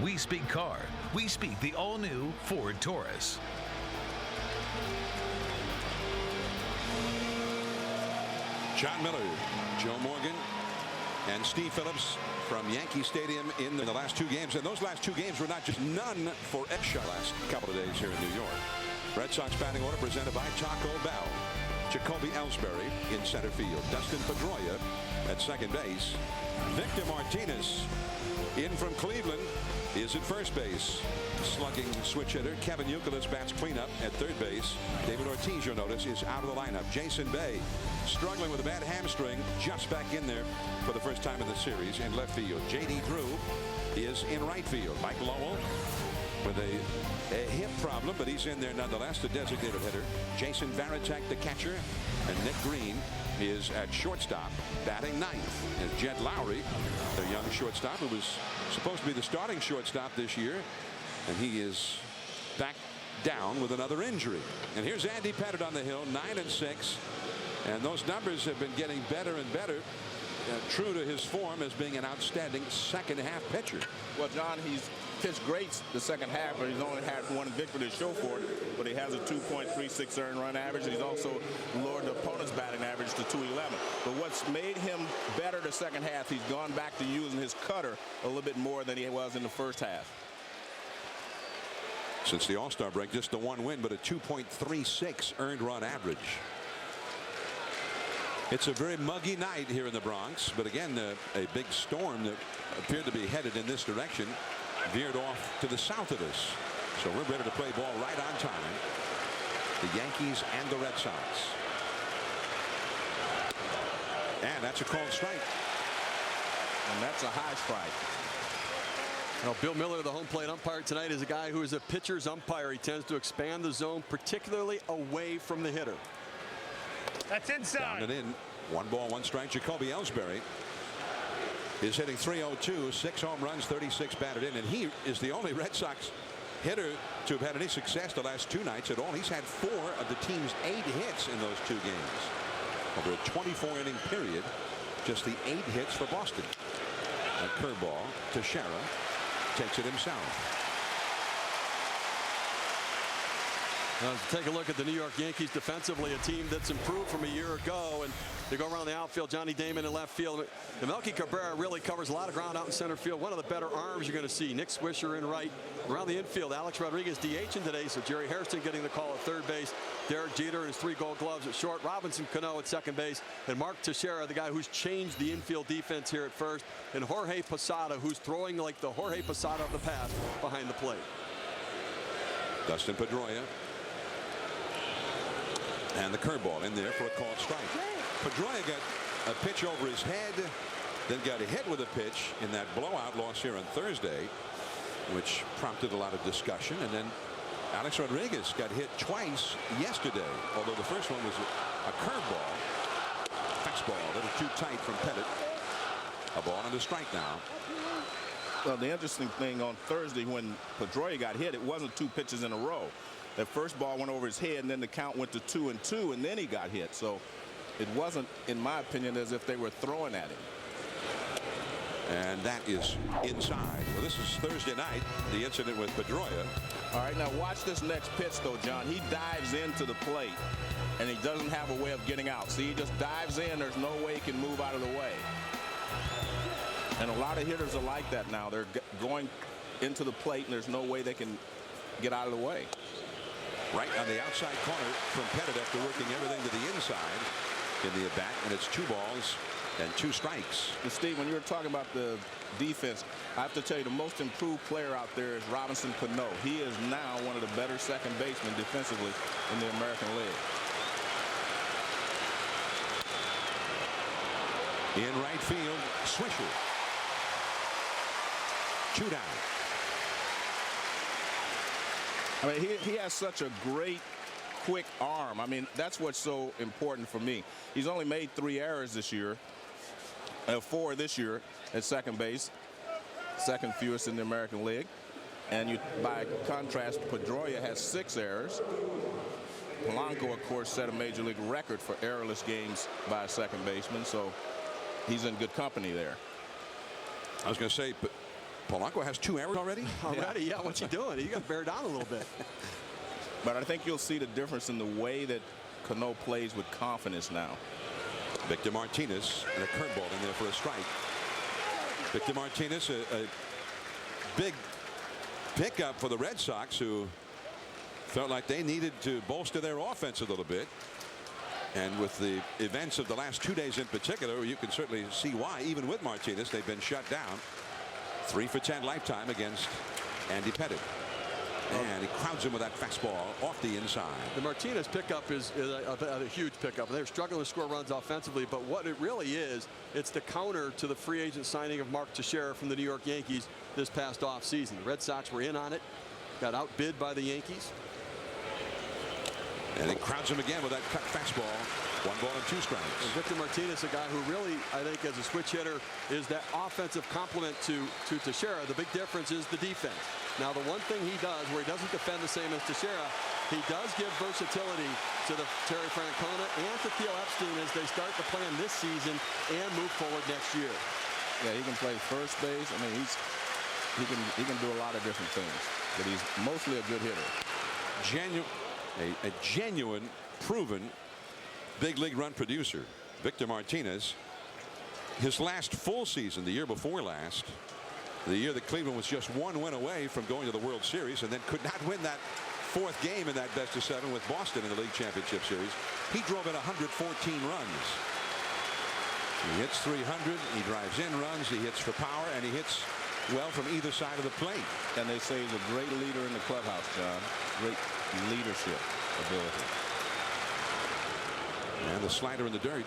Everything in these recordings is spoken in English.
We speak car. We speak the all-new Ford Taurus. John Miller, Joe Morgan, and Steve Phillips from Yankee Stadium in the last two games. And those last two games were not just none for extra last couple of days here in New York. Red Sox batting order presented by Taco Bell. Jacoby Ellsbury in center field. Dustin Pedroia at second base. Victor Martinez in from Cleveland is at first base. Slugging switch hitter Kevin Youkilis bats cleanup at third base. David Ortiz, you'll notice, is out of the lineup. Jason Bay struggling with a bad hamstring, just back in there for the first time in the series in left field. J.D. Drew is in right field. Mike Lowell with a hip problem, but he's in there nonetheless, the designated hitter. Jason Varitek, the catcher, and Nick Green is at shortstop, batting ninth. And Jed Lowry, the young shortstop who was supposed to be the starting shortstop this year, and he is back down with another injury. And here's Andy Pettitte on the hill, 9-6, and those numbers have been getting better and better. True to his form as being an outstanding second half pitcher. Well, John, he's pitched great the second half, but he's only had one victory to show for it. But he has a 2.36 earned run average, and he's also lowered the opponent's batting average to 211. But what's made him better the second half, he's gone back to using his cutter a little bit more than he was in the first half. Since the All-Star break, just the one win, but a 2.36 earned run average. It's a very muggy night here in the Bronx, but again, a big storm that appeared to be headed in this direction veered off to the south of us. So we're ready to play ball right on time. The Yankees and the Red Sox. And that's a called strike. And that's a high strike. Now, Bill Miller, the home plate umpire tonight, is a guy who is a pitcher's umpire. He tends to expand the zone, particularly away from the hitter. That's inside. Down and in. 1 ball, 1 strike. Jacoby Ellsbury is hitting .302, 6 home runs, 36 batted in, and he is the only Red Sox hitter to have had any success the last 2 nights at all. He's had 4 of the team's 8 hits in those 2 games. Over a 24-inning period, just the 8 hits for Boston. A curveball to Teixeira, takes it himself. Take a look at the New York Yankees defensively, a team that's improved from a year ago. And they go around the outfield, Johnny Damon in left field. And Melky Cabrera really covers a lot of ground out in center field. One of the better arms you're going to see. Nick Swisher in right. Around the infield, Alex Rodriguez DHing today, so Jerry Hairston getting the call at third base. Derek Jeter and his 3 Gold Gloves at short. Robinson Cano at second base. And Mark Teixeira, the guy who's changed the infield defense here at first. And Jorge Posada, who's throwing like the Jorge Posada of the past behind the plate. Dustin Pedroia. And the curveball in there for a called strike. Pedroia got a pitch over his head, then got hit with a pitch in that blowout loss here on Thursday, which prompted a lot of discussion. And then Alex Rodriguez got hit twice yesterday, although the first one was a curveball. Fastball, a little too tight from Pettitte. A ball and a strike now. Well, the interesting thing on Thursday when Pedroia got hit, it wasn't 2 pitches in a row. That first ball went over his head, and then the count went to 2-2, and then he got hit. So it wasn't, in my opinion, as if they were throwing at him. And that is inside. Well, this is Thursday night, the incident with Pedroia. All right, now watch this next pitch, though, John. He dives into the plate, and he doesn't have a way of getting out. See, he just dives in. There's no way he can move out of the way. And a lot of hitters are like that now. They're going into the plate, and there's no way they can get out of the way. Right on the outside corner from Pettitte after working everything to the inside in the at-bat, and it's 2 balls and 2 strikes. And Steve, when you were talking about the defense, I have to tell you the most improved player out there is Robinson Cano. He is now one of the better second basemen defensively in the American League. In right field, Swisher. 2 down. I mean, he has such a great, quick arm. I mean, that's what's so important for me. He's only made 3 errors this year, 4 this year at second base, second fewest in the American League. And by contrast, Pedroia has 6 errors. Polanco, of course, set a major league record for errorless games by a second baseman, so he's in good company there. I was going to say, Polanco has 2 errors already. Yeah, what's he doing? He got to bear down a little bit. But I think you'll see the difference in the way that Cano plays with confidence now. Victor Martinez and a curveball in there for a strike. Victor Martinez, a big pickup for the Red Sox, who felt like they needed to bolster their offense a little bit. And with the events of the last 2 days in particular, you can certainly see why. Even with Martinez, they've been shut down. 3 for 10 lifetime against Andy Pettitte. And he crowds him with that fastball off the inside. The Martinez pickup is a huge pickup. They're struggling to score runs offensively, but what it really is, it's the counter to the free agent signing of Mark Teixeira from the New York Yankees this past offseason. The Red Sox were in on it, got outbid by the Yankees. And he crowds him again with that cut fastball. 1 ball and 2 strikes. And Victor Martinez, a guy who really, I think, as a switch hitter, is that offensive complement to Teixeira. The big difference is the defense. Now, the one thing he does, where he doesn't defend the same as Teixeira, he does give versatility to the Terry Francona and to Theo Epstein as they start to plan this season and move forward next year. Yeah, he can play first base. I mean, he can do a lot of different things, but he's mostly a good hitter. A genuine, proven big league run producer, Victor Martinez. His last full season, the year before last, the year that Cleveland was just 1 win away from going to the World Series and then could not win that 4th game in that best-of-7 with Boston in the League Championship Series. He drove in 114 runs. He hits 300. He drives in runs. He hits for power, and he hits well from either side of the plate. And they say he's a great leader in the clubhouse, John. Great leadership ability. And the slider in the dirt.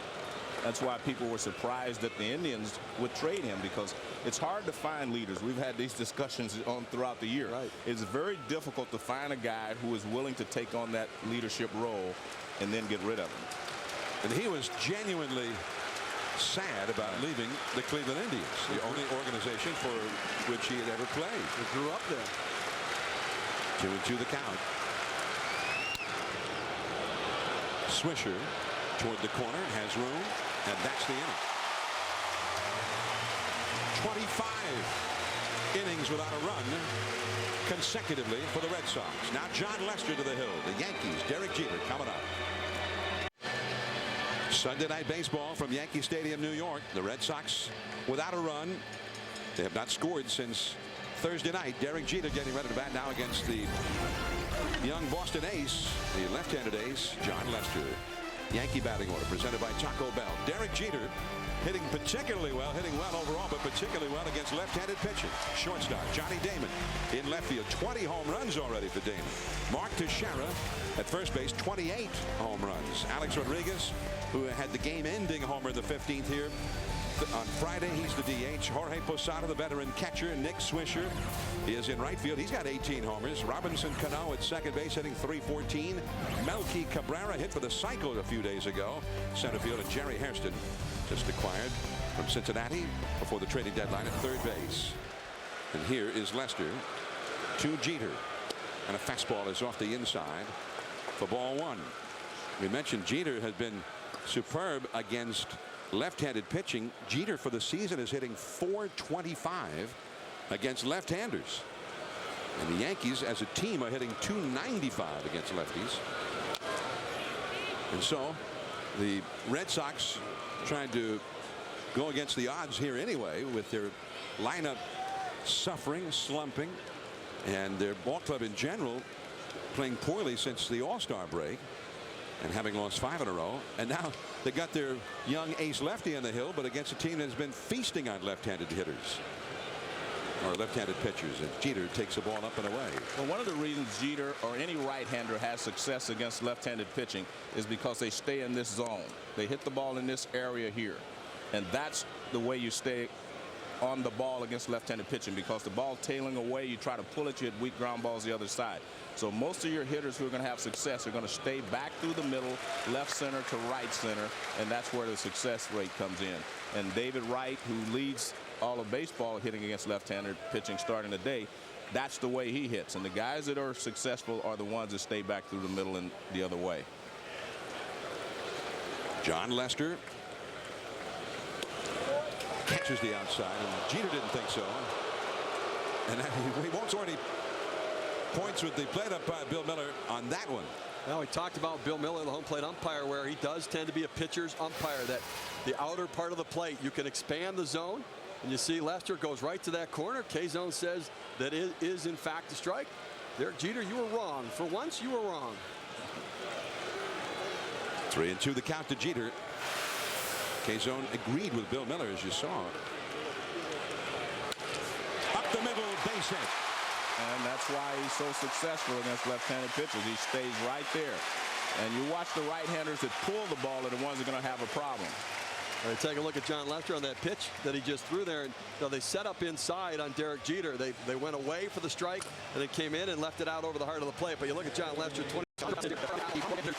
That's why people were surprised that the Indians would trade him, because it's hard to find leaders. We've had these discussions throughout the year. Right. It's very difficult to find a guy who is willing to take on that leadership role and then get rid of him. And he was genuinely sad about leaving the Cleveland Indians, the only organization for which he had ever played. He grew up there. 2-2 the count. Swisher toward the corner, has room, and that's the inning. 25 innings without a run consecutively for the Red Sox. Now John Lester to the hill. The Yankees, Derek Jeter coming up. Sunday night baseball from Yankee Stadium, New York. The Red Sox without a run. They have not scored since Thursday night. Derek Jeter getting ready to bat now against the young Boston ace, the left-handed ace, John Lester. Yankee batting order presented by Taco Bell. Derek Jeter hitting particularly well, hitting well overall, but particularly well against left-handed pitching. Shortstop Johnny Damon in left field. 20 home runs already for Damon. Mark Teixeira at first base, 28 home runs. Alex Rodriguez, who had the game-ending homer in the 15th here on Friday, he's the DH. Jorge Posada, the veteran catcher. Nick Swisher is in right field. He's got 18 homers. Robinson Cano at second base, hitting .314. Melky Cabrera hit for the cycle a few days ago. Center field, and Jerry Hairston, just acquired from Cincinnati before the trading deadline, at third base. And here is Lester to Jeter, and a fastball is off the inside for ball 1. We mentioned Jeter has been superb against left-handed pitching. Jeter for the season is hitting .425 against left-handers, and the Yankees as a team are hitting .295 against lefties. And so the Red Sox trying to go against the odds here anyway, with their lineup suffering, slumping, and their ball club in general playing poorly since the All-Star break and having lost 5 in a row. And now they got their young ace lefty on the hill, but against a team that's been feasting on left-handed hitters or left-handed pitchers, and Jeter takes the ball up and away. Well, one of the reasons Jeter or any right-hander has success against left-handed pitching is because they stay in this zone. They hit the ball in this area here, and that's the way you stay on the ball against left-handed pitching, because the ball tailing away, you try to pull it, you hit weak ground balls the other side. So most of your hitters who are going to have success are going to stay back through the middle, left center to right center, and that's where the success rate comes in. And David Wright, who leads all of baseball hitting against left-handed pitching starting today, that's the way he hits. And the guys that are successful are the ones that stay back through the middle and the other way. John Lester catches the outside, and Jeter didn't think so. And he won't score any points with the plate up by Bill Miller on that one. Now, we talked about Bill Miller, the home plate umpire, where he does tend to be a pitcher's umpire, that the outer part of the plate, you can expand the zone, and you see Lester goes right to that corner. K-Zone says that it is, in fact, a strike. Derek Jeter, you were wrong. For once, you were wrong. 3-2 the count to Jeter. K-Zone agreed with Bill Miller, as you saw. Up the middle, base hit. And that's why he's so successful against left-handed pitchers. He stays right there. And you watch the right-handers that pull the ball are the ones that are going to have a problem. Right, take a look at John Lester on that pitch that he just threw there. And they set up inside on Derek Jeter. They went away for the strike and then came in and left it out over the heart of the plate. But you look at John Lester, 20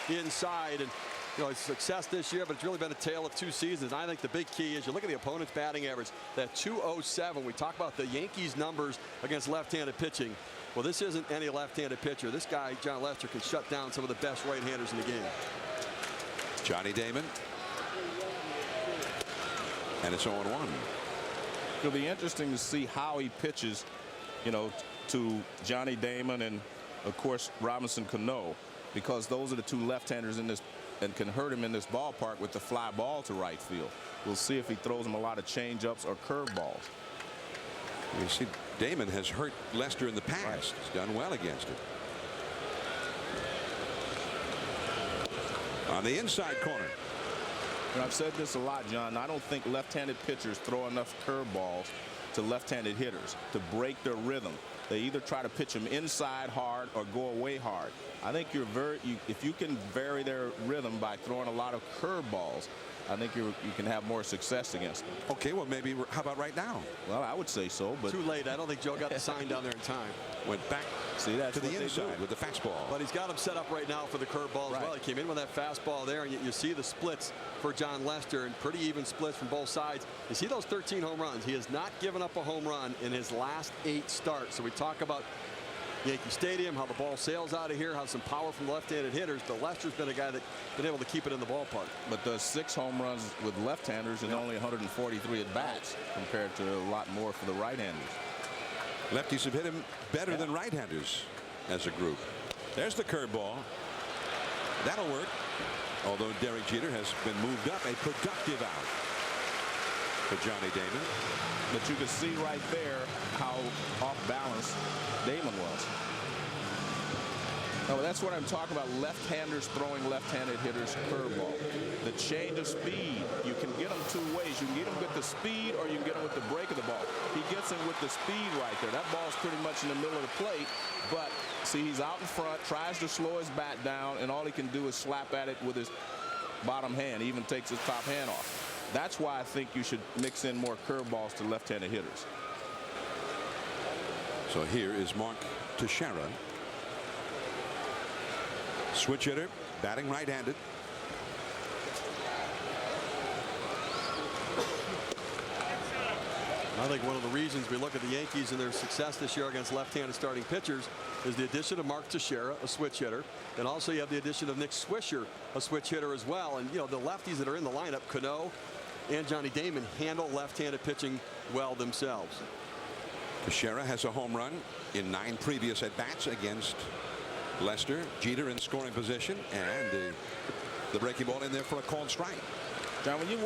inside, and his success this year, but it's really been a tale of two seasons. I think the big key is you look at the opponent's batting average, that 207. We talk about the Yankees numbers against left-handed pitching. Well, this isn't any left-handed pitcher. This guy, John Lester, can shut down some of the best right-handers in the game. Johnny Damon. And it's 0-1. It'll be interesting to see how he pitches, to Johnny Damon and, of course, Robinson Cano, because those are the two left-handers in this and can hurt him in this ballpark with the fly ball to right field. We'll see if he throws him a lot of change-ups or curveballs. You see, Damon has hurt Lester in the past. Right. He's done well against it. On the inside corner. And I've said this a lot, John. I don't think left-handed pitchers throw enough curveballs to left-handed hitters to break their rhythm. They either try to pitch them inside hard or go away hard. I think if you can vary their rhythm by throwing a lot of curveballs, I think you can have more success against them. Okay, well, maybe how about right now? Well, I would say so, but too late. I don't think Joe got the sign down there in time. Went back to the inside with the fastball. But he's got him set up right now for the curveball as well. He came in with that fastball there, and you see the splits for John Lester, and pretty even splits from both sides. You see those 13 home runs. He has not given up a home run in his last 8 starts. So we talk about Yankee Stadium, how the ball sails out of here, how some power from left-handed hitters, but Lester's been a guy that's been able to keep it in the ballpark. But does 6 home runs with left-handers and only 143 at-bats compared to a lot more for the right-handers. Lefties have hit him better than right-handers as a group. There's the curveball. That'll work. Although Derek Jeter has been moved up, a productive out for Johnny Damon. But you can see right there how off balance Damon was. No, that's what I'm talking about. Left-handers throwing left-handed hitters curveball. The change of speed. You can get them 2 ways. You can get them with the speed, or you can get them with the break of the ball. He gets him with the speed right there. That ball's pretty much in the middle of the plate. But see, he's out in front, tries to slow his bat down, and all he can do is slap at it with his bottom hand. He even takes his top hand off. That's why I think you should mix in more curveballs to left-handed hitters. So here is Mark Teixeira. Switch hitter, batting right-handed. I think one of the reasons we look at the Yankees and their success this year against left-handed starting pitchers is the addition of Mark Teixeira, a switch hitter, and also you have the addition of Nick Swisher, a switch hitter as well. And the lefties that are in the lineup, Cano and Johnny Damon, handle left-handed pitching well themselves. Teixeira has a home run in 9 previous at-bats against Lester. Jeter in scoring position, and the breaking ball in there for a called strike. John, when you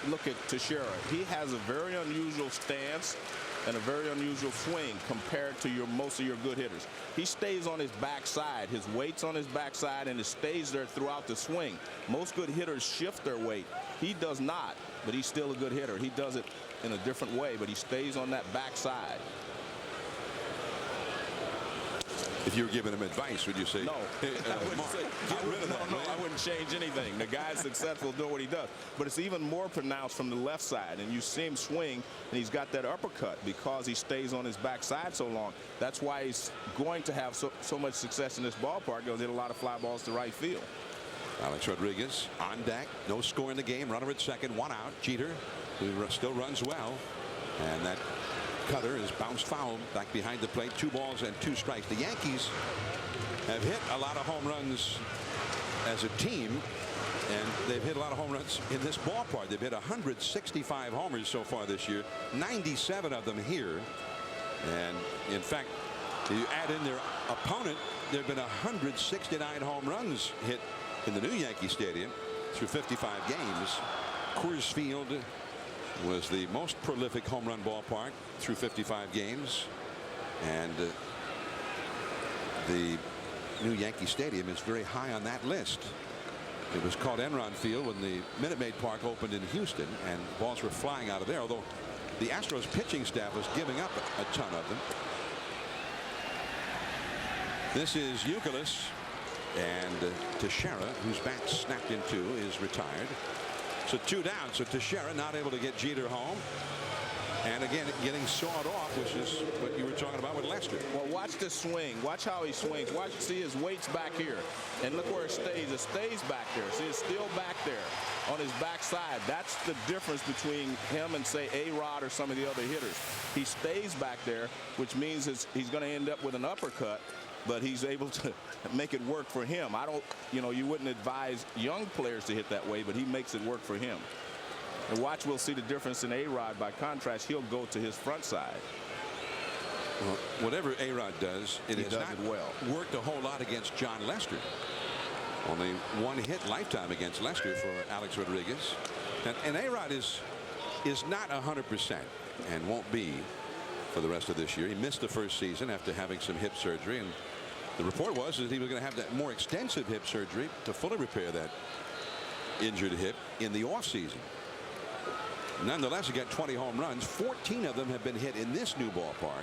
look at Teixeira, he has a very unusual stance and a very unusual swing compared to most of your good hitters. He stays on his backside. His weight's on his backside, and it stays there throughout the swing. Most good hitters shift their weight. He does not, but he's still a good hitter. He does it in a different way, but he stays on that backside. If you were giving him advice, would you say? No, I wouldn't change anything. The guy's successful doing what he does. But it's even more pronounced from the left side. And you see him swing, and he's got that uppercut because he stays on his backside so long. That's why he's going to have so much success in this ballpark. He'll hit a lot of fly balls to right field. Alex Rodriguez on deck. No score in the game. Runner at second. 1 out. Jeter, who still runs well. And that cutter is bounced foul back behind the plate. 2 balls and 2 strikes. The Yankees have hit a lot of home runs as a team, and they've hit a lot of home runs in this ballpark. They've hit 165 homers so far this year, 97 of them here And in fact, you add in their opponent, there have been 169 home runs hit in the new Yankee Stadium through 55 games. Coors Field was the most prolific home run ballpark through 55 games. And the new Yankee Stadium is very high on that list. It was called Enron Field when the Minute Maid Park opened in Houston, and balls were flying out of there, although the Astros pitching staff was giving up a ton of them. This is Youkilis, and Teixeira, whose bat snapped in two, is retired. So 2 down. So Teixeira not able to get Jeter home. And again, getting sawed off, which is what you were talking about with Lester. Well, watch the swing. Watch how he swings. See his weight's back here. And look where it stays. It stays back there. See, it's still back there on his backside. That's the difference between him and, say, A-Rod or some of the other hitters. He stays back there, which means he's going to end up with an uppercut, but he's able to make it work for him. You wouldn't advise young players to hit that way, but he makes it work for him. And watch, we'll see the difference in A-Rod. By contrast, he'll go to his front side. Well, whatever A-Rod does, it has not well worked a whole lot against John Lester. Only 1 hit lifetime against Lester for Alex Rodriguez. And A-Rod is not 100% and won't be for the rest of this year. He missed the first season after having some hip surgery, and the report was that he was going to have that more extensive hip surgery to fully repair that injured hip in the offseason. Nonetheless, he got 20 home runs. 14 of them have been hit in this new ballpark,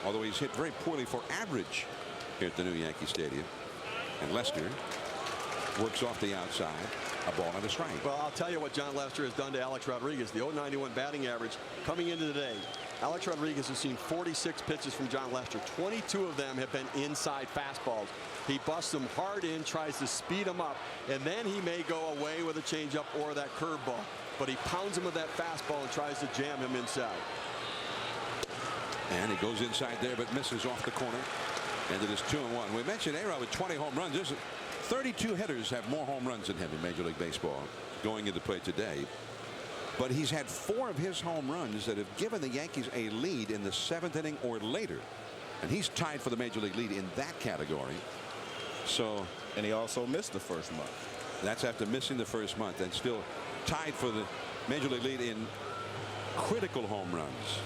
although he's hit very poorly for average here at the new Yankee Stadium. And Lester works off the outside, a ball on the strike. Well, I'll tell you what John Lester has done to Alex Rodriguez. The .091 batting average coming into today. Alex Rodriguez has seen 46 pitches from John Lester. 22 of them have been inside fastballs. He busts them hard in, tries to speed them up, and then he may go away with a changeup or that curveball. But he pounds him with that fastball and tries to jam him inside. And he goes inside there, but misses off the corner. And it is 2-1. We mentioned A-Rod with 20 home runs. There's 32 hitters have more home runs than him in Major League Baseball going into play today. But he's had 4 of his home runs that have given the Yankees a lead in the 7th inning or later. And he's tied for the Major League lead in that category. So, and he also missed the first month. That's after missing the first month, and still tied for the Major League lead in critical home runs.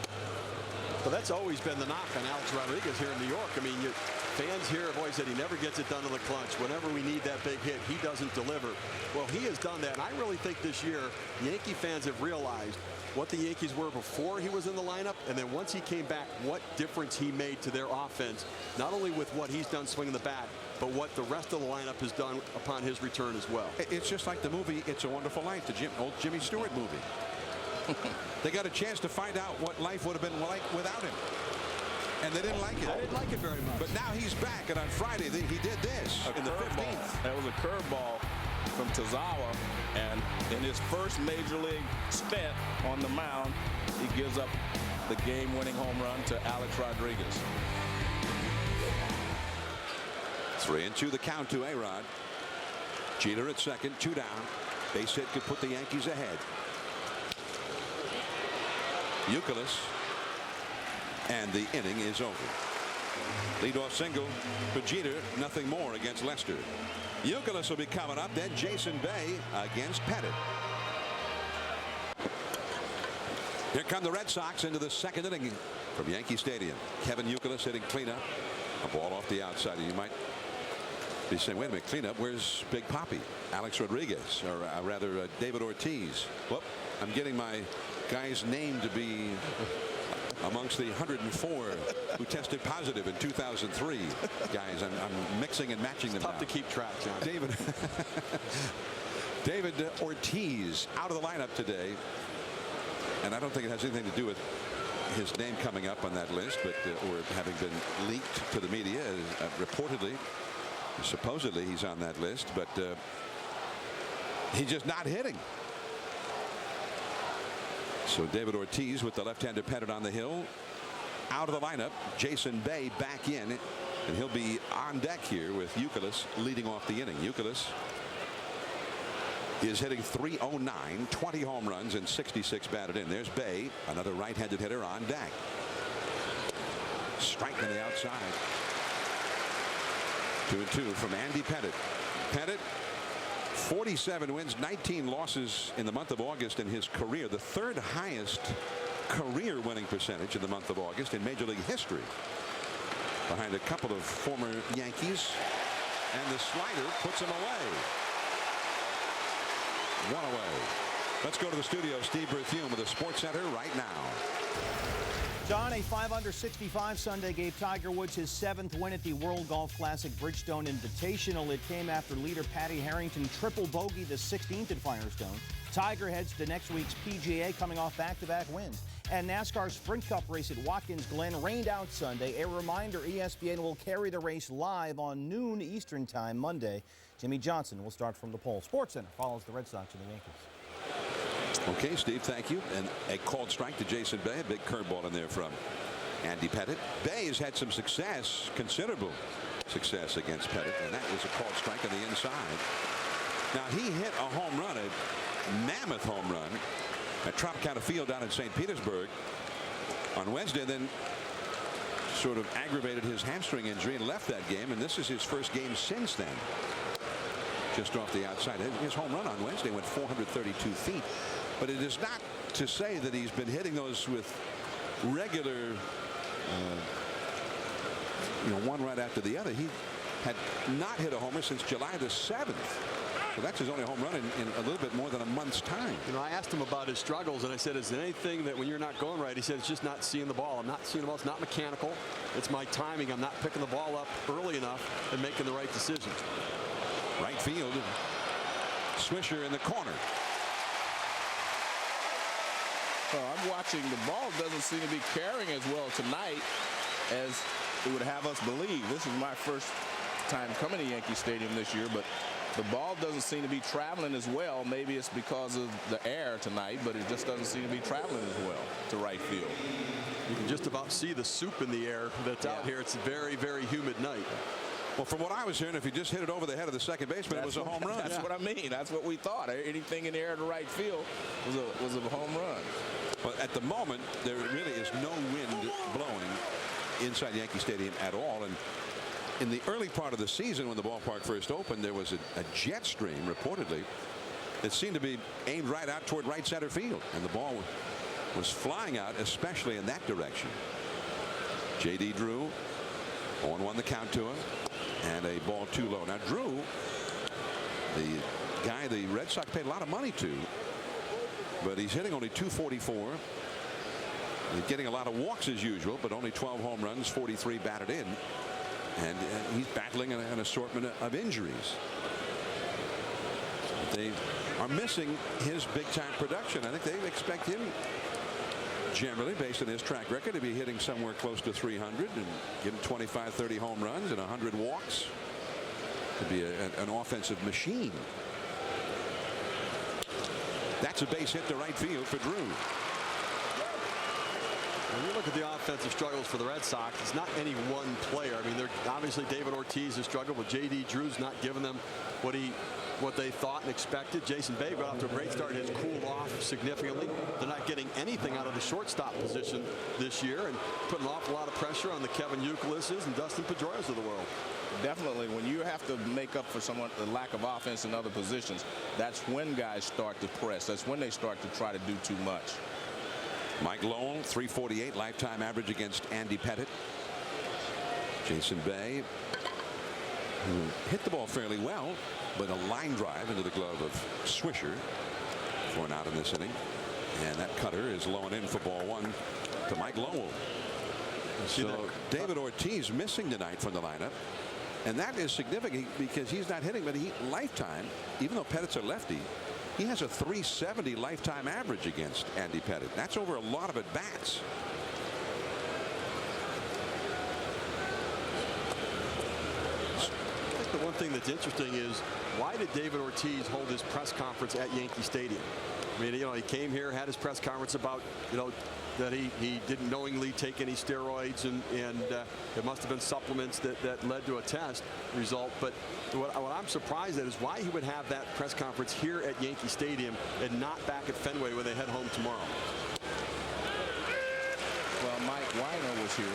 But that's always been the knock on Alex Rodriguez here in New York. I mean, fans here have always said he never gets it done in the clutch. Whenever we need that big hit, he doesn't deliver. Well, he has done that. And I really think this year, Yankee fans have realized what the Yankees were before he was in the lineup, and then once he came back, what difference he made to their offense, not only with what he's done swinging the bat, but what the rest of the lineup has done upon his return as well. It's just like the movie It's a Wonderful Life, the old Jimmy Stewart movie. They got a chance to find out what life would have been like without him, and they didn't like it. I didn't like it very much. But now he's back, and on Friday he did this in the 15th. That was a curveball from Tozawa, and in his first major league stint on the mound, he gives up the game-winning home run to Alex Rodriguez. 3-2 the count to A-Rod. Jeter at second, 2 down. Base hit could put the Yankees ahead. Youkilis, and the inning is over. Leadoff single for Jeter, nothing more against Lester. Youkilis will be coming up, then Jason Bay against Pettit. Here come the Red Sox into the 2nd inning from Yankee Stadium. Kevin Youkilis hitting cleanup. A ball off the outside. You might be saying, wait a minute, cleanup, where's Big Papi? Alex Rodriguez, or rather David Ortiz. Well, I'm getting my guy's name to be amongst the 104 who tested positive in 2003. Guys, I'm mixing and matching them tough now. To keep track, John. David Ortiz out of the lineup today, and I don't think it has anything to do with his name coming up on that list, but or having been leaked to the media. Reportedly, supposedly he's on that list, but he's just not hitting. So David Ortiz with the left-handed Pettit on the hill, out of the lineup. Jason Bay back in, and he'll be on deck here with Youkilis leading off the inning. Youkilis is hitting .309, 20 home runs and 66 batted in. There's Bay, another right-handed hitter on deck. Strike on the outside. 2-2 from Andy Pettitte. Pettitte, 47 wins, 19 losses in the month of August in his career, the third highest career winning percentage in the month of August in Major League history, behind a couple of former Yankees. And the slider puts him away. One away. Let's go to the studio. Steve Berthiaume with the Sports Center right now. John, a 5-under-65 Sunday gave Tiger Woods his 7th win at the World Golf Classic Bridgestone Invitational. It came after leader Patty Harrington triple bogeyed the 16th at Firestone. Tiger heads to next week's PGA, coming off back-to-back wins. And NASCAR's Sprint Cup race at Watkins Glen rained out Sunday. A reminder, ESPN will carry the race live on noon Eastern Time Monday. Jimmy Johnson will start from the pole. Sports Center follows the Red Sox and the Yankees. Okay, Steve, thank you. And a called strike to Jason Bay. A big curveball in there from Andy Pettitte. Bay has had some success, considerable success against Pettitte, and that was a called strike on the inside. Now, he hit a home run, a mammoth home run at Tropicana Field down in St. Petersburg on Wednesday, then sort of aggravated his hamstring injury and left that game, and this is his first game since then. Just off the outside. His home run on Wednesday went 432 feet. But it is not to say that he's been hitting those with regular, one right after the other. He had not hit a homer since July the 7th. So that's his only home run in a little bit more than a month's time. I asked him about his struggles, and I said, is there anything that when you're not going right? He said, it's just not seeing the ball. I'm not seeing the ball. It's not mechanical. It's my timing. I'm not picking the ball up early enough and making the right decisions. Right field. Swisher in the corner. Well, I'm watching. The ball doesn't seem to be carrying as well tonight as it would have us believe. This is my first time coming to Yankee Stadium this year, but the ball doesn't seem to be traveling as well. Maybe it's because of the air tonight, but it just doesn't seem to be traveling as well to right field. You can just about see the soup in the air that's out here. It's a very, very humid night. Well, from what I was hearing, if you just hit it over the head of the second baseman, it was a home run. That's what I mean. That's what we thought. Anything in the air to right field was a home run. Well, at the moment, there really is no wind blowing inside Yankee Stadium at all. And in the early part of the season, when the ballpark first opened, there was a jet stream, reportedly, that seemed to be aimed right out toward right center field. And the ball was flying out, especially in that direction. J.D. Drew, 0-1 the count to him, and a ball too low. Now, Drew, the guy the Red Sox paid a lot of money to, but he's hitting only .244. He's getting a lot of walks as usual, but only 12 home runs, 43 batted in. And he's battling an assortment of injuries. They are missing his big-time production. I think they expect him, generally, based on his track record, to be hitting somewhere close to 300 and getting 25, 30 home runs and 100 walks. To be an offensive machine. That's a base hit to right field for Drew. When you look at the offensive struggles for the Red Sox, it's not any one player. I mean, they're obviously David Ortiz has struggled, but J.D. Drew's not giving them what they thought and expected. Jason Bay got off to a great start, has cooled off significantly. They're not getting anything out of the shortstop position this year, and putting an awful lot of pressure on the Kevin Youkilis's and Dustin Pedroias of the world. Definitely, when you have to make up for the lack of offense in other positions, that's when guys start to press. That's when they start to try to do too much. Mike Lowell, 348 lifetime average against Andy Pettitte. Jason Bay, who hit the ball fairly well, but a line drive into the glove of Swisher for an out in this inning. And that cutter is low and in for ball one to Mike Lowell. So David Ortiz missing tonight from the lineup. And that is significant because he's not hitting, but lifetime, even though Pettitte's a lefty, he has a 370 lifetime average against Andy Pettitte. That's over a lot of at-bats. I think the one thing that's interesting is, why did David Ortiz hold his press conference at Yankee Stadium? I mean, he came here, had his press conference about, that he didn't knowingly take any steroids, and it must have been supplements that led to a test result. But what I'm surprised at is why he would have that press conference here at Yankee Stadium and not back at Fenway when they head home tomorrow. Well, Mike Weiner was here.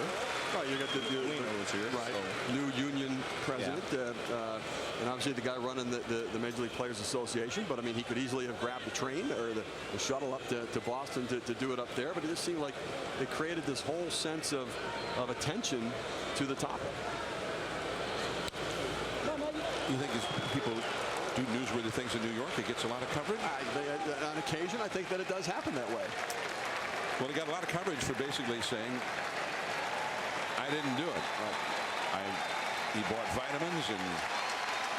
Right, you got the was here, right, so. new union president, and obviously the guy running the Major League Players Association. But I mean, he could easily have grabbed the train or the shuttle up to Boston to do it up there. But it just seemed like it created this whole sense of attention to the topic. You think as people do newsworthy things in New York, it gets a lot of coverage? On occasion, I think that it does happen that way. Well, he got a lot of coverage for basically saying, I didn't do it. He bought vitamins and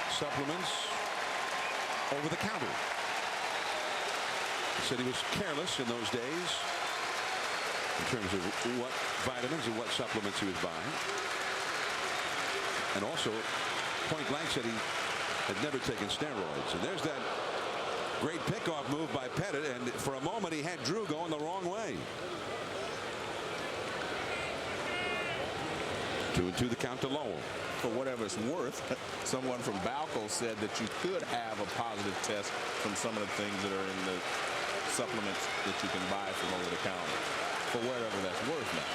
supplements over the counter. He said he was careless in those days in terms of what vitamins and what supplements he was buying. And also, point blank said he had never taken steroids. And there's that great pickoff move by Pettit, and for a moment he had Drew going the wrong way. 2-2 the count to Lowell. For whatever it's worth, someone from Balco said that you could have a positive test from some of the things that are in the supplements that you can buy from over the counter. For whatever that's worth now.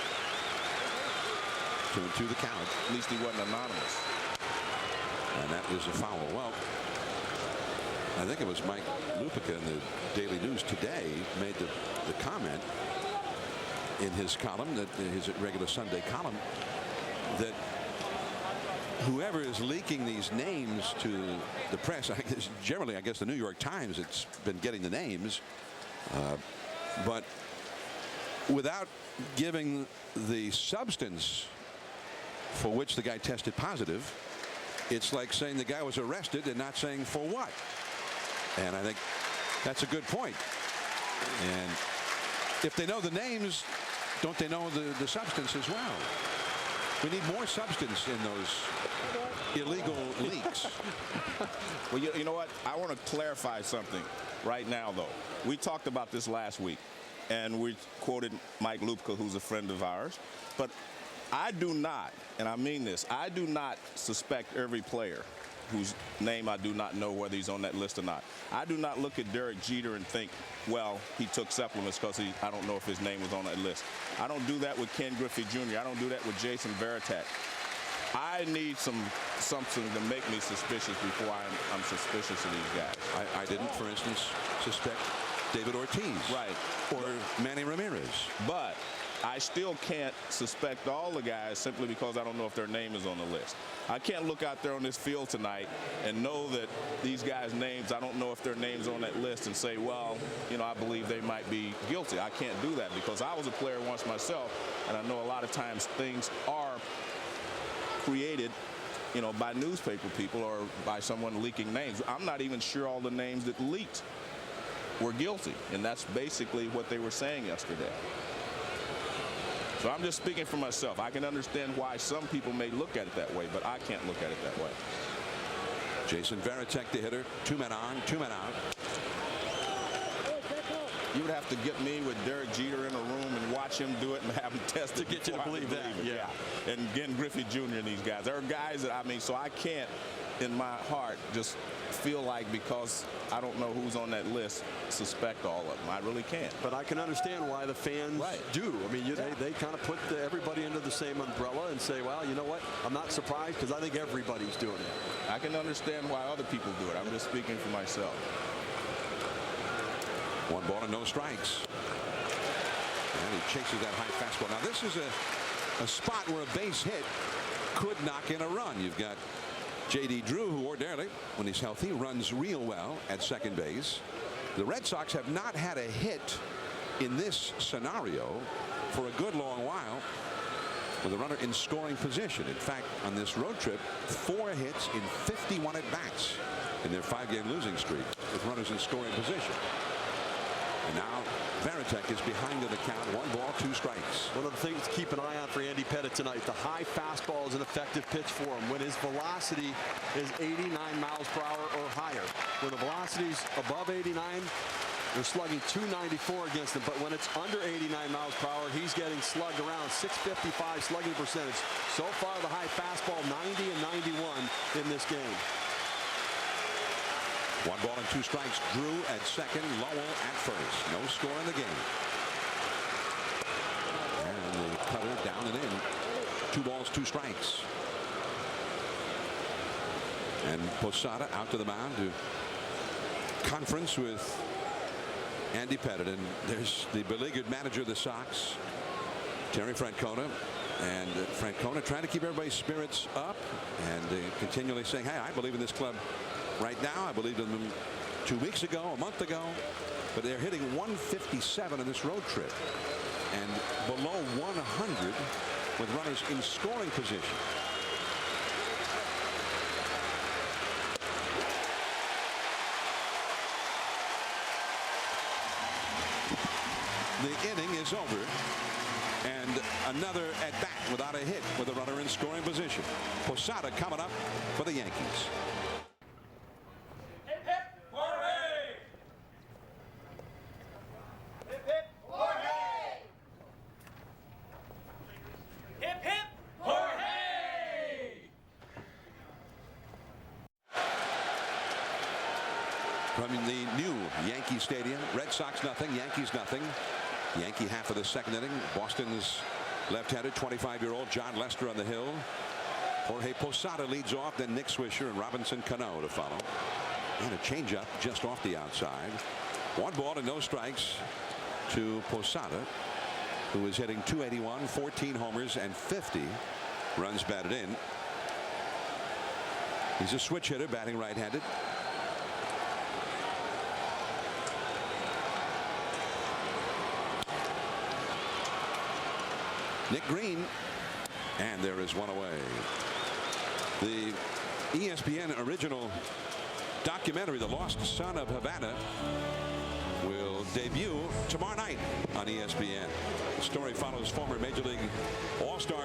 2-2 the count. At least he wasn't anonymous. And that is a foul. Well, I think it was Mike Lupica in the Daily News today made the comment in his column, that his regular Sunday column, that whoever is leaking these names to the press, I guess, generally, I guess the New York Times, it's been getting the names, but without giving the substance for which the guy tested positive, it's like saying the guy was arrested and not saying for what. And I think that's a good point. And if they know the names, don't they know the substance as well? We need more substance in those illegal leaks. Well, you know what? I want to clarify something right now, though. We talked about this last week, and we quoted Mike Lupica, who's a friend of ours. But I do not, and I mean this, I do not suspect every player whose name I do not know whether he's on that list or not. I do not look at Derek Jeter and think, well, he took supplements because I don't know if his name was on that list. I don't do that with Ken Griffey Jr. I don't do that with Jason Varitek. I need something to make me suspicious before I'm suspicious of these guys. I didn't, for instance, suspect David Ortiz. Right. Or Manny Ramirez. But I still can't suspect all the guys simply because I don't know if their name is on the list. I can't look out there on this field tonight and know that these guys' names, I don't know if their name's on that list, and say, well, you know, I believe they might be guilty. I can't do that because I was a player once myself, and I know a lot of times things are created, you know, by newspaper people or by someone leaking names. I'm not even sure all the names that leaked were guilty, and that's basically what they were saying yesterday. So I'm just speaking for myself. I can understand why some people may look at it that way, but I can't look at it that way. Jason Varitek, the hitter. 2 men on, 2 men out. You would have to get me with Derek Jeter in a room and watch him do it and have him test to get you to believe that. Yeah. And Ken Griffey Jr. and these guys. There are guys that, I mean, so I can't in my heart just feel like because I don't know who's on that list, suspect all of them. I really can't. But I can understand why the fans do. I mean, they kind of put everybody under the same umbrella and say, well, you know what? I'm not surprised because I think everybody's doing it. I can understand why other people do it. I'm just speaking for myself. 1 ball and no strikes. And he chases that high fastball. Now, this is a spot where a base hit could knock in a run. You've got J.D. Drew, who ordinarily, when he's healthy, runs real well at second base. The Red Sox have not had a hit in this scenario for a good long while with a runner in scoring position. In fact, on this road trip, 4 hits in 51 at-bats in their 5-game losing streak with runners in scoring position. And now Varitek is behind in the count. 1 ball, 2 strikes. One of the things to keep an eye on for Andy Pettit tonight, the high fastball is an effective pitch for him when his velocity is 89 miles per hour or higher. When the velocity's above 89, they're slugging 294 against him. But when it's under 89 miles per hour, he's getting slugged around 655 slugging percentage. So far, the high fastball 90 and 91 in this game. 1 ball and 2 strikes. Drew at second, Lowell at first. No score in the game. And the cutter down and in. 2 balls, 2 strikes. And Posada out to the mound to conference with Andy Pettit. And there's the beleaguered manager of the Sox, Terry Francona. And Francona trying to keep everybody's spirits up and continually saying, hey, I believe in this club right now. I believed in them 2 weeks ago, a month ago. But they're hitting 157 in this road trip and below 100 with runners in scoring position. The inning is over. And another at bat without a hit with a runner in scoring position. Posada coming up for the Yankees. Hip, hip, hooray! Hip, hip, hooray! Hip, hip, hooray! From the new Yankee Stadium, Red Sox nothing, Yankees nothing. Yankee half of the second inning. Boston's left-handed 25-year-old John Lester on the hill. Jorge Posada leads off, then Nick Swisher and Robinson Cano to follow. And a changeup just off the outside. 1 ball and no strikes to Posada, who is hitting .281, 14 homers and 50 runs batted in. He's a switch hitter, batting right-handed. Nick Green, and there is one away. The ESPN original documentary, The Lost Son of Havana, will debut tomorrow night on ESPN. The story follows former Major League All-Star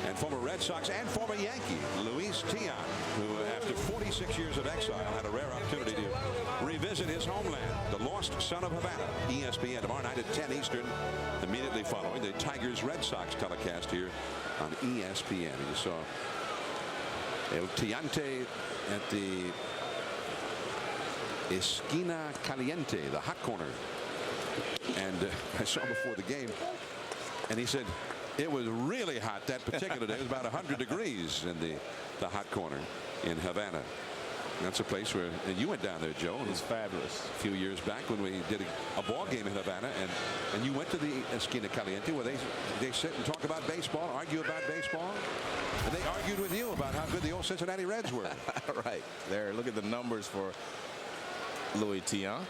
and former Red Sox and former Yankee Luis Tiant, who after 46 years of exile had a rare opportunity to revisit his homeland. The Lost Son of Havana, ESPN tomorrow night at 10 Eastern, immediately following the Tigers Red Sox telecast here on ESPN. And you saw El Tiante at the Esquina Caliente, the hot corner. And I saw before the game, and he said it was really hot that particular day. It was about 100 degrees in the hot corner in Havana. That's a place where, and you went down there, Joe. It's fabulous. A few years back when we did a ball game in Havana, and you went to the Esquina Caliente where they sit and talk about baseball, argue about baseball, and they argued with you about how good the old Cincinnati Reds were. Right there. Look at the numbers for Luis Tiant.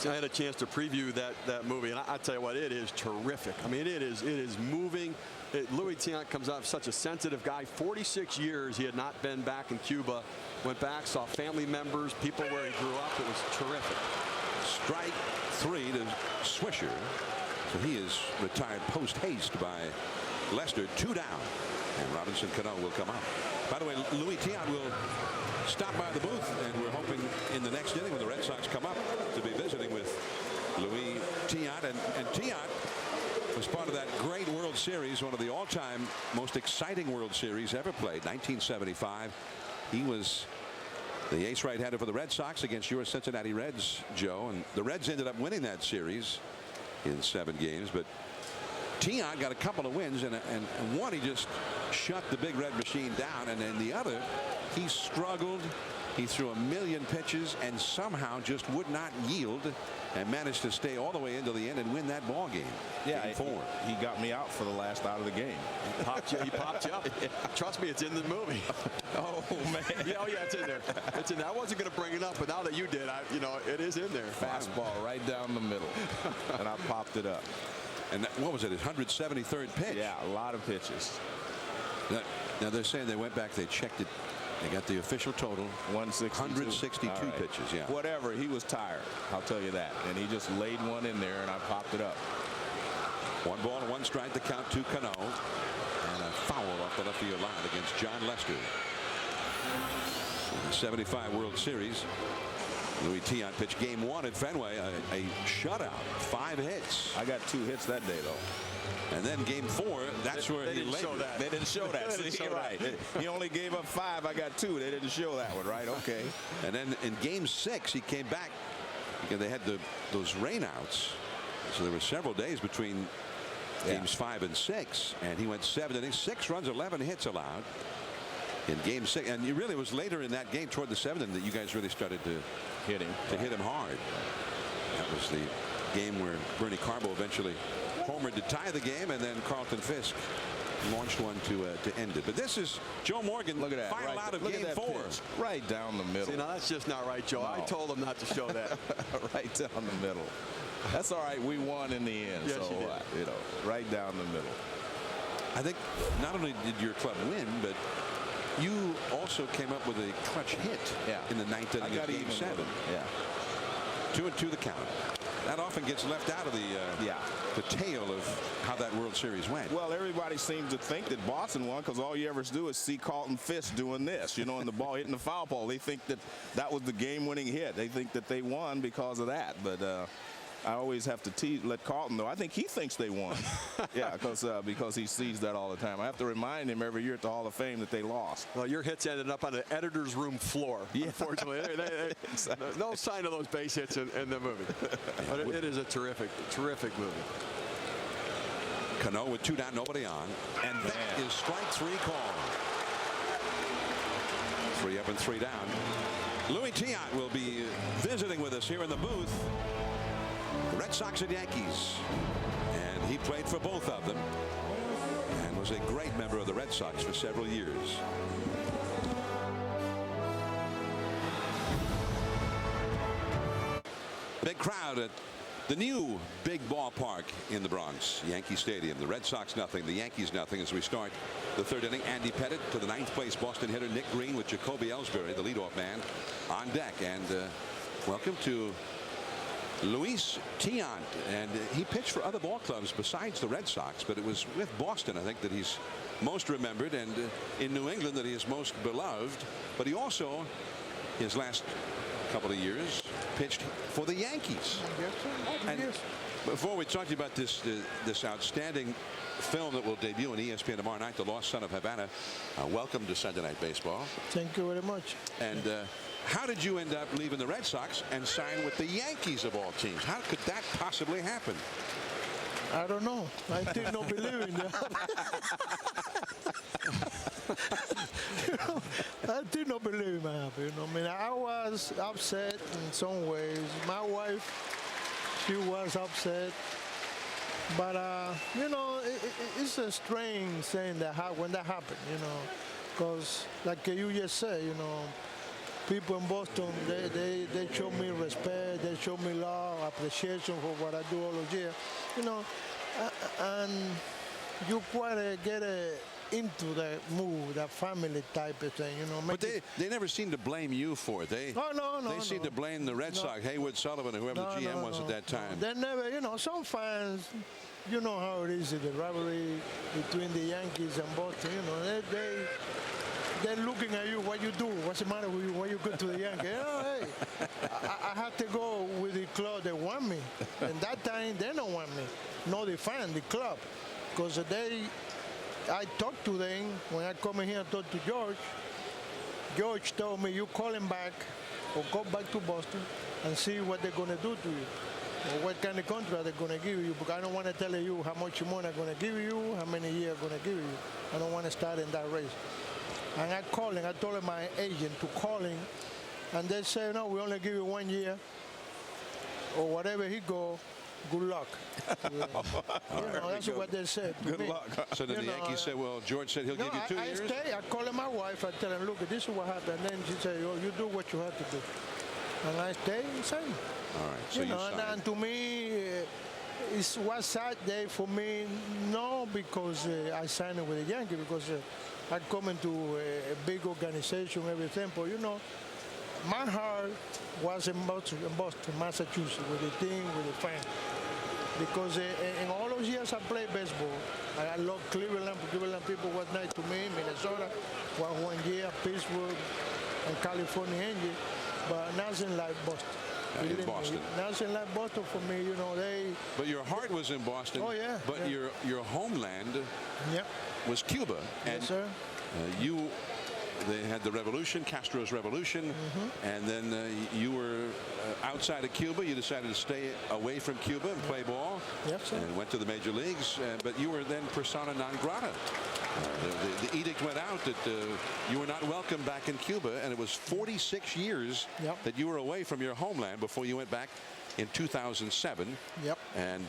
I had a chance to preview that movie, and I tell you what, it is terrific. I mean, it is moving. Luis Tiant comes out such a sensitive guy. 46 years he had not been back in Cuba. Went back, saw family members, people where he grew up. It was terrific. Strike 3 to Swisher. So he is retired post haste by Lester. 2 down, and Robinson Cano will come up. By the way, Luis Tiant will stop by the booth, and we're hoping in the next inning when the Red Sox come up to be visiting with Luis Tiant. And Tiant was part of that great World Series, one of the all-time most exciting World Series ever played, 1975. He was the ace right-hander for the Red Sox against your Cincinnati Reds, Joe. And the Reds ended up winning that series in 7 games. But Tiant got a couple of wins, and one he just shut the big red machine down, and then the other he struggled. He threw a million pitches and somehow just would not yield and managed to stay all the way into the end and win that ball game. Yeah, Game 4. He got me out for the last out of the game. He popped you up. Yeah. Trust me, it's in the movie. Oh man. Yeah, it's in there. It's in there. I wasn't going to bring it up, but now that you did, it is in there. Fastball right down the middle, and I popped it up. And what was it? His 173rd pitch. Yeah, a lot of pitches. Now they're saying they went back, they checked it. They got the official total. 162 right. pitches, yeah. Whatever, he was tired, I'll tell you that. And he just laid one in there, and I popped it up. 1 ball and 1 strike, the count to Cano. And a foul off the left field line against John Lester. In the 75 World Series, Luis Tiant pitched Game 1 at Fenway, a shutout, 5 hits. I got 2 hits that day, though. And then Game 4, that's where he laid. They didn't show that. See, right. He only gave up 5. I got 2. They didn't show that one, right? Okay. And then in Game 6, he came back because they had those rainouts. So there were several days between games 5 and 6, and he went 7 innings, 6 runs, 11 hits allowed in game 6. And it really was later in that game toward the 7th that you guys really started to hit him hard. That was the game where Bernie Carbo eventually homered to tie the game, and then Carlton Fisk launched one to end it. But this is Joe Morgan. Look at that. Final out of Look game at that 4. pitch. Right down the middle. See, now that's just not right, Joe. No. I told him not to show that. Right down the middle. That's all right. We won in the end. Yes, so you did. you know, right down the middle. I think not only did your club win, but you also came up with a clutch hit in the 9th inning of game 7. Yeah. 2-2 the count. That often gets left out of the tale of how that World Series went. Well, everybody seems to think that Boston won because all you ever do is see Carlton Fisk doing this, you know, and the ball hitting the foul pole. They think that that was the game-winning hit. They think that they won because of that. But I always have to let Carlton know. I think he thinks they won. Yeah, because he sees that all the time. I have to remind him every year at the Hall of Fame that they lost. Well, your hits ended up on the editor's room floor. Yeah. Unfortunately, Exactly. no sign of those base hits in the movie. But it is a terrific movie. Cano with 2 down, nobody on, and that is strike 3 call. 3 up and 3 down. Luis Tiant will be visiting with us here in the booth. Red Sox and Yankees, and he played for both of them and was a great member of the Red Sox for several years. Big crowd at the new big ballpark in the Bronx, Yankee Stadium. The Red Sox nothing, the Yankees nothing as we start the 3rd inning. Andy Pettitte to the 9th place Boston hitter Nick Green with Jacoby Ellsbury, the leadoff man, on deck. And welcome to Luis Tiant, and he pitched for other ball clubs besides the Red Sox, but it was with Boston, I think, that he's most remembered, and in New England that he is most beloved. But he also, his last couple of years, pitched for the Yankees. And before we talk to you about this outstanding film that will debut on ESPN tomorrow night, The Lost Son of Havana, welcome to Sunday Night Baseball. Thank you very much. And how did you end up leaving the Red Sox and sign with the Yankees of all teams? How could that possibly happen? I don't know. I did not believe in that. I did not believe it happened. I mean, I was upset in some ways. My wife, she was upset. But, you know, it's a strange thing that when that happened, you know, because like you just said, you know, people in Boston, they show me respect, they show me love, appreciation for what I do all the year, you know, and you quite get into that mood, that family type of thing, you know. But they never seem to blame you for it. They seem to blame the Red Sox, Haywood Sullivan, or whoever the GM was at that time. They never, you know, some fans, you know how it is, the rivalry between the Yankees and Boston, you know, they're looking at you, what you do, what's the matter with you, when you go to the Yankees. You know, hey, I had to go with the club that want me. And that time, they don't want me. No, the fan, the club. Because I talked to them, when I come in here and talk to George. George told me, you call him back, or go back to Boston, and see what they're going to do to you. Or what kind of contract they're going to give you, because I don't want to tell you how much money I'm going to give you, how many years I'm going to give you. I don't want to start in that race. And I called him, I told my agent to call him, and they say, no, we only give you 1 year, or whatever he go, good luck. You know, that's what they said to Good me. luck. So then the Yankees said, well, George said he'll give you 2 years? I called my wife, I tell her, look, this is what happened. And then she said, oh, you do what you have to do. And I stay and sign. All right, so you signed. And to me, it was a sad day for me, no because I signed with the Yankees, because I come into a big organization, everything, but you know, my heart was in Boston, Massachusetts, with the team, with the fans. Because in all those years I played baseball, I love Cleveland. Cleveland people was nice to me. Minnesota was 1 year, Pittsburgh, and California Angels, but nothing like Boston. In Boston. Nothing like Boston for me, you know. But your heart was in Boston. Oh, yeah. But your homeland was Cuba. And yes, sir. you they had the revolution, Castro's revolution, and then you were outside of Cuba. You decided to stay away from Cuba and play ball, Yes, sir. and went to the major leagues. But you were then persona non grata. The edict went out that you were not welcome back in Cuba, and it was 46 years Yep. that you were away from your homeland before you went back in 2007. Yep. And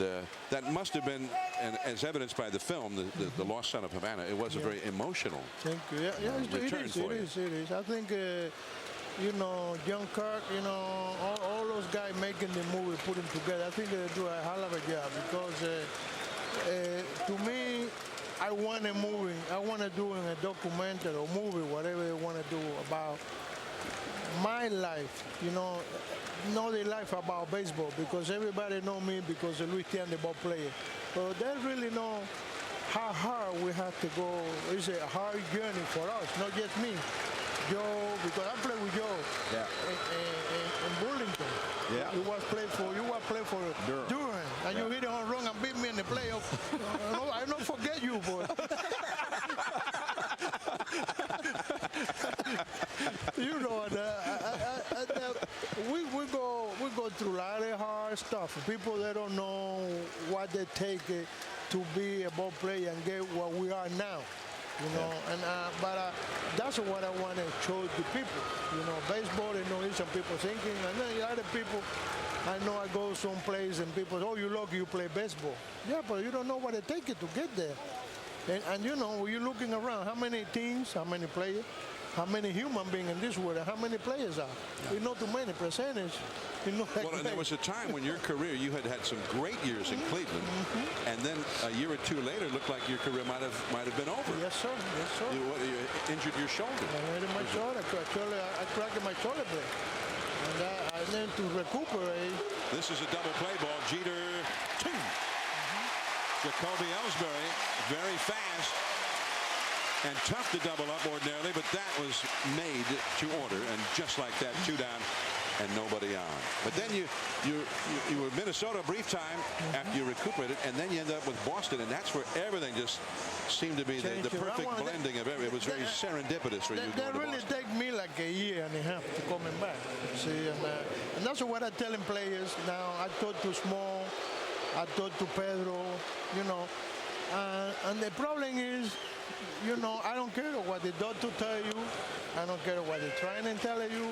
that must have been, and as evidenced by the film, the Lost Son of Havana, it was a very emotional Thank you. Yeah, it return is. for you. It is. I think, you know, John Kirk, you know, all those guys making the movie, putting together, I think they do a hell of a job because to me, I want a movie. I want to do a documentary or movie, whatever they want to do about my life, you know the life about baseball, because everybody know me because of Luis Tiant, the ball player. But they really know how hard we have to go. It's a hard journey for us, not just me. Joe, because I play with Joe in Burlington. Yeah. You was play for Duel, and you hit it on wrong and beat me in the playoff. I don't forget you, boy. You know, we go through a lot of hard stuff. People that don't know what they take to be a ball player and get what we are now. You know, and but that's what I want to show the people. You know, baseball. You know, some people thinking, and then other people. I know I go someplace and people say, "Oh, you lucky you play baseball." Yeah, but you don't know what it takes to get there. And you know, when you're looking around, how many teams, how many players, how many human beings in this world, how many players are? We know too many percentage. You know, Well, and there was a time when your career, you had some great years in Cleveland, and then a year or two later, it looked like your career might have been over. Yes, sir. Yes, sir. You injured your shoulder. I hurt my shoulder. I cracked my shoulder blade. And then to recuperate. This is a double play ball. Jeter, two. Jacoby Ellsbury, very fast and tough to double up ordinarily, but that was made to order, and just like that, two down and nobody on. But then you were Minnesota a brief time after you recuperated, and then you end up with Boston, and that's where everything just seemed to be the perfect blending of everything. It was very serendipitous for you. That really take me like a year and a half to coming back. See, and that's what I tell them players now. I talk to Small, I talk to Pedro, you know, and the problem is, you know, I don't care what the doctor tell you. I don't care what the trainer tell you.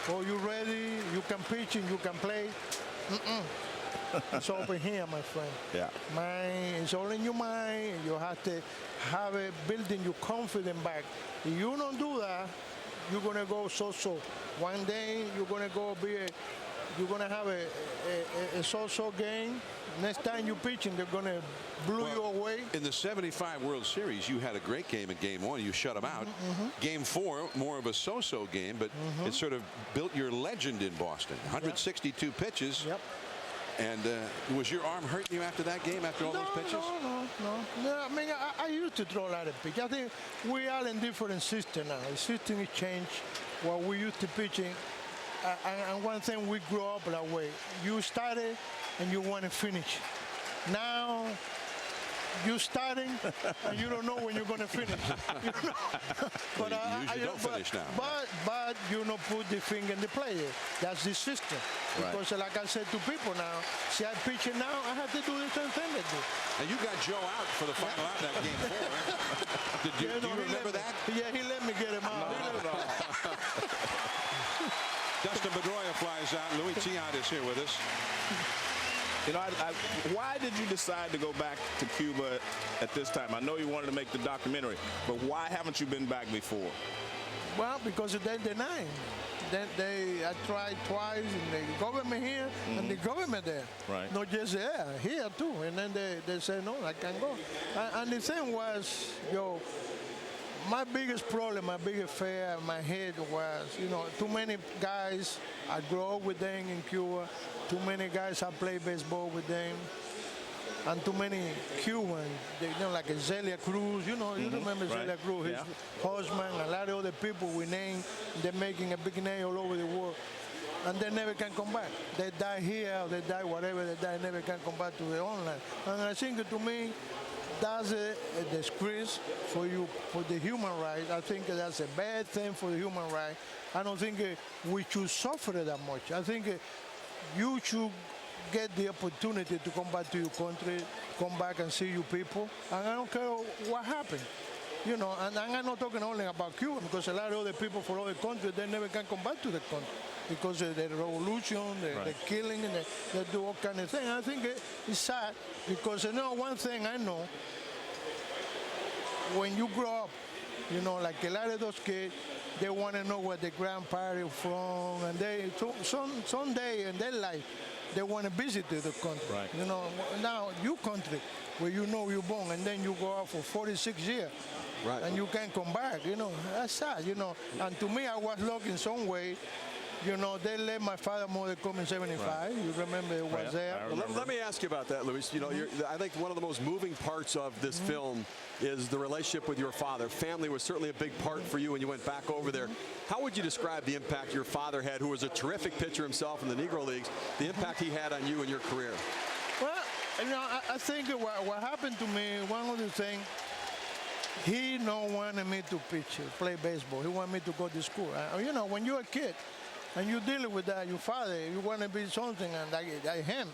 Oh, you ready? You can pitch and you can play. It's over here, my friend. Yeah. Mind, it's all in your mind. You have to have it building your confidence back. If you don't do that, you're gonna go so-so. One day you're gonna you're gonna have a so-so game. Next time you pitching, they're gonna blow you away. In the '75 World Series, you had a great game in Game 1. You shut them out. Game 4, more of a so-so game, but it sort of built your legend in Boston. 162 pitches. Yep. And was your arm hurting you after that game, after all those pitches? No. I mean, I used to throw a lot of pitches. I think we are in different system now. The system has changed. What we used to pitching, and one thing we grew up that way. You started and you want to finish. Now you starting and you don't know when you're going to finish. You know? But you usually don't finish now. But you know, put the finger in the player. That's the system. Right. Because like I said to people now, see I pitching now, I have to do the same thing they do. And you got Joe out for the final out in that Game 4. Do you remember that? Yeah, he let me get him out. Dustin Pedroia flies out. Luis Tiant is here with us. You know, why did you decide to go back to Cuba at this time? I know you wanted to make the documentary, but why haven't you been back before? Well, because they deny. I tried twice in the government here and the government there. Right. Not just there, here too. And then they say, no, I can't go. And the thing was, my biggest problem, my biggest fear in my head was, too many guys, I grew up with them in Cuba. Too many guys I play baseball with them. And too many Cubans, like Zelia Cruz, you remember Right. Zelia Cruz, his husband, a lot of other people we name, they're making a big name all over the world. And they never can come back. They die here, or they die whatever, they never can come back to their own land. And I think to me, that's the squeeze for you for the human rights. I think that's a bad thing for the human rights. I don't think we should suffer that much. I think you should get the opportunity to come back to your country, come back and see your people, and I don't care what happened. You know, and I'm not talking only about Cuba, because a lot of other people from other countries, they never can come back to the country because of the revolution, the killing, and they do all kind of things. I think it's sad because, you know, one thing I know, when you grow up, you know, like a lot of those kids, they want to know where their grandparents from, and they someday in their life, they want to visit the country. Right. You know, now your country, where you know you're born, and then you go out for 46 years. Right. And you can't come back, you know, that's sad, you know. And to me, I was lucky in some way. You know, they let my father and mother come in 75. Right. You remember it was there. Well, let me ask you about that, Luis. You know, I think one of the most moving parts of this film is the relationship with your father. Family was certainly a big part for you when you went back over there. How would you describe the impact your father had, who was a terrific pitcher himself in the Negro Leagues, the impact he had on you and your career? Well, you know, I think what happened to me, one of the things, he don't wanted me to pitch, play baseball. He wanted me to go to school. You know, when you're a kid and you're dealing with that, your father, you want to be something, and like him.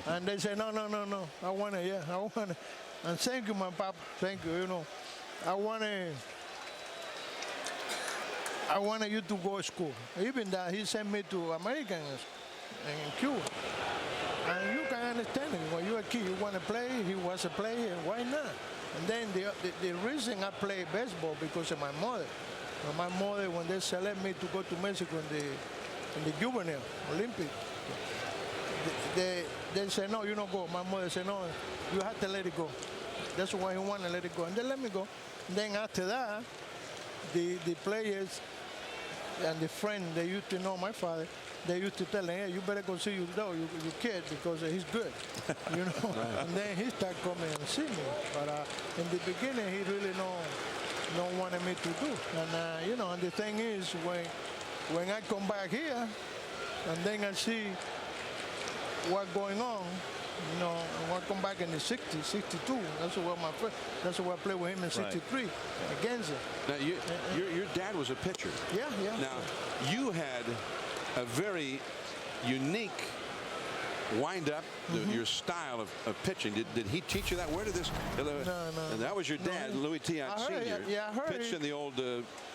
And they say, no. I want to. And thank you, my papa. Thank you. You know, I wanted you to go to school. Even that, he sent me to American in Cuba. And you can understand it. When you're a kid, you want to play. He was a player. Why not? And then the reason I play baseball because of my mother. My mother, when they select me to go to Mexico in the juvenile Olympic, they said, no, you don't go. My mother said, no, you have to let it go. That's why he wanted to let it go. And they let me go. And then after that, the players and the friends, they used to know my father, they used to tell him, hey, you better go see your kid because he's good, you know. Right. And then he started coming and see me. But in the beginning, he really don't wanted me to do. And you know, and the thing is, when I come back here, and then I see what's going on, you know, and I come back in the 60s, 62. That's where I played with him in 63 against him. Now, your dad was a pitcher. Yeah. Now, you had a very unique wind-up, your style of pitching. Did he teach you that? Where did this? No. And that was your dad, Luis Tiant Sr. Yeah, I heard pitched in the old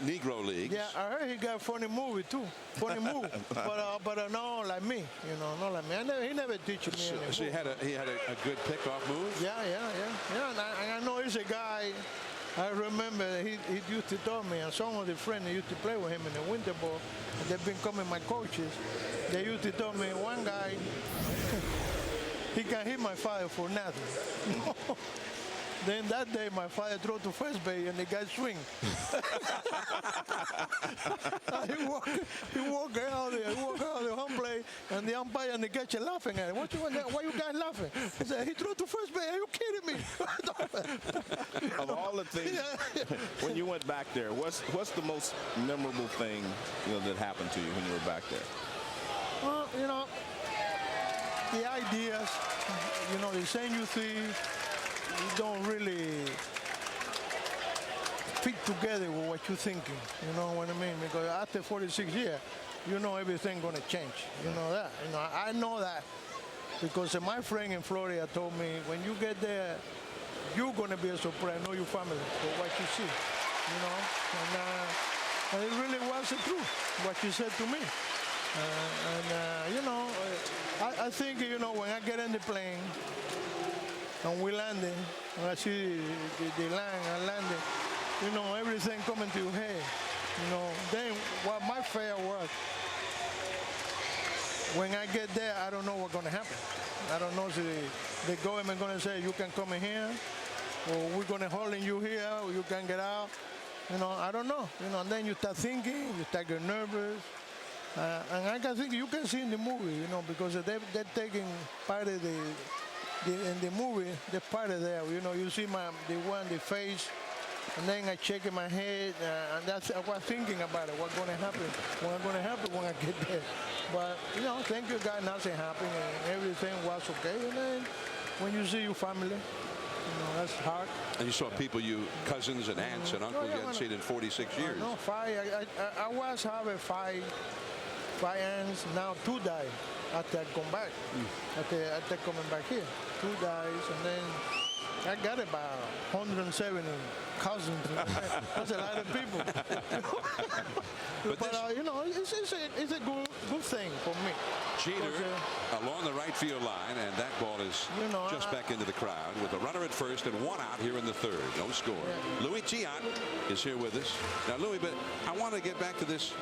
Negro Leagues. Yeah, I heard he got a funny movie too. Funny move, but not like me. You know, not like me. He never teach me. So he had a good pickoff move. Yeah. And I know he's a guy. I remember he used to tell me, and some of the friends that used to play with him in the winter ball, and they've becoming my coaches. They used to tell me, one guy, he can hit my father for nothing. Then that day, my father threw to first base, and the guy swing. He walked out there. He walked out the home plate, and the umpire and the catcher laughing at him. Why you guys laughing? He said, he threw to first base. Are you kidding me? Of all the things, when you went back there, what's the most memorable thing that happened to you when you were back there? Well, you know, the ideas, you know, the same you see, you don't really fit together with what you're thinking. You know what I mean? Because after 46 years, you know everything gonna change. You know that. You know, I know that because my friend in Florida told me, when you get there, you're gonna be a surprise. Know your family for what you see. You know, and it really was the truth what you said to me. You know, I think, you know, when I get in the plane and we landing, when I see the line and landing, you know, everything coming to your head. You know, then what my fear was, when I get there, I don't know what's going to happen. I don't know if the government going to say, you can come in here, or we're going to hold you here, or you can get out. You know, I don't know. You know, and then you start thinking, you start getting nervous. And I can think you can see in the movie, you know, because they're taking part of in the movie, the part of there, you know, you see the face, and then I check in my head, and that's I was thinking about it, what's going to happen when I get there. But, you know, thank you God, nothing happened, and everything was okay. And then when you see your family, that's hard. And you saw people, cousins and aunts and uncles, you hadn't seen in 46 years. No, five. I was having five aunts. Now 2 died after I come back. After coming back here, 2 dies, and then I got about 170 cousins. That's a lot of people. But you know, it's a good thing for me. Jeter along the right field line, and that ball is just back into the crowd with a runner at first and 1 out here in the 3rd. No score. Yeah. Luis Tiant is here with us. Now, Louis, but I want to get back to this.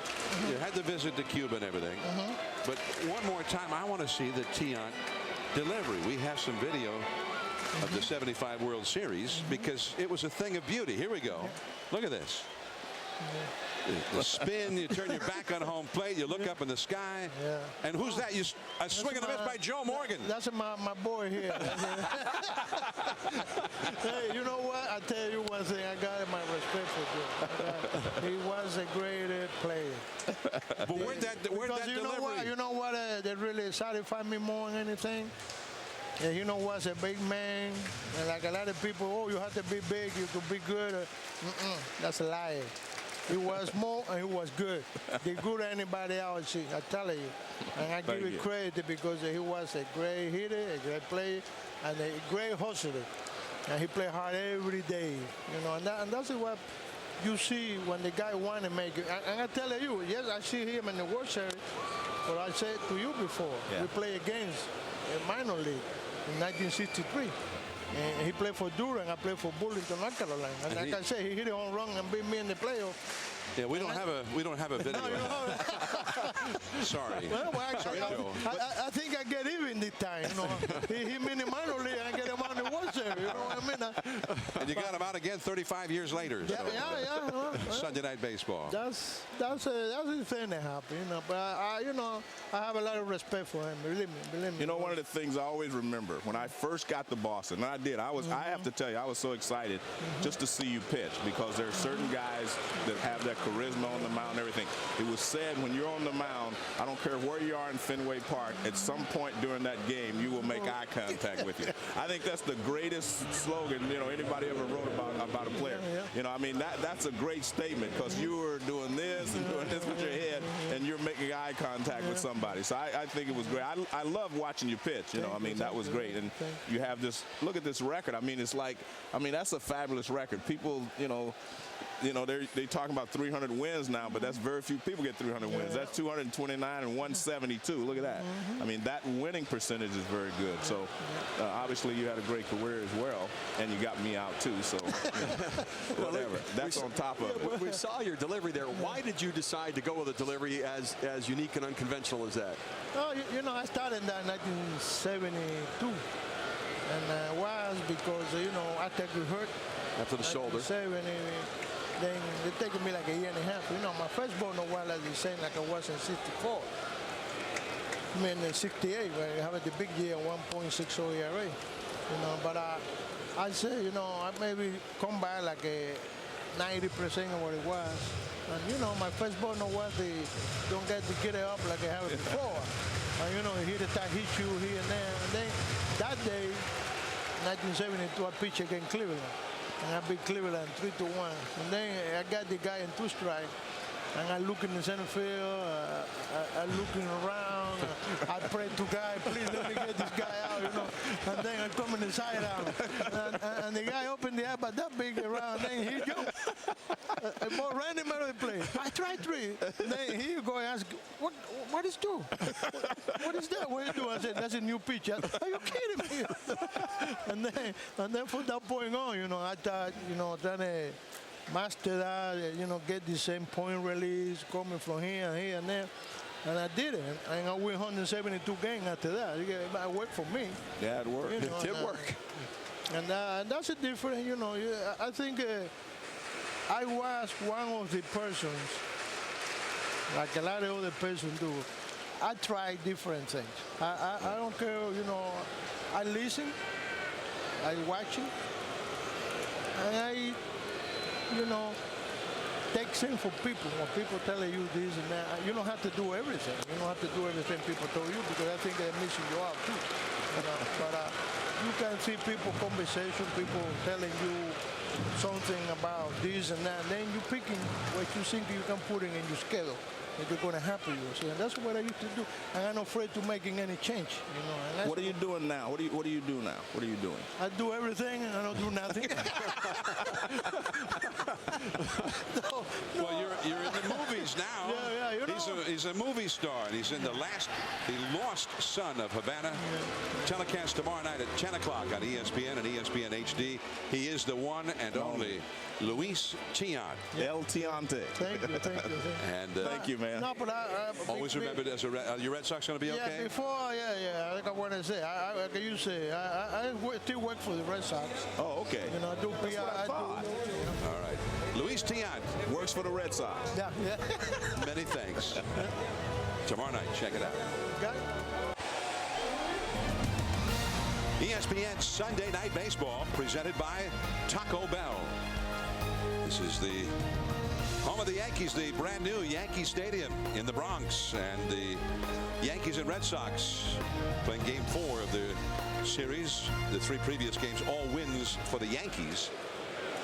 You had the visit to Cuba and everything. But one more time, I want to see the Tiant delivery. We have some video of the 75 World Series because it was a thing of beauty. Here we go. Look at this. The spin, you turn your back on home plate, you look up in the sky, and who's that? A swing and a miss by Joe Morgan. That's my boy here. Hey, you know what? I tell you one thing, I got my respect for Joe. He was a great player. But where'd that delivery? You know what that really satisfied me more than anything? Yeah, you know what's a big man, and like a lot of people, you have to be big, you could be good. That's a lie. He was more and he was good. They're good than anybody else, I tell you. And I give you credit because he was a great hitter, a great player, and a great hustler. And he played hard every day, and that's what you see when the guy want to make it. And I tell you, yes, I see him in the World Series, but I said to you before, we play against a minor league in 1963. And he played for Duel, and I played for Burlington, North Carolina. And like I say, he hit a home run and beat me in the playoff. Yeah, we don't have a video. Sorry. Sorry, Joe. I think I get even this time. He hit me in the minor league, and I get him on the World Series. You know what I mean? And you got him out again 35 years later. Yeah. Sunday Night Baseball. That's the thing that happened. But I have a lot of respect for him. Believe me. One of the things I always remember when I first got to Boston, and I did. I have to tell you, I was so excited just to see you pitch because there are certain guys that have that charisma on the mound and everything. It was said when you're on the mound, I don't care where you are in Fenway Park, at some point during that game, you will make eye contact with you. I think that's the greatest slogan, anybody ever wrote about a player. I mean, that's a great statement because you were doing this and doing this with your head, and you're making eye contact with somebody. So I think it was great. I love watching you pitch. I mean, that was great. And you have this, look at this record. I mean, that's a fabulous record. People, they're talking about 300 wins now, but that's very few people get 300 wins. That's 229 and 172. Look at that. I mean, that winning percentage is very good. So obviously you had a great career as well, and you got me out too. So whatever. That's on top of it. We saw your delivery there. Why did you decide to go with a delivery as unique and unconventional as that? Oh, I started in 1972, and was because after I got hurt. After the shoulder. Then it taken me like a year and a half. My first ball, no while as you saying, like I was in 64. I mean, in 68, where I had the big year, 1.60 ERA. But I say, I maybe come back like a 90% of what it was. And, my first ball, no was don't get to get it up like I have it before. And, hit attack, hit you here and there. And then that day, 1972, I pitched against Cleveland. And I beat Cleveland 3-1. And then I got the guy in 2 strikes. And I look in the center field, I looking around, I pray to God, please let me get this guy out, And then I come in the side out. And the guy opened the eye, but that big around, then he jumped. A more random out of the play. I tried 3. And then he go and ask, what is do? What is that? What you do? I said, that's a new pitch. Are you kidding me? and then from that point on, I thought, trying to master that, get the same point release coming from here and here and there. And I did it. And I win 172 games after that. It worked for me. Yeah, it worked. It did work. And that's a different, I think I was one of the persons, like a lot of other persons do. I try different things. I don't care, I listen, I watch it, and I take things for people. When people tell you this and that, you don't have to do everything. You don't have to do everything people tell you because I think they're missing you out too. But you can see people conversation, people telling you something about this and that. Then you picking what you think you can put in your schedule that you're going to happen you. See, and that's what I used to do. And I'm not afraid to making any change. You know. And that's what are you doing now? What do you do now? What are you doing? I do everything and I don't do nothing. No. Well, you're in the movies now. Yeah, you know. He's a movie star, and he's in the Lost Son of Havana. Telecast tomorrow night at 10 o'clock on ESPN and ESPN HD. He is the one and only Luis Tiant. El Tiante. Thank you. And thank you, man. No, but I always remembered as your Red Sox going to be okay? Before, I think I want to say, like you say, I still work for the Red Sox. Oh, okay. You know, I do PR. All right. Luis Tiant works for the Red Sox. Yeah. Many thanks. Tomorrow night, check it out. Got it? ESPN Sunday Night Baseball presented by Taco Bell. This is the home of the Yankees, the brand new Yankee Stadium in the Bronx, and the Yankees and Red Sox playing Game 4 of the series. The 3 previous games, all wins for the Yankees,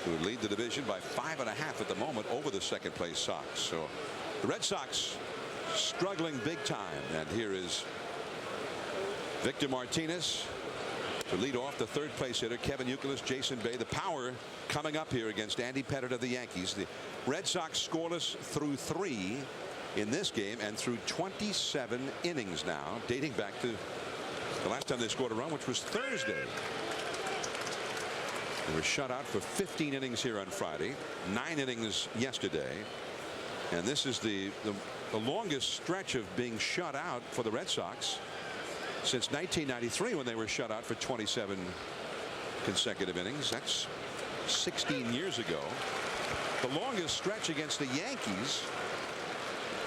who lead the division by 5.5 at the moment over the second-place Sox. So the Red Sox struggling big time, and here is Victor Martinez to lead off. The third-place hitter, Kevin Youkilis, Jason Bay. The power coming up here against Andy Pettitte of the Yankees. The Red Sox scoreless through 3 in this game and through 27 innings now, dating back to the last time they scored a run, which was Thursday. They were shut out for 15 innings here on Friday, 9 innings yesterday, and this is the longest stretch of being shut out for the Red Sox since 1993, when they were shut out for 27 consecutive innings. That's 16 years ago. The longest stretch against the Yankees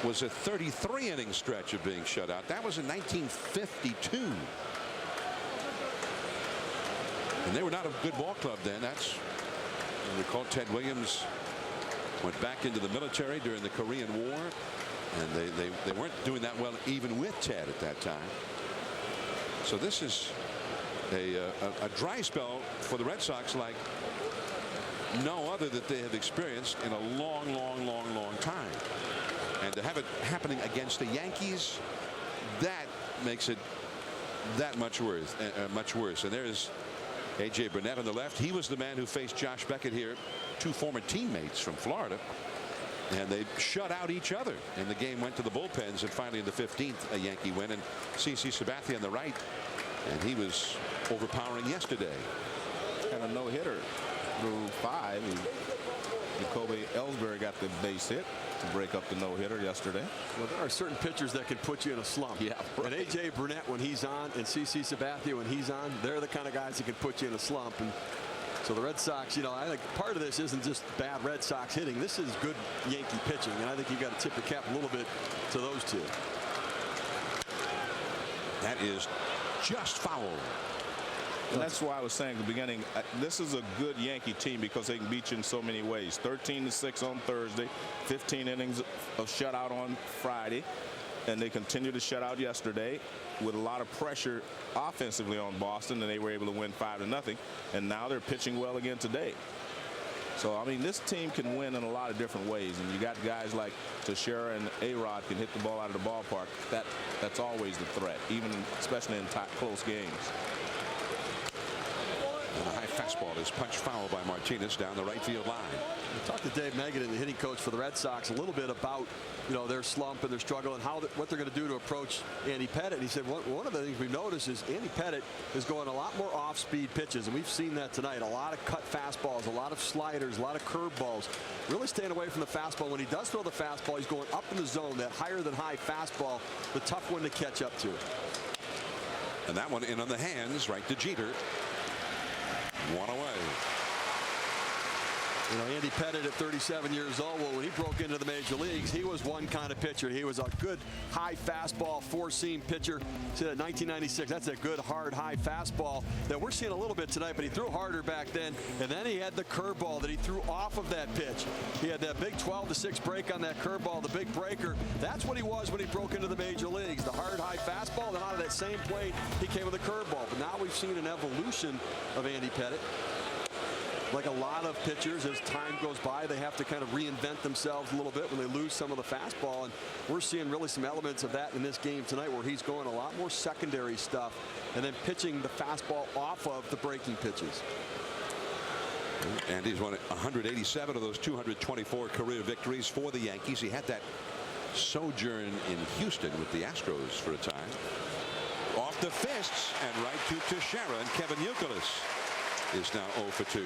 was a 33-inning stretch of being shut out. That was in 1952. And they were not a good ball club then. That's, I recall Ted Williams went back into the military during the Korean War, and they weren't doing that well even with Ted at that time. So this is a dry spell for the Red Sox like no other that they have experienced in a long time. And to have it happening against the Yankees, that makes it that much worse. And there's A.J. Burnett on the left. He was the man who faced Josh Beckett here, 2 former teammates from Florida. And they shut out each other, and the game went to the bullpens, and finally in the 15th a Yankee win. And CC Sabathia on the right, and he was overpowering yesterday. And a no-hitter through 5. Jacoby Ellsbury got the base hit to break up the no-hitter yesterday. Well, there are certain pitchers that can put you in a slump. Yeah, right. And A.J. Burnett when he's on, and CC Sabathia when he's on, they're the kind of guys that can put you in a slump. And so the Red Sox, you know, I think part of this isn't just bad Red Sox hitting. This is good Yankee pitching, and I think you got to tip your cap a little bit to those two. That is just foul. And that's why I was saying at the beginning, this is a good Yankee team because they can beat you in so many ways. 13-6 on Thursday, 15 innings of shutout on Friday, and they continued to shut out yesterday with a lot of pressure offensively on Boston, and they were able to win 5-0. And now they're pitching well again today. So, I mean, this team can win in a lot of different ways, and you got guys like Teixeira and A-Rod can hit the ball out of the ballpark. That's always the threat, especially in close games. And a high fastball is punched foul by Martinez down the right field line. We talked to Dave Megan, the hitting coach for the Red Sox, a little bit about, you know, their slump and their struggle and what they're going to do to approach Andy Pettitte. And he said one of the things we've noticed is Andy Pettitte is going a lot more off-speed pitches, and we've seen that tonight. A lot of cut fastballs, a lot of sliders, a lot of curveballs. Really staying away from the fastball. When he does throw the fastball, he's going up in the zone, that higher-than-high fastball, the tough one to catch up to. And that one in on the hands, right to Jeter. One away. You know, Andy Pettitte at 37 years old, well, when he broke into the major leagues, he was one kind of pitcher. He was a good high fastball, four-seam pitcher. See that 1996, that's a good hard high fastball that we're seeing a little bit tonight, but he threw harder back then. And then he had the curveball that he threw off of that pitch. He had that big 12-6 break on that curveball, the big breaker. That's what he was when he broke into the major leagues. The hard high fastball, then out of that same plate, he came with a curveball. But now we've seen an evolution of Andy Pettitte. Like a lot of pitchers, as time goes by, they have to kind of reinvent themselves a little bit when they lose some of the fastball. And we're seeing really some elements of that in this game tonight, where he's going a lot more secondary stuff and then pitching the fastball off of the breaking pitches. And he's won 187 of those 224 career victories for the Yankees. He had that sojourn in Houston with the Astros for a time. Off the fists and right to Teixeira, and Kevin Youkilis is now 0 for 2.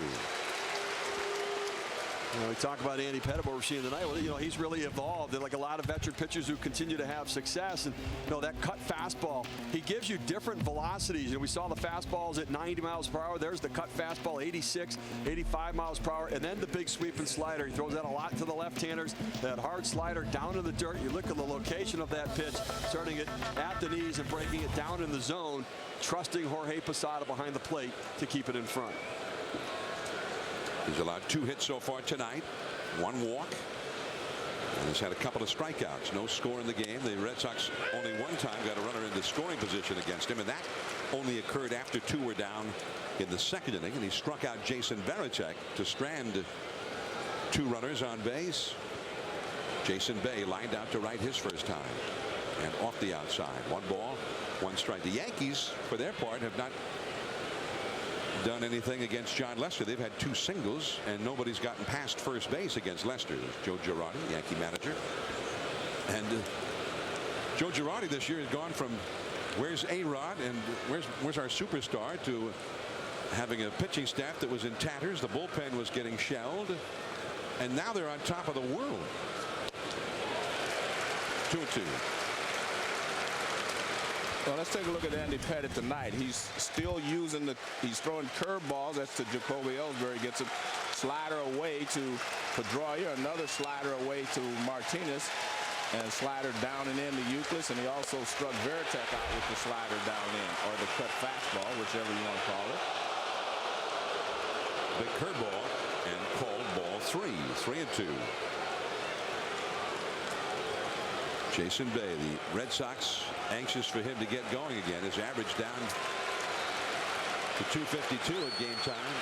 You know, we talk about Andy Pettitte, what we're seeing tonight. Well, you know, he's really evolved. They're like a lot of veteran pitchers who continue to have success. And, you know, that cut fastball, he gives you different velocities. And we saw the fastballs at 90 miles per hour. There's the cut fastball, 86, 85 miles per hour. And then the big sweeping slider. He throws that a lot to the left-handers. That hard slider down to the dirt. You look at the location of that pitch, starting it at the knees and breaking it down in the zone, trusting Jorge Posada behind the plate to keep it in front. He's allowed 2 hits so far tonight, 1 walk, and he's had a couple of strikeouts. No score in the game. The Red Sox only one time got a runner into scoring position against him, and that only occurred after 2 were down in the second inning, and he struck out Jason Varitek to strand 2 runners on base. Jason Bay lined out to right his first time, and off the outside. 1 ball, 1 strike. The Yankees, for their part, have not done anything against John Lester. They've had 2 singles, and nobody's gotten past first base against Lester. There's Joe Girardi, Yankee manager. And Joe Girardi this year has gone from where's A-Rod and where's our superstar to having a pitching staff that was in tatters. The bullpen was getting shelled, and now they're on top of the world. 2-2. Well, let's take a look at Andy Pettitte tonight. He's still using he's throwing curveballs. That's to Jacoby Ellsbury. Gets a slider away to Pedroia, another slider away to Martinez, and slider down and in to Youkilis. And he also struck Varitek out with the slider down in, or the cut fastball, whichever you want to call it. Big curveball and called ball 3. 3-2. Jason Bay, the Red Sox, anxious for him to get going again. His average down to 252 at game time.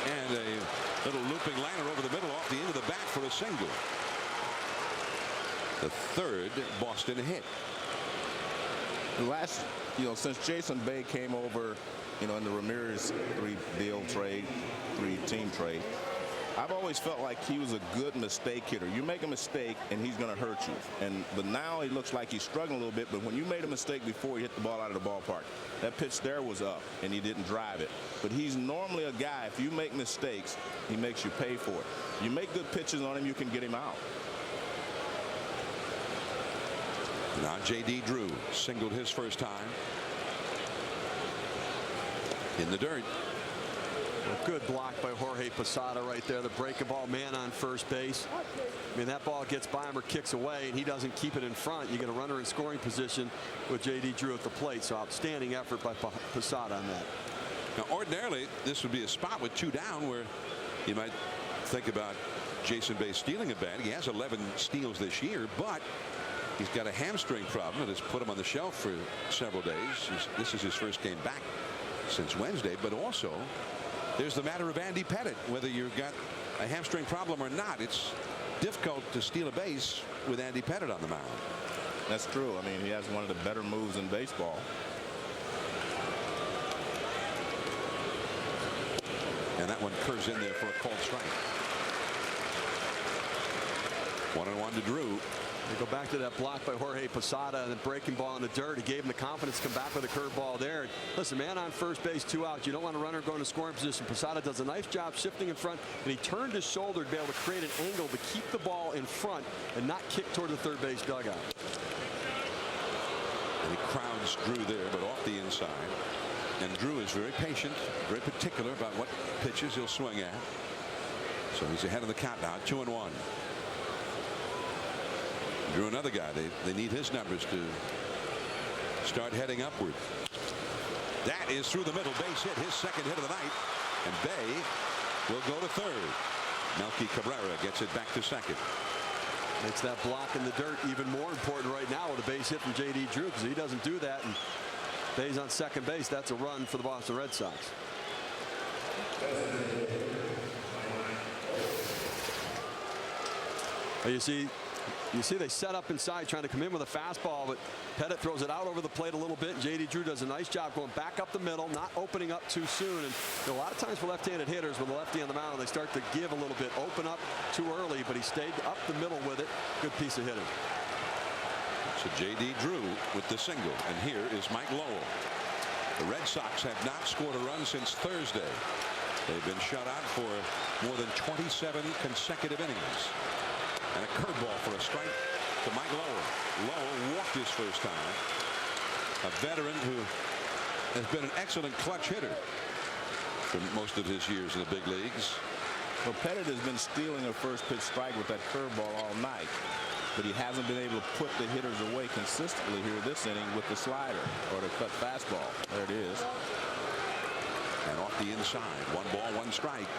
And a little looping liner over the middle off the end of the bat for a single. The 3rd Boston hit. Last, since Jason Bay came over, in the Ramirez 3-deal trade, 3-team trade, I've always felt like he was a good mistake hitter. You make a mistake and he's going to hurt you. But now he looks like he's struggling a little bit. But when you made a mistake before he hit the ball out of the ballpark, that pitch there was up and he didn't drive it. But he's normally a guy, if you make mistakes, he makes you pay for it. You make good pitches on him, you can get him out. Now J.D. Drew singled his first time in the dirt. A good block by Jorge Posada right there. The breaking ball, man on first base. I mean, that ball gets by him or kicks away, and he doesn't keep it in front. You get a runner in scoring position with J.D. Drew at the plate. So outstanding effort by Posada on that. Now, ordinarily, this would be a spot with 2 down where you might think about Jason Bay stealing a bat. He has 11 steals this year, but he's got a hamstring problem that has put him on the shelf for several days. This is his first game back since Wednesday, but also there's the matter of Andy Pettitte. Whether you've got a hamstring problem or not, it's difficult to steal a base with Andy Pettitte on the mound. That's true. I mean, he has one of the better moves in baseball. And that one curves in there for a called strike. 1-1 to Drew. We go back to that block by Jorge Posada and the breaking ball in the dirt. He gave him the confidence to come back with a curveball there. Listen, man on first base, 2 outs. You don't want a runner going to scoring position. Posada does a nice job shifting in front, and he turned his shoulder to be able to create an angle to keep the ball in front and not kick toward the third base dugout. And he crowds Drew there, but off the inside. And Drew is very patient, very particular about what pitches he'll swing at. So he's ahead of the count now, 2-1. Drew, another guy. They need his numbers to start heading upward. That is through the middle, base hit, his second hit of the night. And Bay will go to third. Melky Cabrera gets it back to second. Makes that block in the dirt even more important right now with a base hit from J.D. Drew, because he doesn't do that and Bay's on second base. That's a run for the Boston Red Sox. You see they set up inside trying to come in with a fastball, but Pettit throws it out over the plate a little bit, and J.D. Drew does a nice job going back up the middle, not opening up too soon. And a lot of times for left-handed hitters, with the lefty on the mound, they start to give a little bit, open up too early, but he stayed up the middle with it. Good piece of hitting. So J.D. Drew with the single, and here is Mike Lowell. The Red Sox have not scored a run since Thursday. They've been shut out for more than 27 consecutive innings. And a curveball for a strike to Mike Lowell. Lowell walked his first time. A veteran who has been an excellent clutch hitter for most of his years in the big leagues. Well, Pettit has been stealing a first pitch strike with that curveball all night, but he hasn't been able to put the hitters away consistently here this inning with the slider or the cut fastball. There it is. And off the inside, 1 ball, 1 strike.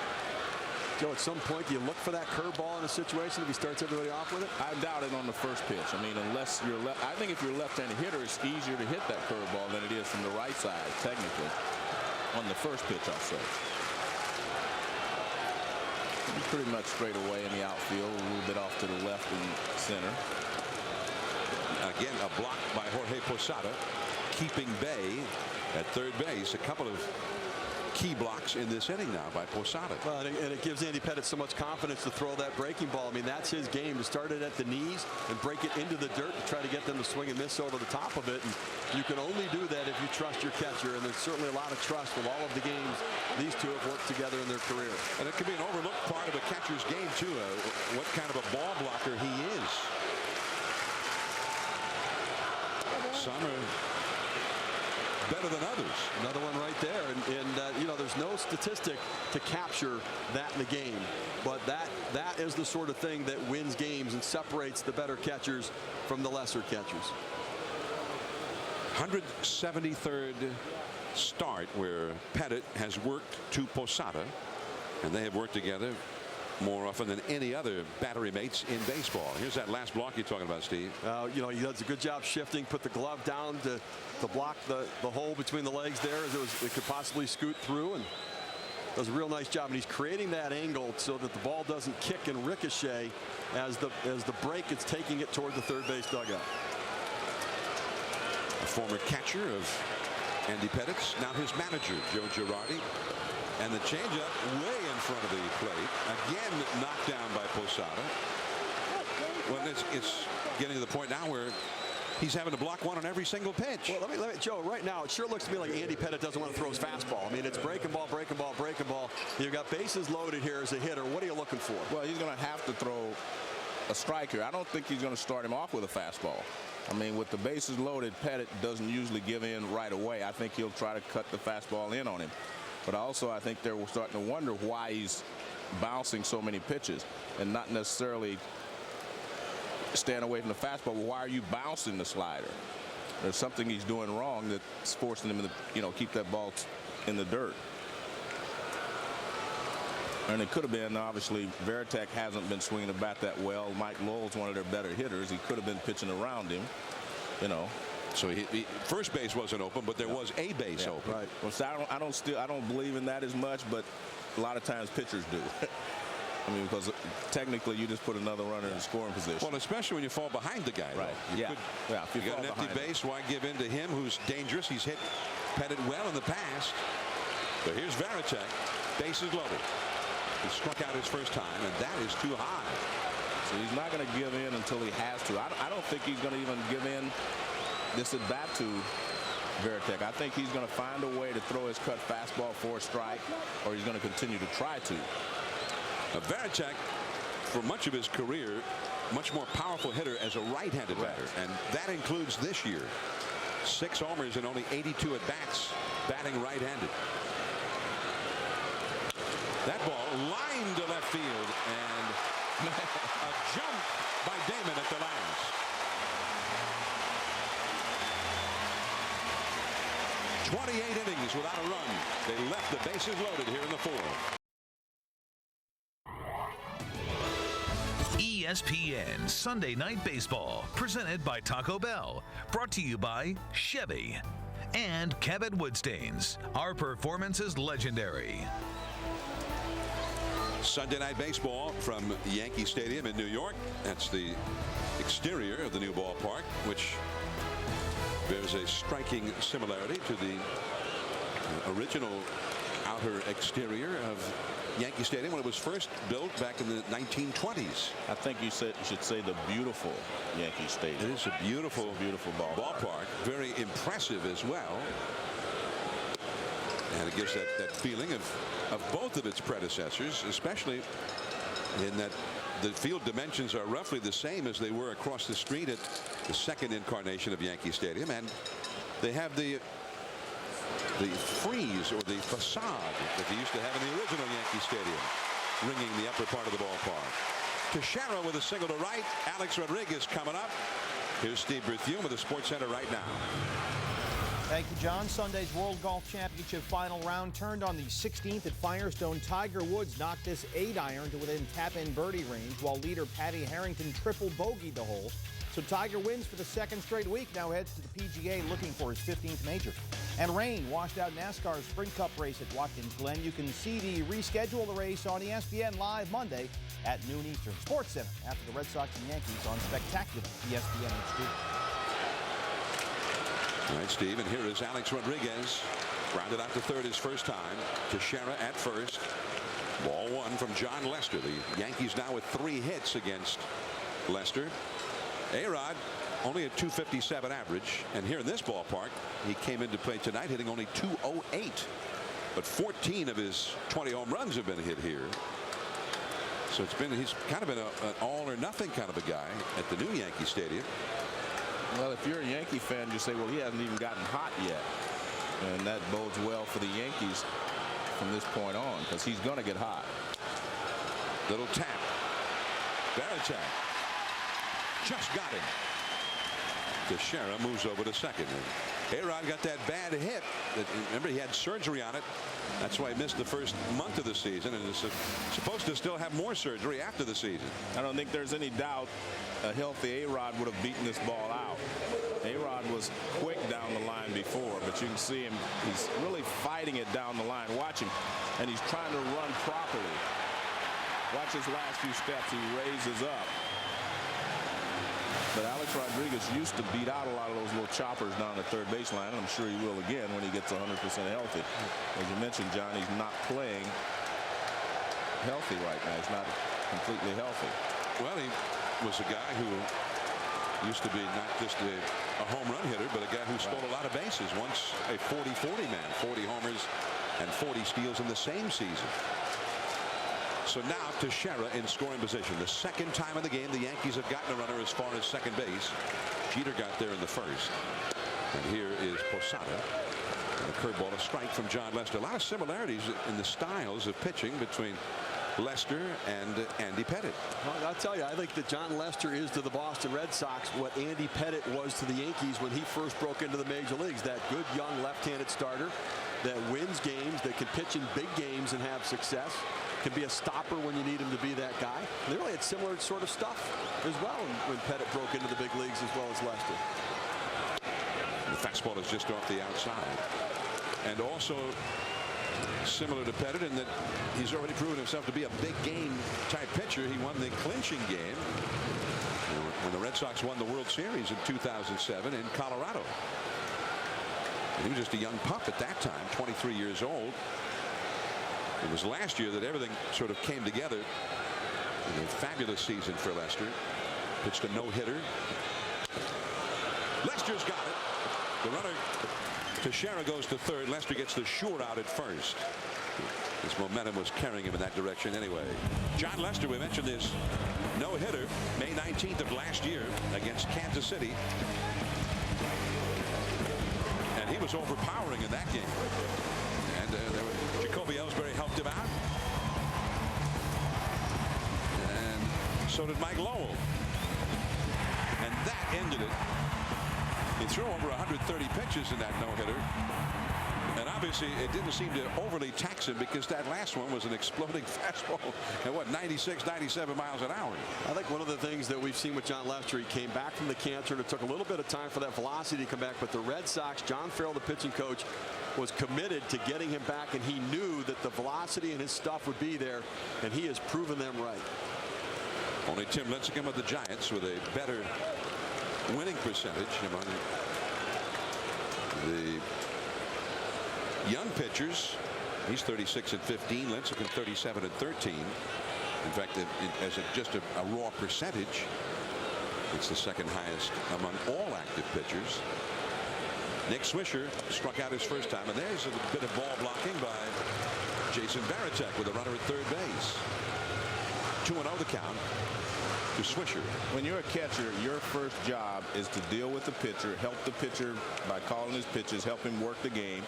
Joe, at some point, do you look for that curveball in a situation if he starts everybody off with it? I doubt it on the first pitch. I mean, unless you're left, I think if you're a left-handed hitter, it's easier to hit that curveball than it is from the right side, technically. On the first pitch, I'll say. Pretty much straight away in the outfield, a little bit off to the left and center. Again, a block by Jorge Posada, keeping Bay at third base. A couple of key blocks in this inning now by Posada. Well, and it gives Andy Pettit so much confidence to throw that breaking ball. I mean, that's his game, to start it at the knees and break it into the dirt and try to get them to swing and miss over the top of it. And you can only do that if you trust your catcher, and there's certainly a lot of trust with all of the games these two have worked together in their career. And it could be an overlooked part of a catcher's game too, what kind of a ball blocker he is. Some are better than others. Another one right there, and you know, there's no statistic to capture that in the game, but that is the sort of thing that wins games and separates the better catchers from the lesser catchers. 173rd start where Pettit has worked to Posada, and they have worked together more often than any other battery mates in baseball. Here's that last block you're talking about, Steve. You know, he does a good job shifting, put the glove down to block the hole between the legs there as it could possibly scoot through, and does a real nice job. And he's creating that angle so that the ball doesn't kick and ricochet as the break is taking it toward the third base dugout. A former catcher of Andy Pettit's, now his manager, Joe Girardi. And the changeup way in front of the plate. Again knocked down by Posada. Well, it's getting to the point now where he's having to block one on every single pitch. Well, let me, Joe, right now, it sure looks to me like Andy Pettit doesn't want to throw his fastball. I mean, it's breaking ball, breaking ball, breaking ball. You've got bases loaded here as a hitter. What are you looking for? Well, he's going to have to throw a strike here. I don't think he's going to start him off with a fastball. I mean, with the bases loaded, Pettit doesn't usually give in right away. I think he'll try to cut the fastball in on him. But also, I think they're starting to wonder why he's bouncing so many pitches and not necessarily staying away from the fastball. Well, why are you bouncing the slider? There's something he's doing wrong that's forcing him to, you know, keep that ball in the dirt. And it could have been, obviously, Varitek hasn't been swinging the bat that well. Mike Lowell's one of their better hitters. He could have been pitching around him, you know. So first base wasn't open, but there was a base open. Right. Well, so I don't believe in that as much, but a lot of times pitchers do. I mean, because technically you just put another runner in scoring position. Well, especially when you fall behind the guy. Right. You got an empty base. Why give in to him, who's dangerous? He's hit Pettit well in the past. But here's Varitek, bases loaded. He struck out his first time, and that is too high. So he's not going to give in until he has to. I don't think he's going to even give in this at bat to Varitek. I think he's going to find a way to throw his cut fastball for a strike, or he's going to continue to try to. Varitek, for much of his career, much more powerful hitter as a right-handed batter, and that includes this year. 6 homers and only 82 at bats, batting right-handed. That ball lined to left field, and a jump by Damon at the last. 28 innings without a run. They left the bases loaded here in the fourth. ESPN Sunday Night Baseball, presented by Taco Bell, brought to you by Chevy and Cabot Woodstains. Our performance is legendary. Sunday Night Baseball from Yankee Stadium in New York. That's the exterior of the new ballpark, which bears a striking similarity to the original outer exterior of Yankee Stadium when it was first built back in the 1920s. I think you should say the beautiful Yankee Stadium. It is a beautiful, ballpark. Very impressive as well. And it gives that feeling of both of its predecessors, especially in that the field dimensions are roughly the same as they were across the street at the second incarnation of Yankee Stadium, and they have the frieze or the facade that they used to have in the original Yankee Stadium, ringing the upper part of the ballpark. Teixeira with a single to right. Alex Rodriguez coming up. Here's Steve Berthiaume with the Sports Center right now. Thank you, John. Sunday's World Golf Championship final round turned on the 16th at Firestone. Tiger Woods knocked this 8-iron to within tap-in birdie range, while leader Patty Harrington triple bogeyed the hole. So Tiger wins for the second straight week, now heads to the PGA looking for his 15th major. And rain washed out NASCAR's Sprint Cup race at Watkins Glen. You can see the reschedule of the race on ESPN Live Monday at noon Eastern. Sports Center after the Red Sox and Yankees on spectacular ESPN HD. All right, Steve, and here is Alex Rodriguez. Grounded out to third his first time. Teixeira at first. Ball one from John Lester. The Yankees now with 3 hits against Lester. A-Rod only a 257 average, and here in this ballpark he came into play tonight hitting only 208, but 14 of his 20 home runs have been hit here. So he's kind of been an all or nothing kind of a guy at the new Yankee Stadium. Well, if you're a Yankee fan, you say, well, he hasn't even gotten hot yet, and that bodes well for the Yankees from this point on, because he's going to get hot. Little tap. Barichak just got him. Teixeira moves over to second. A-Rod got that bad hit. Remember, he had surgery on it. That's why he missed the first month of the season and is supposed to still have more surgery after the season. I don't think there's any doubt a healthy A-Rod would have beaten this ball out. A-Rod was quick down the line before, but you can see him. He's really fighting it down the line. Watch him, and he's trying to run properly. Watch his last few steps. He raises up. But Alex Rodriguez used to beat out a lot of those little choppers down the third baseline, and I'm sure he will again when he gets 100% healthy. As you mentioned, John, he's not playing healthy right now. He's not completely healthy. Well, he was a guy who used to be not just a home run hitter, but a guy who stole a lot of bases. Once a 40-40 man, 40 homers and 40 steals in the same season. So now Teixeira in scoring position. The second time in the game the Yankees have gotten a runner as far as second base. Jeter got there in the first. And here is Posada. And a curveball, a strike from John Lester. A lot of similarities in the styles of pitching between Lester and Andy Pettitte. Well, I'll tell you, I think that John Lester is to the Boston Red Sox what Andy Pettitte was to the Yankees when he first broke into the major leagues. That good young left-handed starter that wins games, that can pitch in big games and have success, can be a stopper when you need him to be that guy. They really had similar sort of stuff as well when Pettitte broke into the big leagues as well as Lester. The fastball is just off the outside. And also similar to Pettitte in that he's already proven himself to be a big game type pitcher. He won the clinching game when the Red Sox won the World Series in 2007 in Colorado. And he was just a young pup at that time, 23 years old. It was last year that everything sort of came together in a fabulous season for Lester. Pitched a no-hitter. Lester's got it. The runner, Teixeira, goes to third. Lester gets the short out at first. His momentum was carrying him in that direction anyway. John Lester, we mentioned his no-hitter May 19th of last year against Kansas City. was overpowering in that game. And Jacoby Ellsbury helped him out. And so did Mike Lowell. And that ended it. He threw over 130 pitches in that no-hitter. And obviously it didn't seem to overly tax him because that last one was an exploding fastball at what, 96, 97 miles an hour. I think one of the things that we've seen with John Lester, he came back from the cancer and it took a little bit of time for that velocity to come back. But the Red Sox, John Farrell, the pitching coach, was committed to getting him back, and he knew that the velocity and his stuff would be there, and he has proven them right. Only Tim Lincecum of the Giants with a better winning percentage among the young pitchers. He's 36 and 15. Lincecum 37 and 13. In fact, as just a raw percentage, it's the second highest among all active pitchers. Nick Swisher struck out his first time, and there's a bit of ball blocking by Jason Varitek with a runner at third base. 2-0 the count to Swisher. When you're a catcher, your first job is to deal with the pitcher, help the pitcher by calling his pitches, help him work the game,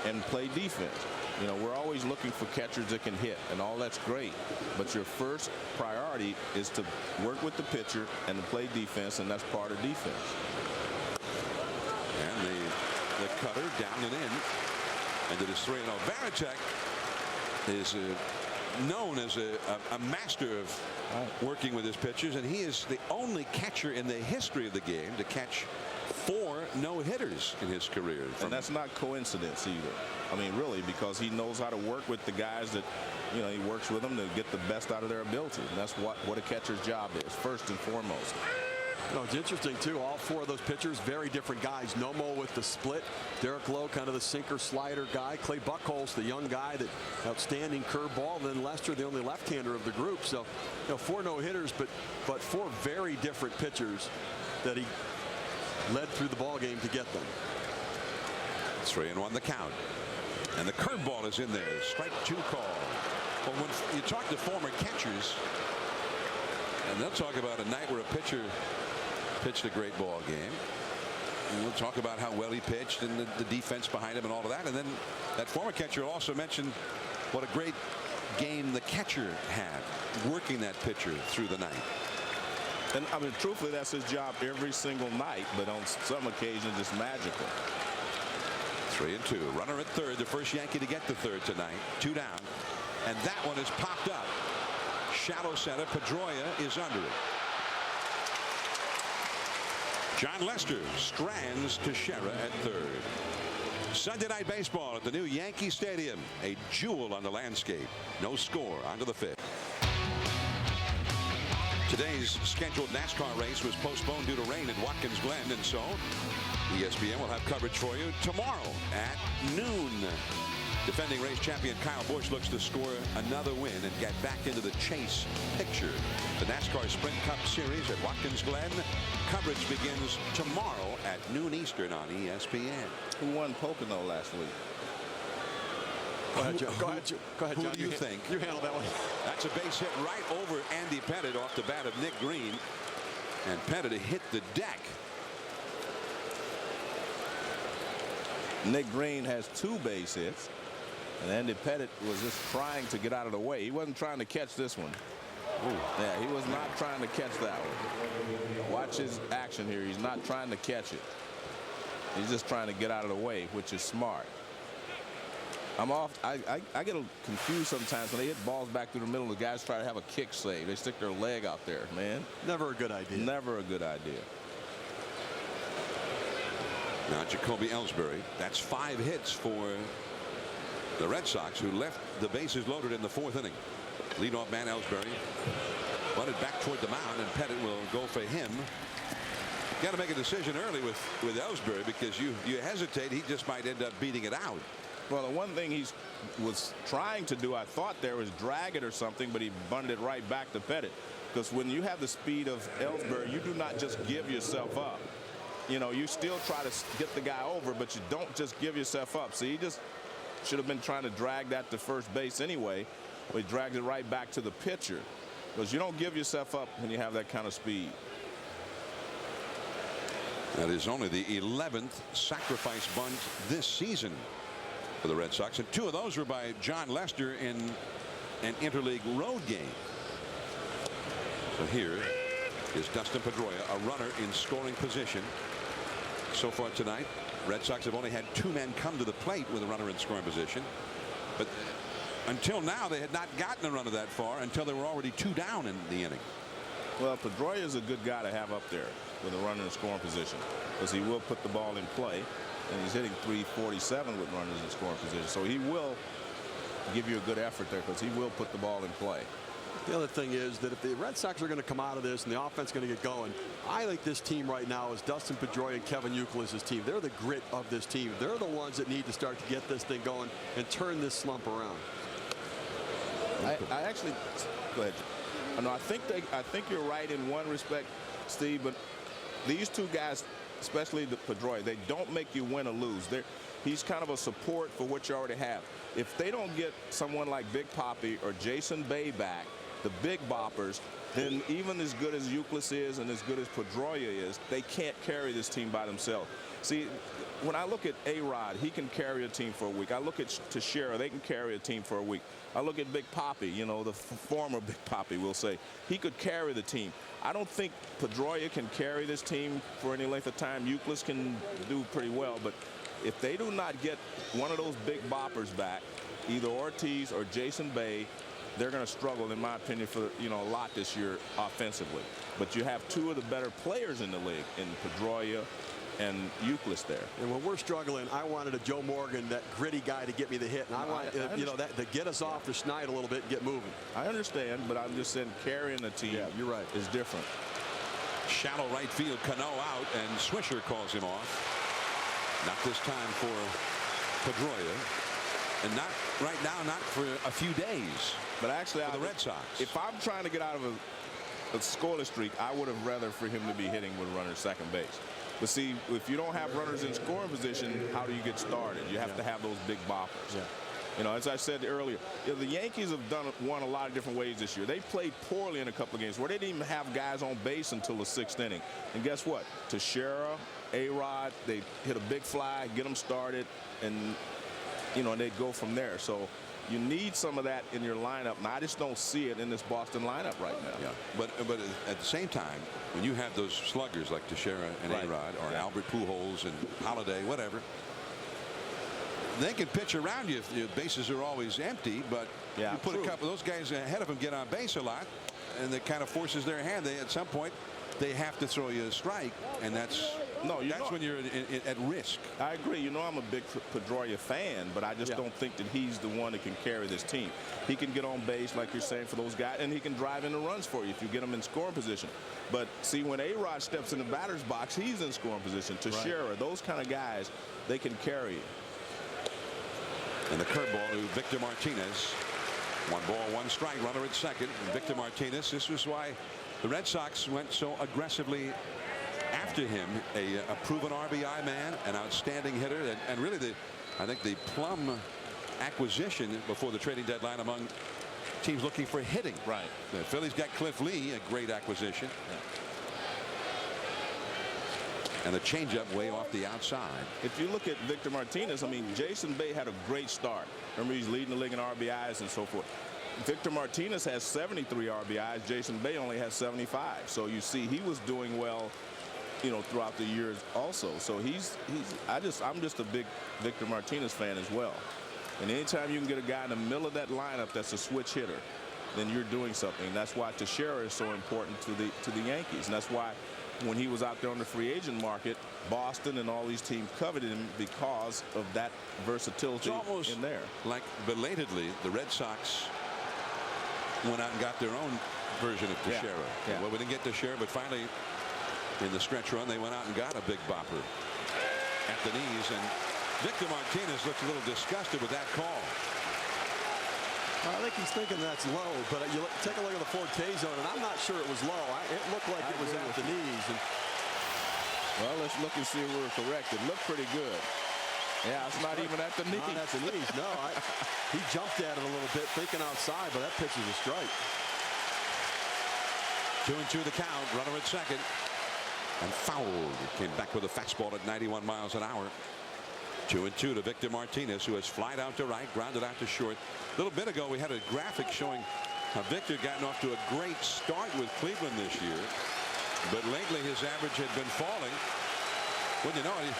and play defense. You know, we're always looking for catchers that can hit, and all that's great. But your first priority is to work with the pitcher and to play defense, and that's part of defense. And the cutter down and in. And it is 3-0. Varitek is known as a master of working with his pitchers, and he is the only catcher in the history of the game to catch 4 no-hitters in his career. And that's not coincidence either. I mean, really, because he knows how to work with the guys that, you know, he works with them to get the best out of their ability. And that's what a catcher's job is, first and foremost. No, it's interesting, too. All 4 of those pitchers, very different guys. Nomo with the split. Derek Lowe, kind of the sinker slider guy. Clay Buchholz, the young guy, that outstanding curveball. Then Lester, the only left-hander of the group. So, you know, 4 no-hitters, but 4 very different pitchers that he led through the ball game to get them. 3-1 the count. And the curveball is in there. Strike 2 call. Well, when you talk to former catchers, and they'll talk about a night where a pitcher pitched a great ball game. And we'll talk about how well he pitched and the defense behind him and all of that. And then that former catcher also mentioned what a great game the catcher had working that pitcher through the night. And I mean, truthfully, that's his job every single night, but on some occasions it's magical. 3-2. Runner at third, the first Yankee to get to third tonight. 2 down. And that one is popped up. Shallow center. Pedroia is under it. John Lester strands Teixeira at third. Sunday night baseball at the new Yankee Stadium. A jewel on the landscape. No score. On to the 5th. Today's scheduled NASCAR race was postponed due to rain at Watkins Glen, and so ESPN will have coverage for you tomorrow at noon. Defending race champion Kyle Busch looks to score another win and get back into the chase picture. The NASCAR Sprint Cup Series at Watkins Glen. Coverage begins tomorrow at noon Eastern on ESPN. Who won Pocono last week? Go ahead, John. Go ahead, John. Who do you think? You handle that one. That's a base hit right over Andy Pettit off the bat of Nick Green. And Pettit hit the deck. Nick Green has 2 base hits. And Andy Pettit was just trying to get out of the way. He wasn't trying to catch this one. Ooh. Yeah, he was not trying to catch that one. Watch his action here. He's not trying to catch it. He's just trying to get out of the way, which is smart. I'm off. I get confused sometimes when they hit balls back through the middle. The guys try to have a kick save. They stick their leg out there, man. Never a good idea. Never a good idea. Now Jacoby Ellsbury. That's 5 hits for the Red Sox, who left the bases loaded in the 4th inning. Leadoff man Ellsbury bunted back toward the mound, and Pettit will go for him. Got to make a decision early with Ellsbury, because you hesitate, he just might end up beating it out. Well, the one thing he was trying to do, I thought there, was drag it or something, but he bunted it right back to Pettit. Because when you have the speed of Ellsbury, you do not just give yourself up. You know, you still try to get the guy over, but you don't just give yourself up. So he just should have been trying to drag that to first base anyway, but he dragged it right back to the pitcher. Because you don't give yourself up when you have that kind of speed. That is only the 11th sacrifice bunt this season for the Red Sox, and 2 of those were by John Lester in an interleague road game. So here is Dustin Pedroia, a runner in scoring position. So far tonight, Red Sox have only had 2 men come to the plate with a runner in scoring position, but until now they had not gotten a runner that far until they were already 2 down in the inning. Well, Pedroia is a good guy to have up there with a runner in scoring position, because he will put the ball in play, and he's hitting .347 with runners in scoring position. So he will give you a good effort there, because he will put the ball in play. The other thing is that if the Red Sox are going to come out of this and the offense is going to get going, I think this team right now is Dustin Pedroia and Kevin Youkilis's team. They're the grit of this team. They're the ones that need to start to get this thing going and turn this slump around. I actually go ahead. No, I think you're right in one respect, Steve, but these 2 guys, especially the Pedroia, they don't make you win or lose. He's kind of a support for what you already have. If they don't get someone like Big Papi or Jason Bay back, the big boppers, then even as good as Youkilis is and as good as Pedroia is, they can't carry this team by themselves. See, when I look at A-Rod, he can carry a team for a week. I look at Teixeira, they can carry a team for a week. I look at Big Papi, you know, the former Big Papi, we'll say. He could carry the team. I don't think Pedroia can carry this team for any length of time. Youkilis can do pretty well, but if they do not get one of those big boppers back, either Ortiz or Jason Bay, they're going to struggle, in my opinion, for a lot this year offensively. But you have 2 of the better players in the league, in Pedroia and Youkilis there. And when we're struggling, I wanted a Joe Morgan, that gritty guy, to get me the hit, and I want that to get us off the schneid a little bit and get moving. I understand, but I'm just saying carrying the team, yeah, you're right, is different. Shallow right field, Cano out, and Swisher calls him off. Not this time for Pedroia, and not right now, not for a few days. But actually, for the Red Sox, if I'm trying to get out of a scoreless streak, I would have rather for him to be hitting with runners second base. But see, if you don't have runners in scoring position, how do you get started? You have to have those big boppers. Yeah. You know, as I said earlier, the Yankees have won a lot of different ways this year. They played poorly in a couple of games where they didn't even have guys on base until the 6th inning. And guess what? Teixeira, A-Rod, they hit a big fly, get them started, and they'd go from there. So you need some of that in your lineup, and I just don't see it in this Boston lineup right now. Yeah, but at the same time, when you have those sluggers like Teixeira and A-Rod, or Albert Pujols and Holiday, whatever, they can pitch around you if your bases are always empty, but you put a couple of those guys ahead of them, get on base a lot, and that kind of forces their hand. At some point, they have to throw you a strike, and that's when you're at risk. I agree. I'm a big Pedroia fan, but I just don't think that he's the one that can carry this team. He can get on base, like you're saying, for those guys, and he can drive in the runs for you if you get him in scoring position. But see, when A-Rod steps in the batter's box, he's in scoring position. Teixeira, those kind of guys, they can carry you. And the curveball to Victor Martinez. 1 ball, 1 strike, runner at second. And Victor Martinez, this was why the Red Sox went so aggressively after him. A proven RBI man, an outstanding hitter, and really I think the plum acquisition before the trading deadline among teams looking for hitting. Right. The Phillies got Cliff Lee, a great acquisition. And the changeup way off the outside. If you look at Victor Martinez, I mean, Jason Bay had a great start. Remember, he's leading the league in RBIs and so forth. Victor Martinez has 73 RBIs. Jason Bay only has 75. So you see, he was doing well, throughout the years also. So I'm just a big Victor Martinez fan as well. And anytime you can get a guy in the middle of that lineup that's a switch hitter, then you're doing something. That's why Teixeira is so important to the Yankees. And that's why when he was out there on the free agent market, Boston and all these teams coveted him because of that versatility in there. Like belatedly, the Red Sox went out and got their own version of Teixeira. Yeah. Well, we didn't get Teixeira, but finally in the stretch run, they went out and got a big bopper at the knees. And Victor Martinez looks a little disgusted with that call. I think he's thinking that's low, but you take a look at the Forte zone, and I'm not sure it was low. It looked like it was at the knees. Well, let's look and see if we're correct. It looked pretty good. Yeah, it's not even at the knees. Not at the knees, no. He jumped at it a little bit, thinking outside, but that pitch is a strike. 2-2 the count. Runner at second. and fouled. Came back with a fastball at 91 miles an hour. 2-2 to Victor Martinez, who has flied out to right, grounded out to short. A little bit ago, we had a graphic showing how Victor gotten off to a great start with Cleveland this year, but lately his average had been falling. Wouldn't you know it?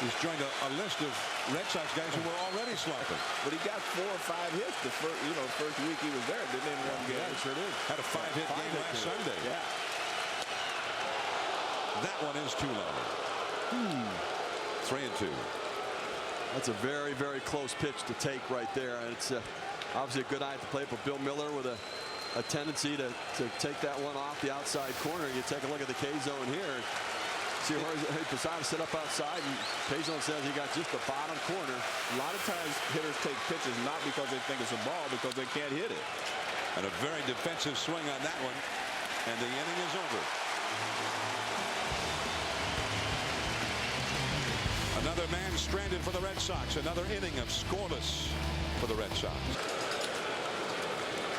He's joined a list of Red Sox guys who were already slumping. But he got 4 or 5 hits the first week he was there. Didn't even one game. Yeah, sure did. Had a 5-hit game last Sunday. Yeah. That one is too low. 3-2. That's a very, very close pitch to take right there. And it's obviously a good eye at the plate for Bill Miller with a tendency to take that one off the outside corner. You take a look at the K zone here. See where Posada set up outside, and K zone says he got just the bottom corner. A lot of times hitters take pitches not because they think it's a ball, because they can't hit it. And a very defensive swing on that one, and the inning is over. Another man stranded for the Red Sox. Another inning of scoreless for the Red Sox.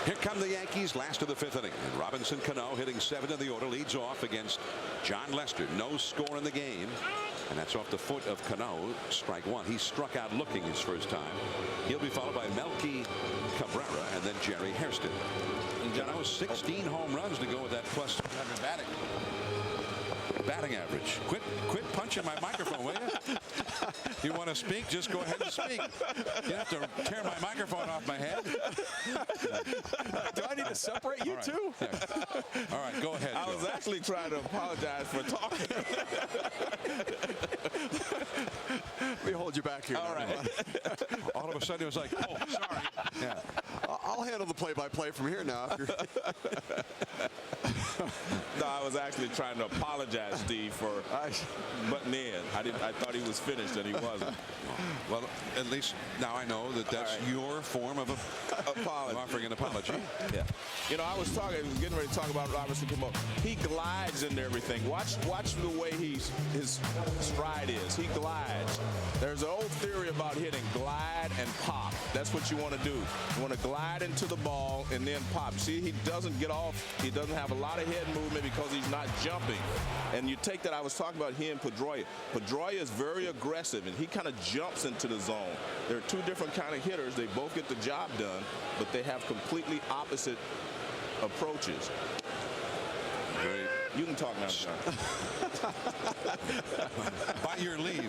Here come the Yankees, last of the 5th inning. And Robinson Cano, hitting 7th in the order, leads off against John Lester. No score in the game, and that's off the foot of Cano. Strike one. He struck out looking his first time. He'll be followed by Melky Cabrera and then Jerry Hairston. And Cano, 16 home runs to go with that plus batting average. Quit punching my microphone, will you? You want to speak? Just go ahead and speak. You have to tear my microphone off my head. Do I need to separate you too? Yeah. All right, go ahead. I was actually trying to apologize for talking. Let me hold you back here. All right. All of a sudden it was like, oh, sorry. Yeah. I'll handle the play-by-play from here now. No, I was actually trying to apologize, Steve, for butting in. I thought he was finished, and he wasn't. Well, at least now I know that that's your form of offering an apology. Yeah. You know, I was getting ready to talk about Robinson Cano. He glides into everything. Watch the way his stride is. He glides. There's an old theory about hitting: glide and pop. That's what you want to do. You want to glide into the ball and then pop. See, he doesn't get off. He doesn't have a lot of head movement because he's not jumping. And you take that, I was talking about he and Pedroia. Pedroia is very aggressive, and he kind of jumps into the zone. There are two different kind of hitters. They both get the job done, but they have completely opposite approaches. You can talk now, John. By your leave.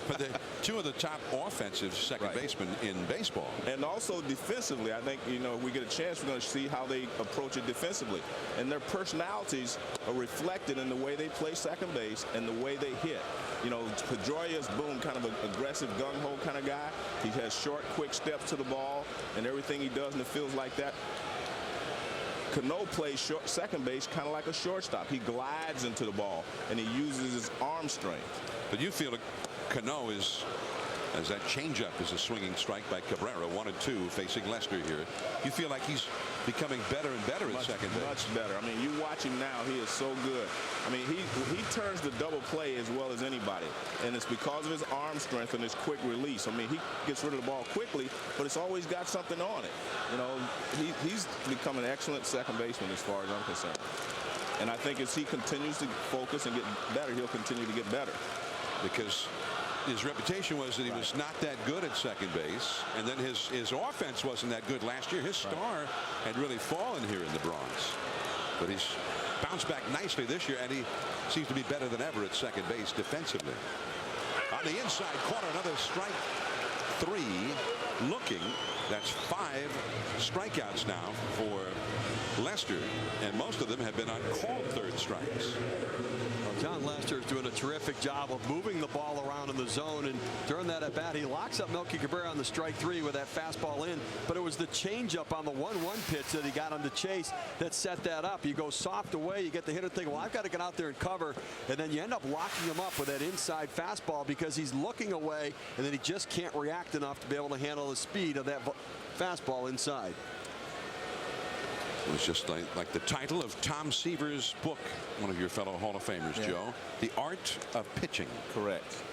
But they're two of the top offensive second basemen in baseball. And also defensively, I think, we get a chance, we're going to see how they approach it defensively. And their personalities are reflected in the way they play second base and the way they hit. Pedroia is kind of an aggressive, gung-ho kind of guy. He has short, quick steps to the ball, and everything he does in the field like that. Cano plays second base kind of like a shortstop. He glides into the ball, and he uses his arm strength. But you feel Cano is, as that changeup is a swinging strike by Cabrera, 1-2 facing Lester here. You feel like he's becoming better and better at second base. Much better. I mean, you watch him now, he is so good. I mean, he turns the double play as well as anybody, and it's because of his arm strength and his quick release. I mean, he gets rid of the ball quickly, but it's always got something on it. He's become an excellent second baseman as far as I'm concerned. And I think as he continues to focus and get better, he'll continue to get better. Because his reputation was that he was not that good at second base, and then his offense wasn't that good last year. His star had really fallen here in the Bronx, but he's bounced back nicely this year, and he seems to be better than ever at second base defensively. On the inside corner, another strike three looking. That's 5 strikeouts now for Lester, and most of them have been on called third strikes. John Lester is doing a terrific job of moving the ball around in the zone, and during that at bat he locks up Melky Cabrera on the strike 3 with that fastball in, but it was the changeup on the 1-1 pitch that he got on the chase that set that up. You go soft away, you get the hitter thinking, well, I've got to get out there and cover, and then you end up locking him up with that inside fastball because he's looking away, and then he just can't react enough to be able to handle the speed of that fastball inside. It was just like the title of Tom Seaver's book, one of your fellow Hall of Famers, Joe. The Art of Pitching. Correct.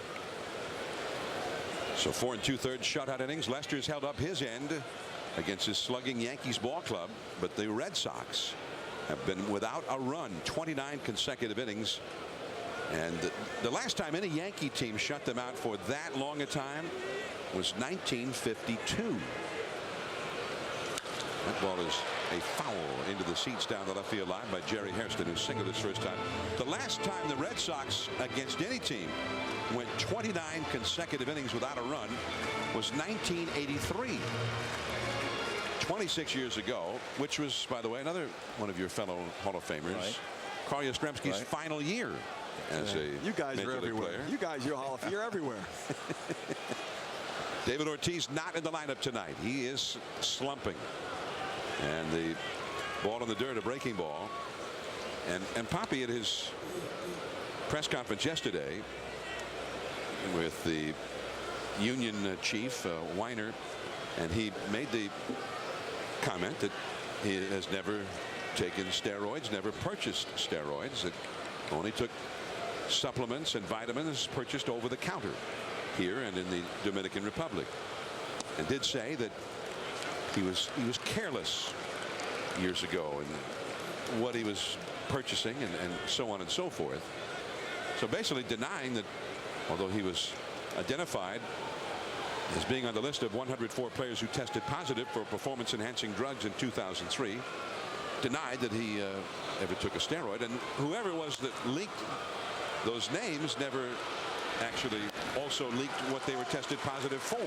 So 4 2/3 shutout innings. Lester's held up his end against his slugging Yankees ball club, but the Red Sox have been without a run 29 consecutive innings. And the last time any Yankee team shut them out for that long a time was 1952. That ball is a foul into the seats down the left field line by Jerry Hairston, who singled his first time. The last time the Red Sox against any team went 29 consecutive innings without a run was 1983. 26 years ago, which was, by the way, another one of your fellow Hall of Famers, right. Carl Yastrzemski's final year as a you guys Major are League everywhere. player. You guys, you're Hall of, you're everywhere. David Ortiz not in the lineup tonight. He is slumping. And the ball in the dirt, a breaking ball. And Poppy at his press conference yesterday with the union chief, Weiner, and he made the comment that he has never taken steroids, never purchased steroids, that only took supplements and vitamins purchased over the counter here and in the Dominican Republic, and did say that he was careless years ago in what he was purchasing and so on and so forth. So basically denying that, although he was identified as being on the list of 104 players who tested positive for performance-enhancing drugs in 2003, denied that he ever took a steroid, and whoever it was that leaked those names never actually also leaked what they were tested positive for.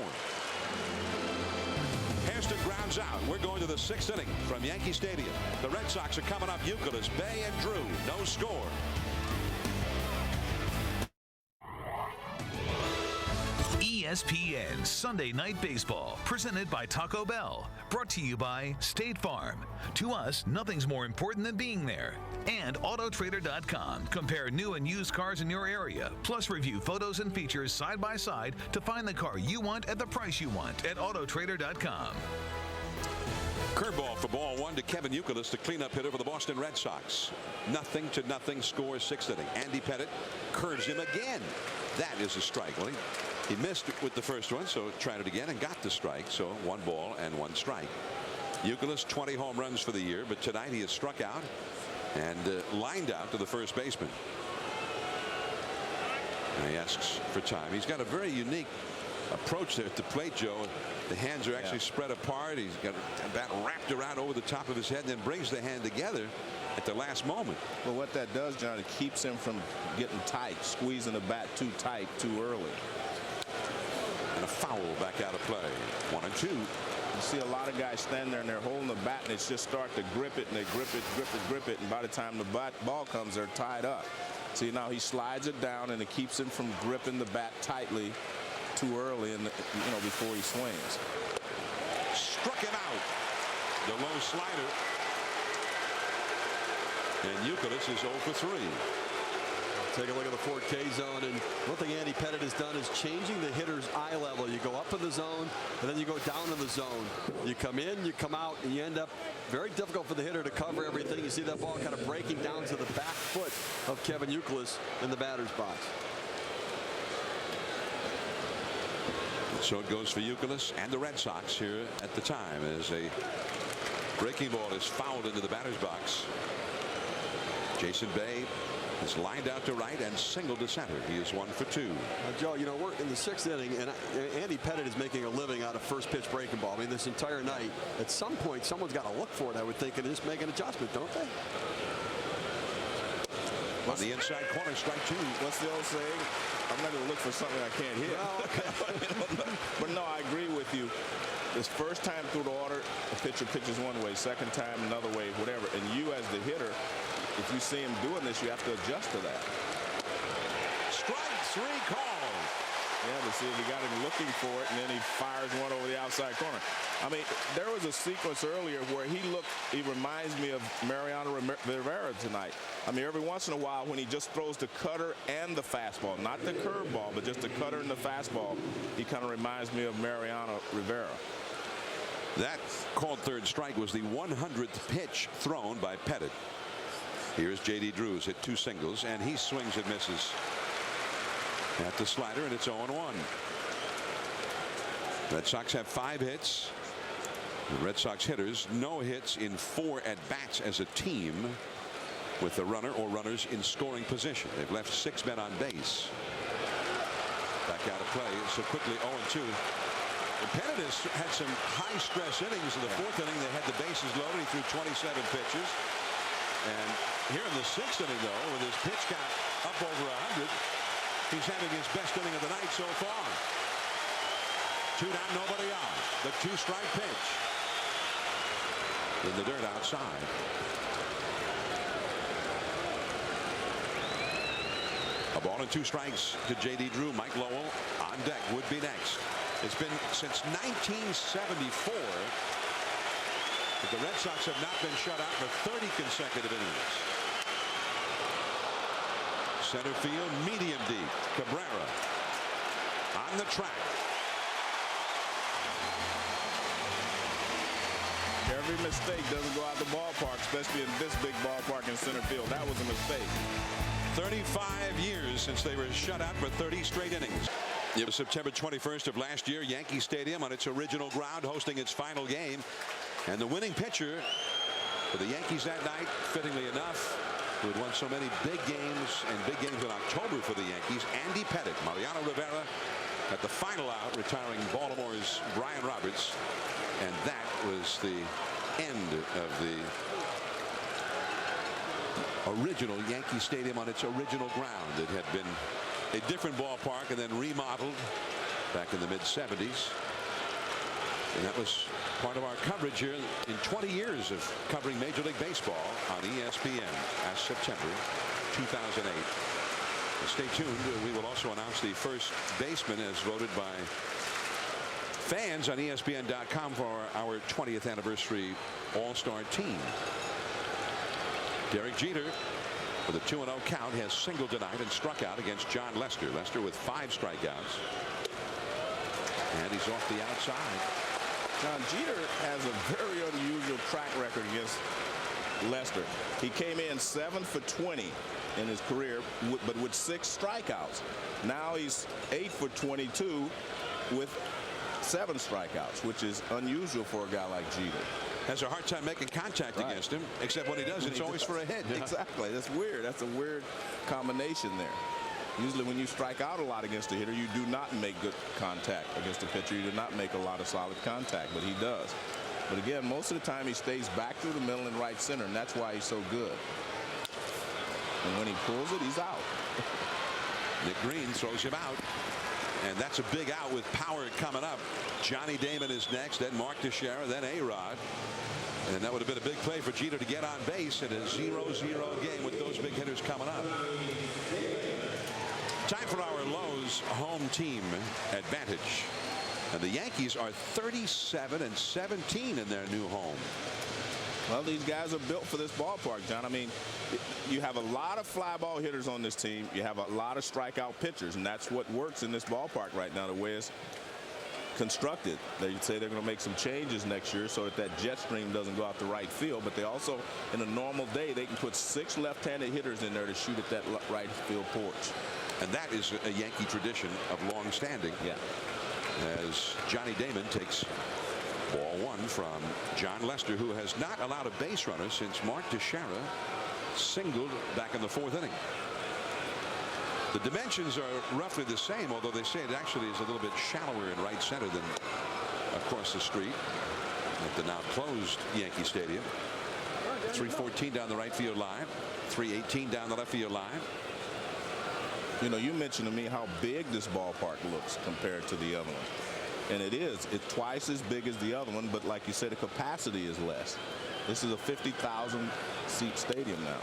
Hairston grounds out. We're going to the 6th inning from Yankee Stadium. The Red Sox are coming up. Youkilis, Bay, and Drew. No score. ESPN Sunday Night Baseball, presented by Taco Bell, brought to you by State Farm. To us, nothing's more important than being there. And Autotrader.com. Compare new and used cars in your area, plus review photos and features side by side to find the car you want at the price you want at Autotrader.com. Curveball for ball one to Kevin Youkilis, the cleanup hitter for the Boston Red Sox. 0-0 score, 6th inning. Andy Pettitte curves him again. That is a strike. Well, he missed with the first one, so tried it again and got the strike. So 1 ball and 1 strike. Youkilis 20 home runs for the year, but tonight he has struck out and lined out to the first baseman. And he asks for time. He's got a very unique approach there at the plate, Joe. The hands are actually spread apart. He's got a bat wrapped around over the top of his head and then brings the hand together at the last moment. Well, what that does, John, it keeps him from getting tight, squeezing the bat too tight too early. And a foul back out of play. 1-2. You see a lot of guys stand there and they're holding the bat and they just start to grip it and they grip it, and by the time the ball comes, they're tied up. See, now he slides it down and it keeps him from gripping the bat tightly too early, and before he swings. Struck him out. The low slider. And Youkilis is 0 for 3. Take a look at the 4K zone, and one thing Andy Pettitte has done is changing the hitter's eye level. You go up in the zone, and then you go down in the zone. You come in, you come out, and you end up very difficult for the hitter to cover everything. You see that ball kind of breaking down to the back foot of Kevin Youkilis in the batter's box. So it goes for Youkilis and the Red Sox here at the time as a breaking ball is fouled into the batter's box. Jason Bay is lined out to right and singled to center. He is 1 for 2. Joe, we're in the 6th inning, and Andy Pettitte is making a living out of first pitch breaking ball. I mean, this entire night, at some point, someone's got to look for it, I would think, and just make an adjustment, don't they? On the inside corner, strike 2. What's the old saying? I'm not going to look for something I can't hit. But no, I agree with you. This first time through the order, the pitcher pitches one way, second time another way, whatever. And you as the hitter, if you see him doing this, you have to adjust to that. Strike 3 called. Yeah, but see if he got him looking for it, and then he fires one over the outside corner. I mean, there was a sequence earlier where he reminds me of Mariano Rivera tonight. I mean, every once in a while when he just throws the cutter and the fastball, not the curveball, but just the cutter and the fastball, he kind of reminds me of Mariano Rivera. That called third strike was the 100th pitch thrown by Pettitte. Here's J.D. Drews hit 2 singles, and he swings and misses at the slider, and it's 0-1. Red Sox have 5 hits. The Red Sox hitters, no hits in 4 at-bats as a team with the runner or runners in scoring position. They've left 6 men on base. Back out of play so quickly. 0-2. The Penitentials had some high-stress innings in the 4th inning. They had the bases loaded. He threw 27 pitches. And here in the 6th inning, though, with his pitch count up over 100, he's having his best inning of the night so far. 2 down, nobody on. The 2-strike pitch. In the dirt outside. A ball and 2 strikes to J.D. Drew. Mike Lowell on deck would be next. It's been since 1974 that the Red Sox have not been shut out for 30 consecutive innings. Center field, medium deep. Cabrera on the track. Every mistake doesn't go out the ballpark, especially in this big ballpark in center field. That was a mistake. 35 years since they were shut out for 30 straight innings. It was September 21st of last year. Yankee Stadium on its original ground hosting its final game. And the winning pitcher for the Yankees that night, fittingly enough, who had won so many big games and big games in October for the Yankees, Andy Pettitte. Mariano Rivera at the final out, retiring Baltimore's Brian Roberts. And that was the end of the original Yankee Stadium on its original ground. It had been a different ballpark and then remodeled back in the mid-70s. And that was part of our coverage here in 20 years of covering Major League Baseball on ESPN as September 2008. Stay tuned. We will also announce the first baseman as voted by fans on ESPN.com for our 20th anniversary All-Star team. Derek Jeter, with a 2-0 count, has singled tonight and struck out against John Lester. Lester with 5 strikeouts. And he's off the outside. John Jeter has a very unusual track record against Lester. He came in 7 for 20 in his career, but with 6 strikeouts. Now he's 8 for 22 with 7 strikeouts, which is unusual for a guy like Jeter. Has a hard time making contact against him, except when he does, it's always for a hit. Exactly. That's weird. That's a weird combination there. Usually when you strike out a lot against a hitter, you do not make good contact against a pitcher. You do not make a lot of solid contact, but he does. But again, most of the time he stays back through the middle and right center, and that's why he's so good. And when he pulls it, he's out. Nick Green throws him out. And that's a big out with power coming up. Johnny Damon is next, then Mark Teixeira, then A-Rod. And that would have been a big play for Jeter to get on base in a 0-0 game with those big hitters coming up. Time for our Lowe's home team advantage. And the Yankees are 37-17 in their new home. Well, these guys are built for this ballpark, John. I mean, you have a lot of fly ball hitters on this team. You have a lot of strikeout pitchers, and that's what works in this ballpark right now, the way it's constructed. They say they're going to make some changes next year so that jet stream doesn't go out the right field, but they also, in a normal day, they can put 6 left-handed hitters in there to shoot at that right field porch. And that is a Yankee tradition of long standing. Yeah. As Johnny Damon takes ball 1 from John Lester, who has not allowed a base runner since Mark Teixeira singled back in the 4th inning. The dimensions are roughly the same, although they say it actually is a little bit shallower in right center than across the street at the now closed Yankee Stadium. 314 down the right field line, 318 down the left field line. You know, you mentioned to me how big this ballpark looks compared to the other one. And it is. It's twice as big as the other one, but like you said, the capacity is less. This is a 50,000 seat stadium now.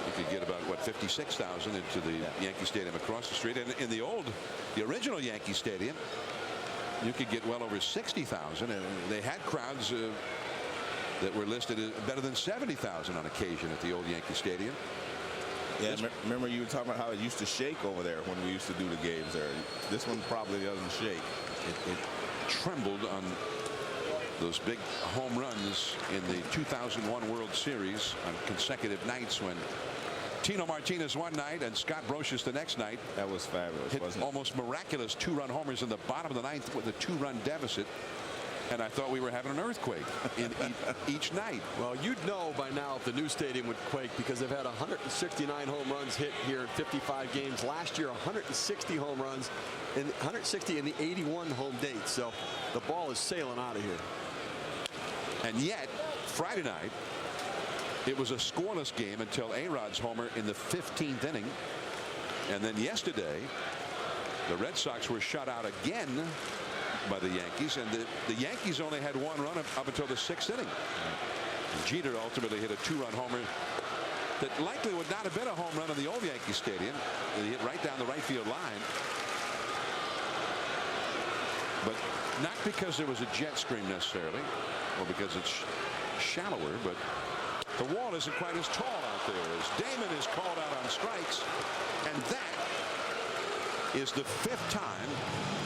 You could get about, what, 56,000 into the Yankee Stadium across the street. And in the original Yankee Stadium, you could get well over 60,000. And they had crowds that were listed as better than 70,000 on occasion at the old Yankee Stadium. Yeah, remember you were talking about how it used to shake over there when we used to do the games there. This one probably doesn't shake. It trembled on those big home runs in the 2001 World Series on consecutive nights when Tino Martinez one night and Scott Brosius the next night. That was fabulous. Hit wasn't it? Almost miraculous 2-run homers in the bottom of the 9th with a 2-run deficit. And I thought we were having an earthquake in each night. Well, you'd know by now if the new stadium would quake, because they've had 169 home runs hit here in 55 games. Last year, 160 home runs, and 160 in the 81 home dates. So the ball is sailing out of here. And yet, Friday night, it was a scoreless game until A-Rod's homer in the 15th inning. And then yesterday, the Red Sox were shut out again by the Yankees, and the Yankees only had one run up until the 6th inning. Jeter ultimately hit a 2-run homer that likely would not have been a home run in the old Yankee Stadium. He hit right down the right field line. But not because there was a jet stream necessarily, or because it's shallower, but the wall isn't quite as tall out there as Damon is called out on strikes, and that is the 5th time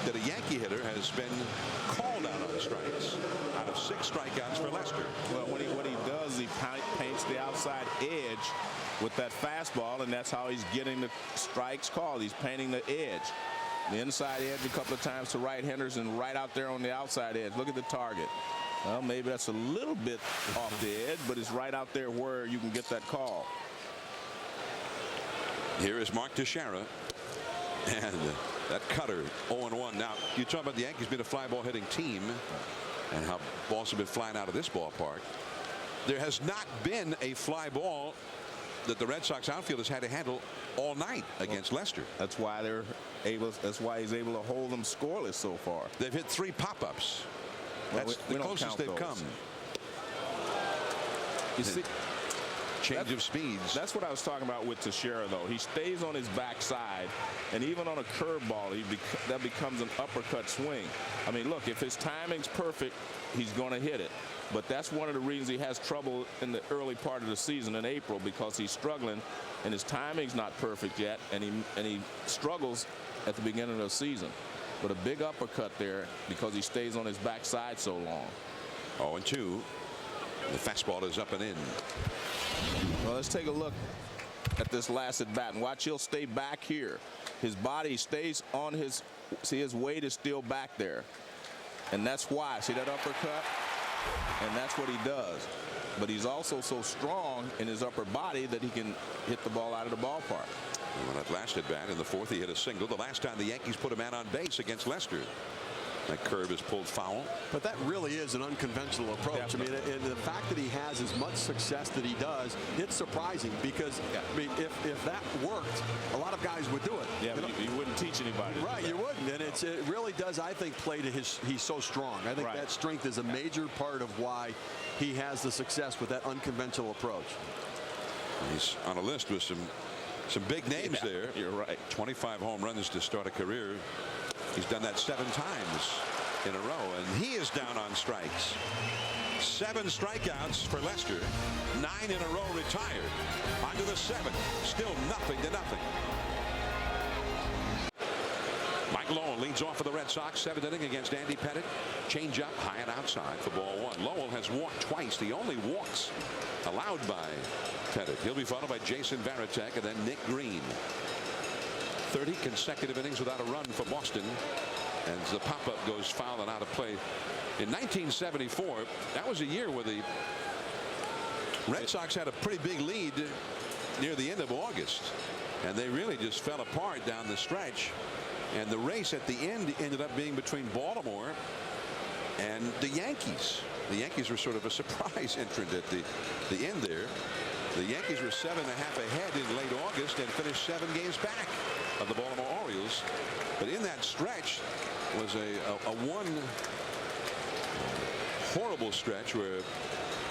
that a Yankee hitter has been called out on strikes out of 6 strikeouts for Lester. Well, what he does, he paints the outside edge with that fastball, and that's how he's getting the strikes called. He's painting the edge, the inside edge a couple of times to right-handers, and right out there on the outside edge. Look at the target. Well, maybe that's a little bit off the edge, but it's right out there where you can get that call. Here is Mark Teixeira. And that cutter 0-1. Now, you talk about the Yankees being a fly ball hitting team and how balls have been flying out of this ballpark. There has not been a fly ball that the Red Sox outfielders had to handle all night against Lester. That's why they're able. That's why he's able to hold them scoreless so far. They've hit 3 pop-ups. That's the closest they've come. You see, change of speeds. That's what I was talking about with Teixeira, though. He stays on his backside, and even on a curveball, that becomes an uppercut swing. I mean, look, if his timing's perfect, he's going to hit it. But that's one of the reasons he has trouble in the early part of the season in April, because he's struggling, and his timing's not perfect yet, and he struggles at the beginning of the season. But a big uppercut there because he stays on his backside so long. 0-2. The fastball is up and in. Well, let's take a look at this last at bat, and watch, he'll stay back here. His body stays on his, see, his weight is still back there, and that's why. See that uppercut? And that's what he does. But he's also so strong in his upper body that he can hit the ball out of the ballpark. Well, that last at bat in the 4th, he hit a single. The last time the Yankees put a man on base against Lester. That curve is pulled foul. But that really is an unconventional approach. Definitely. I mean, and the fact that he has as much success that he does, it's surprising, because I mean, if that worked, a lot of guys would do it. Yeah, but you wouldn't teach anybody. Right, you wouldn't. And it really does, I think, play to his. He's so strong. I think that strength is a major part of why he has the success with that unconventional approach. He's on a list with some big names there. You're right. 25 home runs to start a career. He's done that 7 times in a row, and he is down on strikes. 7 strikeouts for Lester. 9 in a row retired. On to the 7th. Still nothing to nothing. Mike Lowell leads off for the Red Sox. 7th inning against Andy Pettit. Change up high and outside for ball 1. Lowell has walked twice. The only walks allowed by Pettit. He'll be followed by Jason Varitek and then Nick Green. 30 consecutive innings without a run for Boston, and the pop-up goes foul and out of play. In 1974, that was a year where the Red Sox had a pretty big lead near the end of August, and they really just fell apart down the stretch, and the race at the end ended up being between Baltimore and the Yankees. The Yankees were sort of a surprise entrant at the end there. The Yankees were 7.5 ahead in late August and finished 7 games back of the Baltimore Orioles. But in that stretch was a one horrible stretch where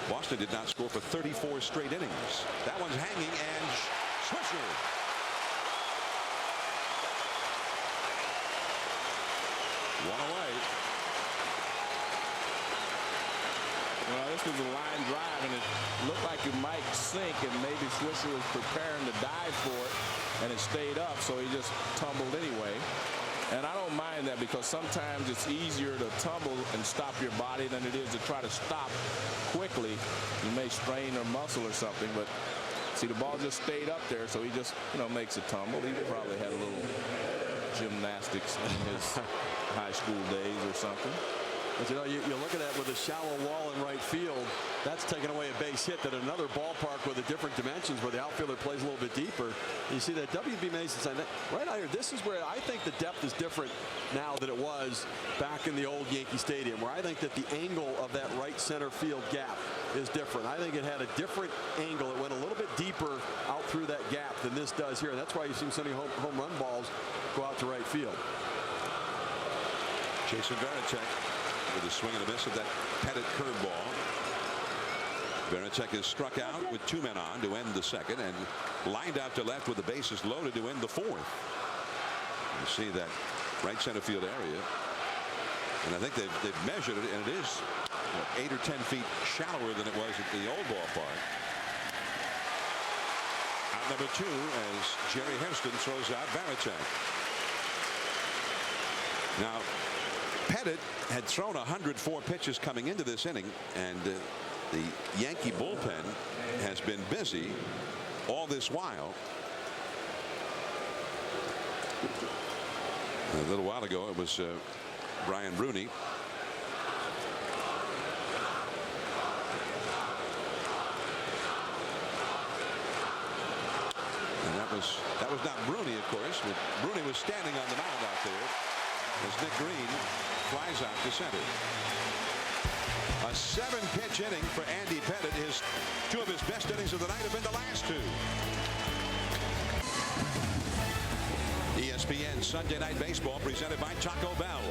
Boston did not score for 34 straight innings. That one's hanging, and Swisher. One away. Well, this was a line drive, and it looked like it might sink, and maybe Swisher was preparing to dive for it, and it stayed up, so he just tumbled anyway. And I don't mind that, because sometimes it's easier to tumble and stop your body than it is to try to stop quickly. You may strain a muscle or something, but see, the ball just stayed up there, so he just, makes a tumble. He probably had a little gymnastics in his high school days or something. But you look at that with a shallow wall in right field. That's taking away a base hit. That another ballpark with a different dimensions where the outfielder plays a little bit deeper. You see that W.B. Mason sign that right out here. This is where I think the depth is different now than it was back in the old Yankee Stadium, where I think that the angle of that right center field gap is different. I think it had a different angle. It went a little bit deeper out through that gap than this does here. And that's why you've seen so many home run balls go out to right field. Jason Varitek with a swing and a miss at that Pettit curveball. Varitek is struck out with 2 men on to end the second and lined out to left with the bases loaded to end the fourth. You see that right center field area, and I think they've measured it, and it is 8 or 10 feet shallower than it was at the old ballpark. Out number 2 as Jerry Hairston throws out Varitek. Now, Pettit had thrown 104 pitches coming into this inning, and the Yankee bullpen has been busy all this while. A little while ago, it was Brian Bruni. And that was not Bruni, of course. Bruni was standing on the mound out there as Nick Green flies out to center. A 7-pitch inning for Andy Pettit. 2 of his best innings of the night have been the last 2. ESPN Sunday Night Baseball presented by Taco Bell.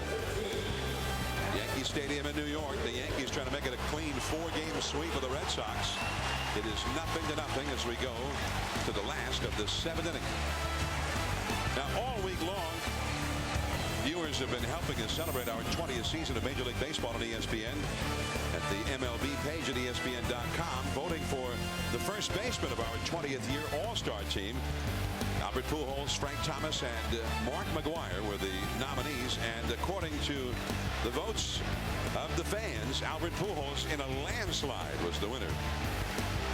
Yankee Stadium in New York. The Yankees trying to make it a clean 4-game sweep of the Red Sox. It is 0-0 as we go to the last of the 7th inning. Now all week long, viewers have been helping us celebrate our 20th season of Major League Baseball on ESPN at the MLB page at ESPN.com, voting for the first baseman of our 20th year All-Star team. Albert Pujols, Frank Thomas, and Mark McGwire were the nominees, and according to the votes of the fans, Albert Pujols in a landslide was the winner.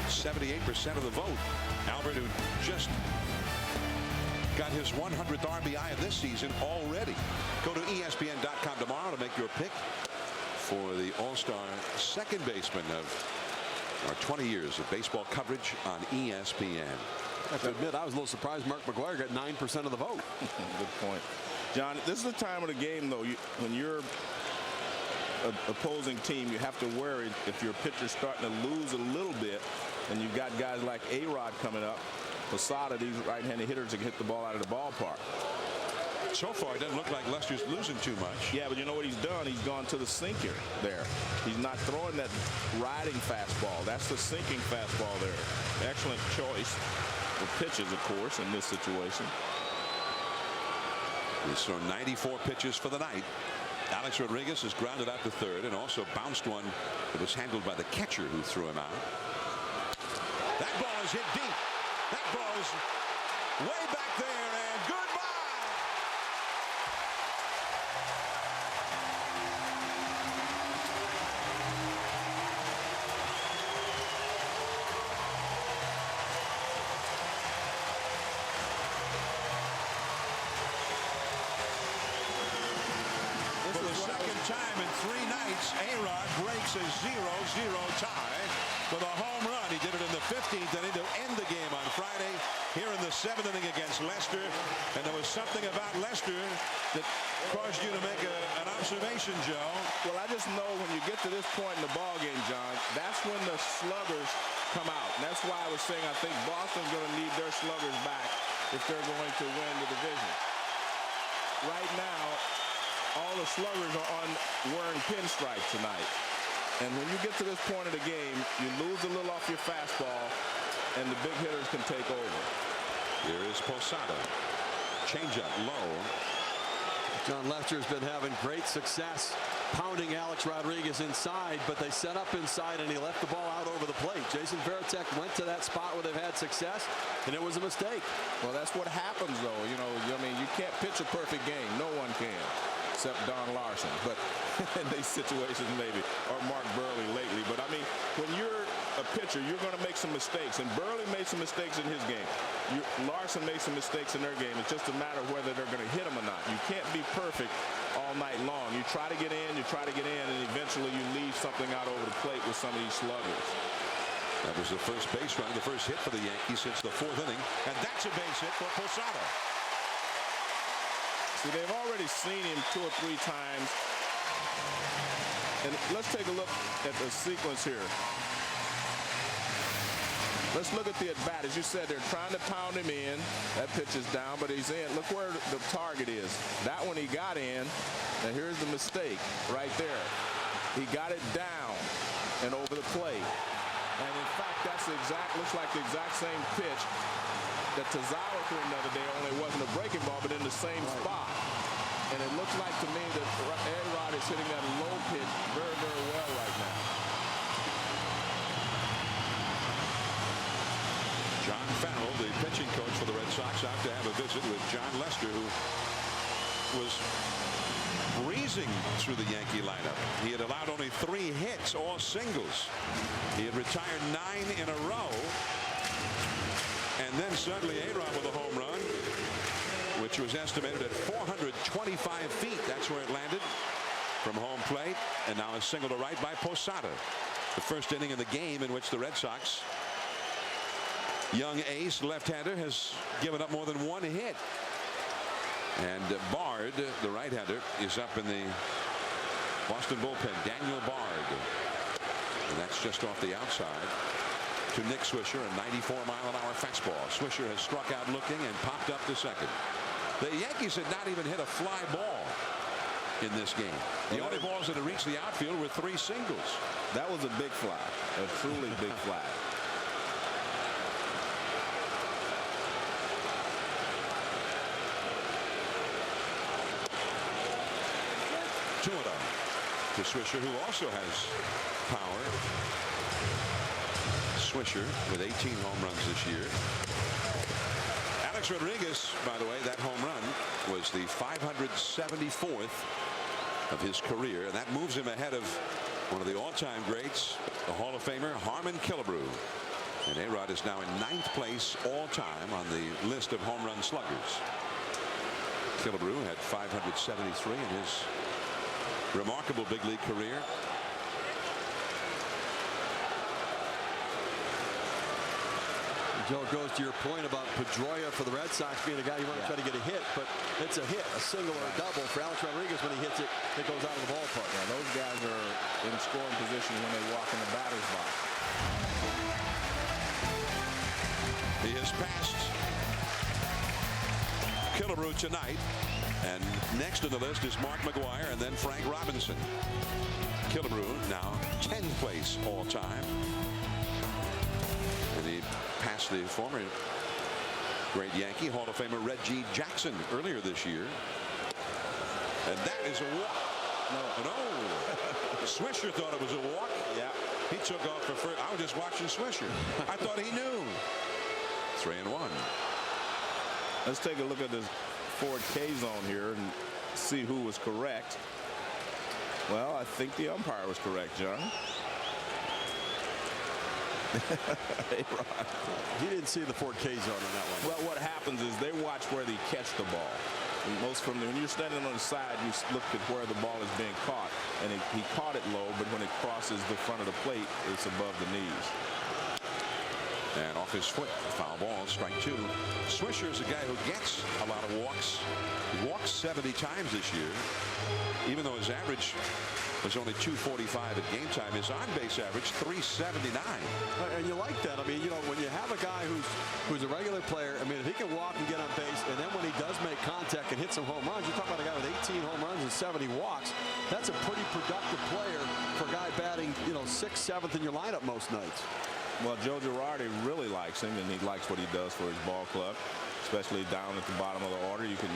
78% of the vote. Albert, who just got his 100th RBI of this season already. Go to ESPN.com tomorrow to make your pick for the All-Star second baseman of our 20 years of baseball coverage on ESPN. I have to admit, I was a little surprised Mark McGwire got 9% of the vote. Good point. John, this is the time of the game, though, when you're an opposing team, you have to worry if your pitcher's starting to lose a little bit, and you've got guys like A-Rod coming up. Posada, these right-handed hitters that can hit the ball out of the ballpark. So far, it doesn't look like Lester's losing too much. Yeah, but you know what he's done? He's gone to the sinker there. He's not throwing that riding fastball. That's the sinking fastball there. Excellent choice for pitches, of course, in this situation. He's thrown 94 pitches for the night. Alex Rodriguez has grounded out to third and also bounced one that was handled by the catcher who threw him out. That ball is hit deep. That ball is way back there, and goodbye. For the second time in 3 nights, A-Rod breaks a 0-0 tie with a home run. He did it in the 15th inning to end the game on Friday here in the 7th inning against Lester. And there was something about Lester that caused you to make an observation, Joe. Well, I just know when you get to this point in the ball game, John, that's when the sluggers come out. And that's why I was saying I think Boston's going to need their sluggers back if they're going to win the division. Right now, all the sluggers are on wearing pinstripes tonight. And when you get to this point of the game, you lose a little off your fastball, and the big hitters can take over. Here is Posada. Changeup low. John Lester's been having great success pounding Alex Rodriguez inside, but they set up inside and he left the ball out over the plate. Jason Varitek went to that spot where they've had success, and it was a mistake. Well, that's what happens, though. You know, I mean, you can't pitch a perfect game. No one can, except Don Larson. But in these situations, maybe, or Mark Burley lately. But I mean, when you're a pitcher, you're going to make some mistakes. And Burley made some mistakes in his game. Larson made some mistakes in their game. It's just a matter of whether they're going to hit them or not. You can't be perfect all night long. You try to get in, and eventually you leave something out over the plate with some of these sluggers. That was the first base run, the first hit for the Yankees since the 4th inning. And that's a base hit for Posada. See, they've already seen him 2 or 3 times. And let's take a look at the sequence here. Let's look at the at-bat. As you said, they're trying to pound him in. That pitch is down, but he's in. Look where the target is. That one he got in. And here's the mistake right there. He got it down and over the plate. And in fact, looks like the exact same pitch that Tazawa threw another day, only it wasn't a breaking ball, but in the same spot. And it looks like to me that A-Rod is hitting that low pitch very, very well right now. John Farrell, the pitching coach for the Red Sox, out to have a visit with John Lester, who was breezing through the Yankee lineup. He had allowed only 3 hits, all singles. He had retired 9 in a row. And then suddenly A-Rod with a home run, which was estimated at 425 feet. That's where it landed from home plate. And now a single to right by Posada. The first inning in the game in which the Red Sox young ace left-hander has given up more than 1 hit. And Bard, the right-hander, is up in the Boston bullpen. Daniel Bard. And that's just off the outside to Nick Swisher, a 94-mile-an-hour fastball. Swisher has struck out looking and popped up to second. The Yankees had not even hit a fly ball in this game. The only balls that had reached the outfield were 3 singles. That was a big fly, a truly big fly. To Swisher, who also has power. Swisher with 18 home runs this year. Alex Rodriguez, by the way, that home run was the 574th of his career, and that moves him ahead of one of the all-time greats, the Hall of Famer Harmon Killebrew. And A-Rod is now in 9th place all-time on the list of home run sluggers. Killebrew had 573 in his remarkable big league career. Joe, goes to your point about Pedroia for the Red Sox being a guy you want to try to get a hit, but it's a hit, a single or a double. For Alex Rodriguez, when he hits it, it goes out of the ballpark. Yeah, those guys are in scoring position when they walk in the batter's box. He has passed Killebrew tonight. And next on the list is Mark McGwire and then Frank Robinson. Killebrew now 10th place all time. And he passed the former great Yankee Hall of Famer Reggie Jackson earlier this year. And that is a walk. No. Swisher thought it was a walk. Yeah. He took off for first. I was just watching Swisher. I thought he knew. 3-1. Let's take a look at this Ford K zone here and see who was correct. Well, I think the umpire was correct, John. He didn't see the Ford K zone on that one. Well, what happens is they watch where they catch the ball. When you're standing on the side, you look at where the ball is being caught, and he caught it low, but when it crosses the front of the plate, it's above the knees. And off his foot, foul ball, strike 2. Swisher is a guy who gets a lot of walks. He walked 70 times this year. Even though his average was only 245 at game time, his on-base average 379. And you like that. I mean, you know, when you have a guy who's a regular player, I mean, if he can walk and get on base, and then when he does make contact and hit some home runs, you're talking about a guy with 18 home runs and 70 walks. That's a pretty productive player for a guy batting, you know, 6th, 7th in your lineup most nights. Well, Joe Girardi really likes him, and he likes what he does for his ball club, especially down at the bottom of the order. You can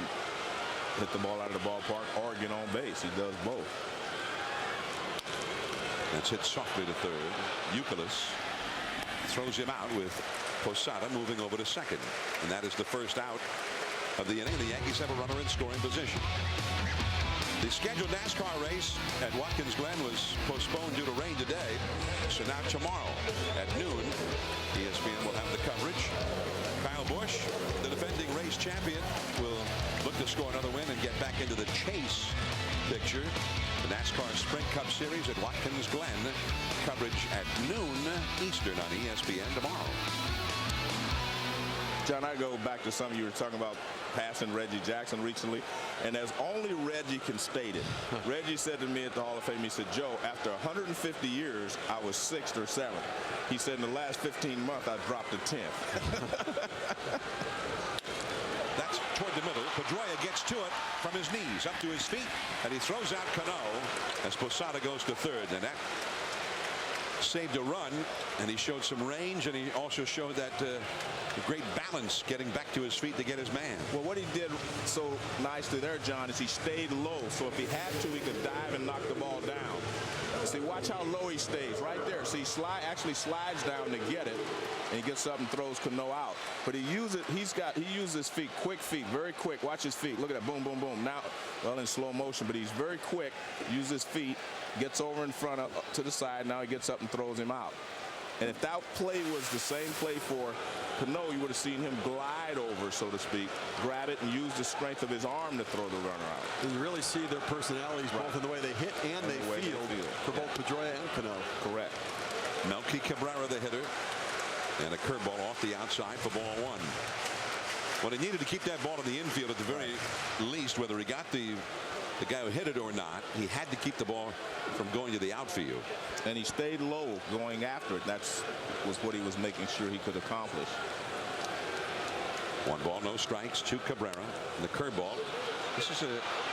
hit the ball out of the ballpark or get on base. He does both. That's hit softly to third. Youkilis throws him out with Posada moving over to second. And that is the first out of the inning. The Yankees have a runner in scoring position. The scheduled NASCAR race at Watkins Glen was postponed due to rain today. So now tomorrow at noon, ESPN will have the coverage. Kyle Busch, the defending race champion, will look to score another win and get back into the chase picture. The NASCAR Sprint Cup Series at Watkins Glen. Coverage at noon Eastern on ESPN tomorrow. John, I go back to something you were talking about, passing Reggie Jackson recently, and as only Reggie can state it. Reggie said to me at the Hall of Fame, he said, Joe, after 150 years, I was 6th or 7th. He said in the last 15 months, I dropped to 10th. That's toward the middle. Pedroia gets to it from his knees, up to his feet, and he throws out Cano as Posada goes to third. And that saved a run, and he showed some range, and he also showed that great balance getting back to his feet to get his man. Well, what he did so nicely there, John, is he stayed low. So if he had to, he could dive and knock the ball down. See, watch how low he stays right there. See, actually slides down to get it, and he gets up and throws Cano out. But he uses his feet, quick feet, very quick. Watch his feet. Look at that, boom, boom, boom. Now, well, in slow motion, but he's very quick. Uses his feet, gets over in front of to the side. Now he gets up and throws him out. And if that play was the same play for Cano, you would have seen him glide over, so to speak, grab it, and use the strength of his arm to throw the runner out. And you really see their personalities both in the way they hit and they field for both Pedroia and Cano. Correct. Melky Cabrera, the hitter, and a curveball off the outside for ball one. Well, he needed to keep that ball in the infield at the very least, whether he got the guy who hit it or not. He had to keep the ball from going to the outfield. And he stayed low going after it. That was what he was making sure he could accomplish. 1 ball, no strikes to Cabrera. And the curveball. This is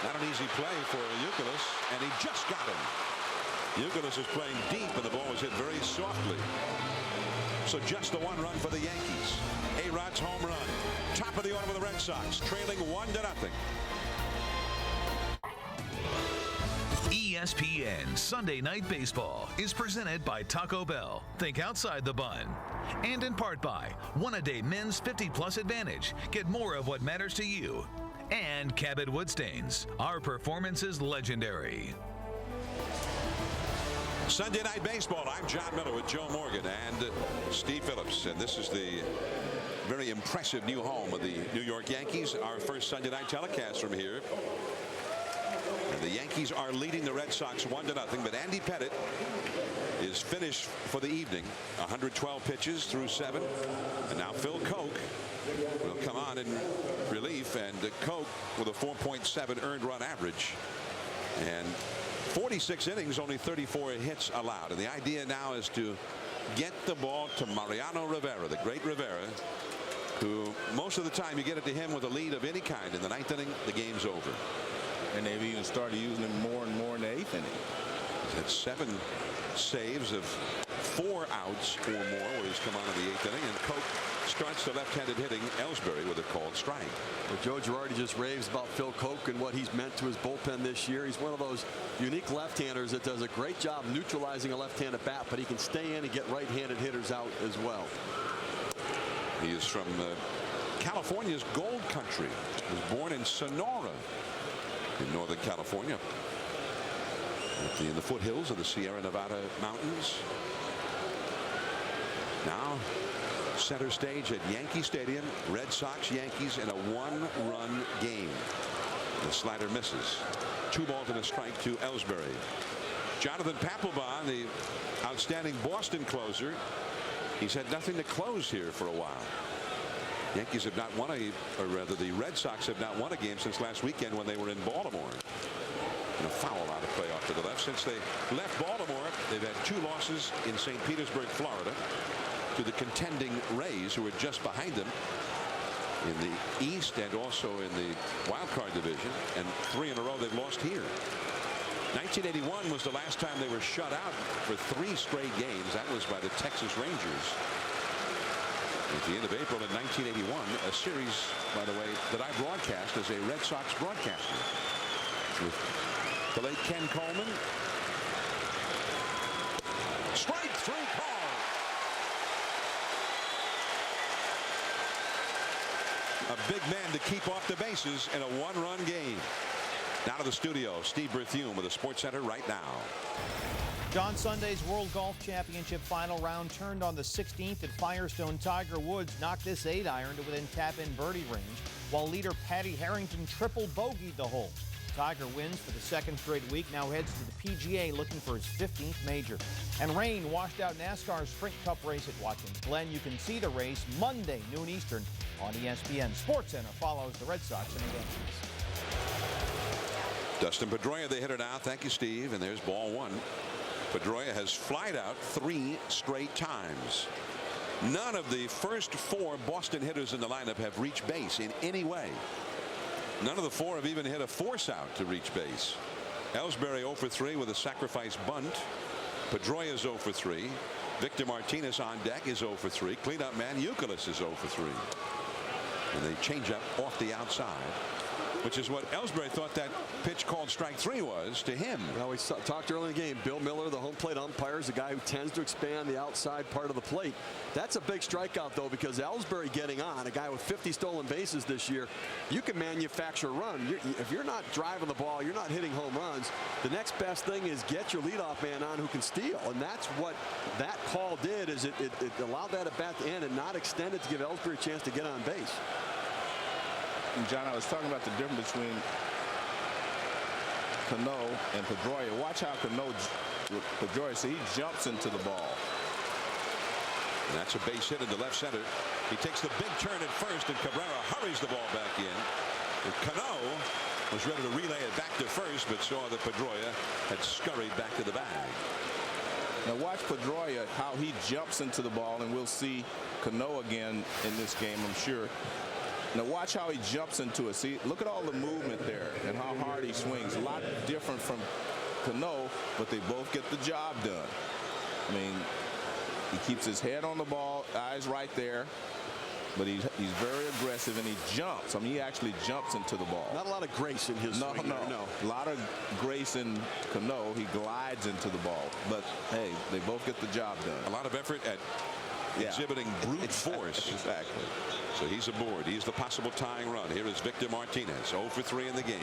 not an easy play for Youkilis, and he just got him. Youkilis is playing deep, and the ball was hit very softly. So just the 1 run for the Yankees. A-Rod's home run. Top of the order for the Red Sox, trailing 1-0. ESPN Sunday Night Baseball is presented by Taco Bell. Think outside the bun. And in part by One-A-Day Men's 50-Plus Advantage. Get more of what matters to you. And Cabot Wood Stains. Our performance is legendary. Sunday Night Baseball. I'm John Miller with Joe Morgan and Steve Phillips. And this is the very impressive new home of the New York Yankees. Our first Sunday night telecast from here. And the Yankees are leading the Red Sox 1-0, but Andy Pettitte is finished for the evening. 112 pitches through 7. And now Phil Koch will come on in relief, and Koch with a 4.7 earned run average. And 46 innings, only 34 hits allowed. And the idea now is to get the ball to Mariano Rivera, the great Rivera, who most of the time you get it to him with a lead of any kind. In the 9th inning, the game's over. And they've even started using him more and more in the 8th inning. He's had 7 saves of 4 outs or more where he's come on in the 8th inning. And Koch starts the left-handed hitting Ellsbury with a called strike. Well, Joe Girardi just raves about Phil Koch and what he's meant to his bullpen this year. He's one of those unique left-handers that does a great job neutralizing a left-handed bat, but he can stay in and get right-handed hitters out as well. He is from California's gold country. He was born in Sonora in Northern California, in the foothills of the Sierra Nevada mountains. Now center stage at Yankee Stadium. Red Sox Yankees in a 1-run game. The slider misses. 2 balls and a strike to Ellsbury. Jonathan Papelbon, the outstanding Boston closer, he's had nothing to close here for a while. Yankees have not won or rather the Red Sox have not won a game since last weekend when they were in Baltimore. And a foul out of play off to the left. Since they left Baltimore, they've had 2 losses in St. Petersburg, Florida, to the contending Rays, who are just behind them in the East and also in the wild card division. And 3 in a row they've lost here. 1981 was the last time they were shut out for 3 straight games. That was by the Texas Rangers at the end of April in 1981, a series, by the way, that I broadcast as a Red Sox broadcaster with the late Ken Coleman. Strike 3 call. A big man to keep off the bases in a 1-run game. Down to the studio, Steve Berthiaume with the Sports Center right now. John, Sunday's World Golf Championship final round turned on the 16th at Firestone. Tiger Woods knocked this 8-iron to within tap-in birdie range, while leader Patty Harrington triple bogeyed the hole. Tiger wins for the second straight week, now heads to the PGA looking for his 15th major. And rain washed out NASCAR's Sprint Cup race at Watkins Glen. You can see the race Monday, noon Eastern on ESPN. Sports Center follows the Red Sox and the Yankees. Dustin Pedroia, the hitter now. Thank you, Steve. And there's ball one. Pedroia has flied out 3 straight times. None of the first 4 Boston hitters in the lineup have reached base in any way. None of the 4 have even hit a force out to reach base. Ellsbury 0 for 3 with a sacrifice bunt. Pedroia is 0 for 3. Victor Martinez on deck is 0 for 3. Cleanup man Youkilis is 0 for 3. And they change up off the outside, which is what Ellsbury thought that pitch called strike 3 was to him. Well, we talked early in the game. Bill Miller, the home plate umpire, is a guy who tends to expand the outside part of the plate. That's a big strikeout, though, because Ellsbury getting on, a guy with 50 stolen bases this year, you can manufacture a run. If you're not driving the ball, you're not hitting home runs, the next best thing is get your leadoff man on who can steal. And that's what that call did, is it allowed that at bat to end and not extend it to give Ellsbury a chance to get on base. And John, I was talking about the difference between Cano and Pedroia. Watch how Pedroia, so he jumps into the ball. And that's a base hit into left center. He takes the big turn at first, and Cabrera hurries the ball back in. And Cano was ready to relay it back to first, but saw that Pedroia had scurried back to the bag. Now watch Pedroia, how he jumps into the ball, and we'll see Cano again in this game, I'm sure. Now watch how he jumps into it. See, look at all the movement there and how hard he swings. A lot different from Cano, but they both get the job done. I mean, he keeps his head on the ball, eyes right there, but he's very aggressive, and he jumps. I mean, he actually jumps into the ball. Not a lot of grace in his swing. No. A lot of grace in Cano. He glides into the ball, but hey, they both get the job done. A lot of effort at exhibiting brute force. Exactly. So he's aboard. He's the possible tying run. Here is Victor Martinez, 0 for 3 in the game.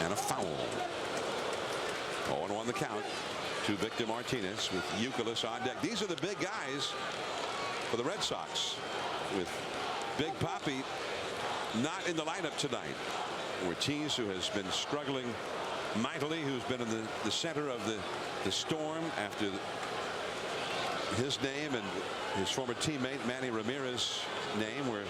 And a foul. 0-1 the count to Victor Martinez with Youkilis on deck. These are the big guys for the Red Sox, with Big Papi not in the lineup tonight. Ortiz, who has been struggling mightily, who's been in the center of the storm after his name and his former teammate Manny Ramirez's name were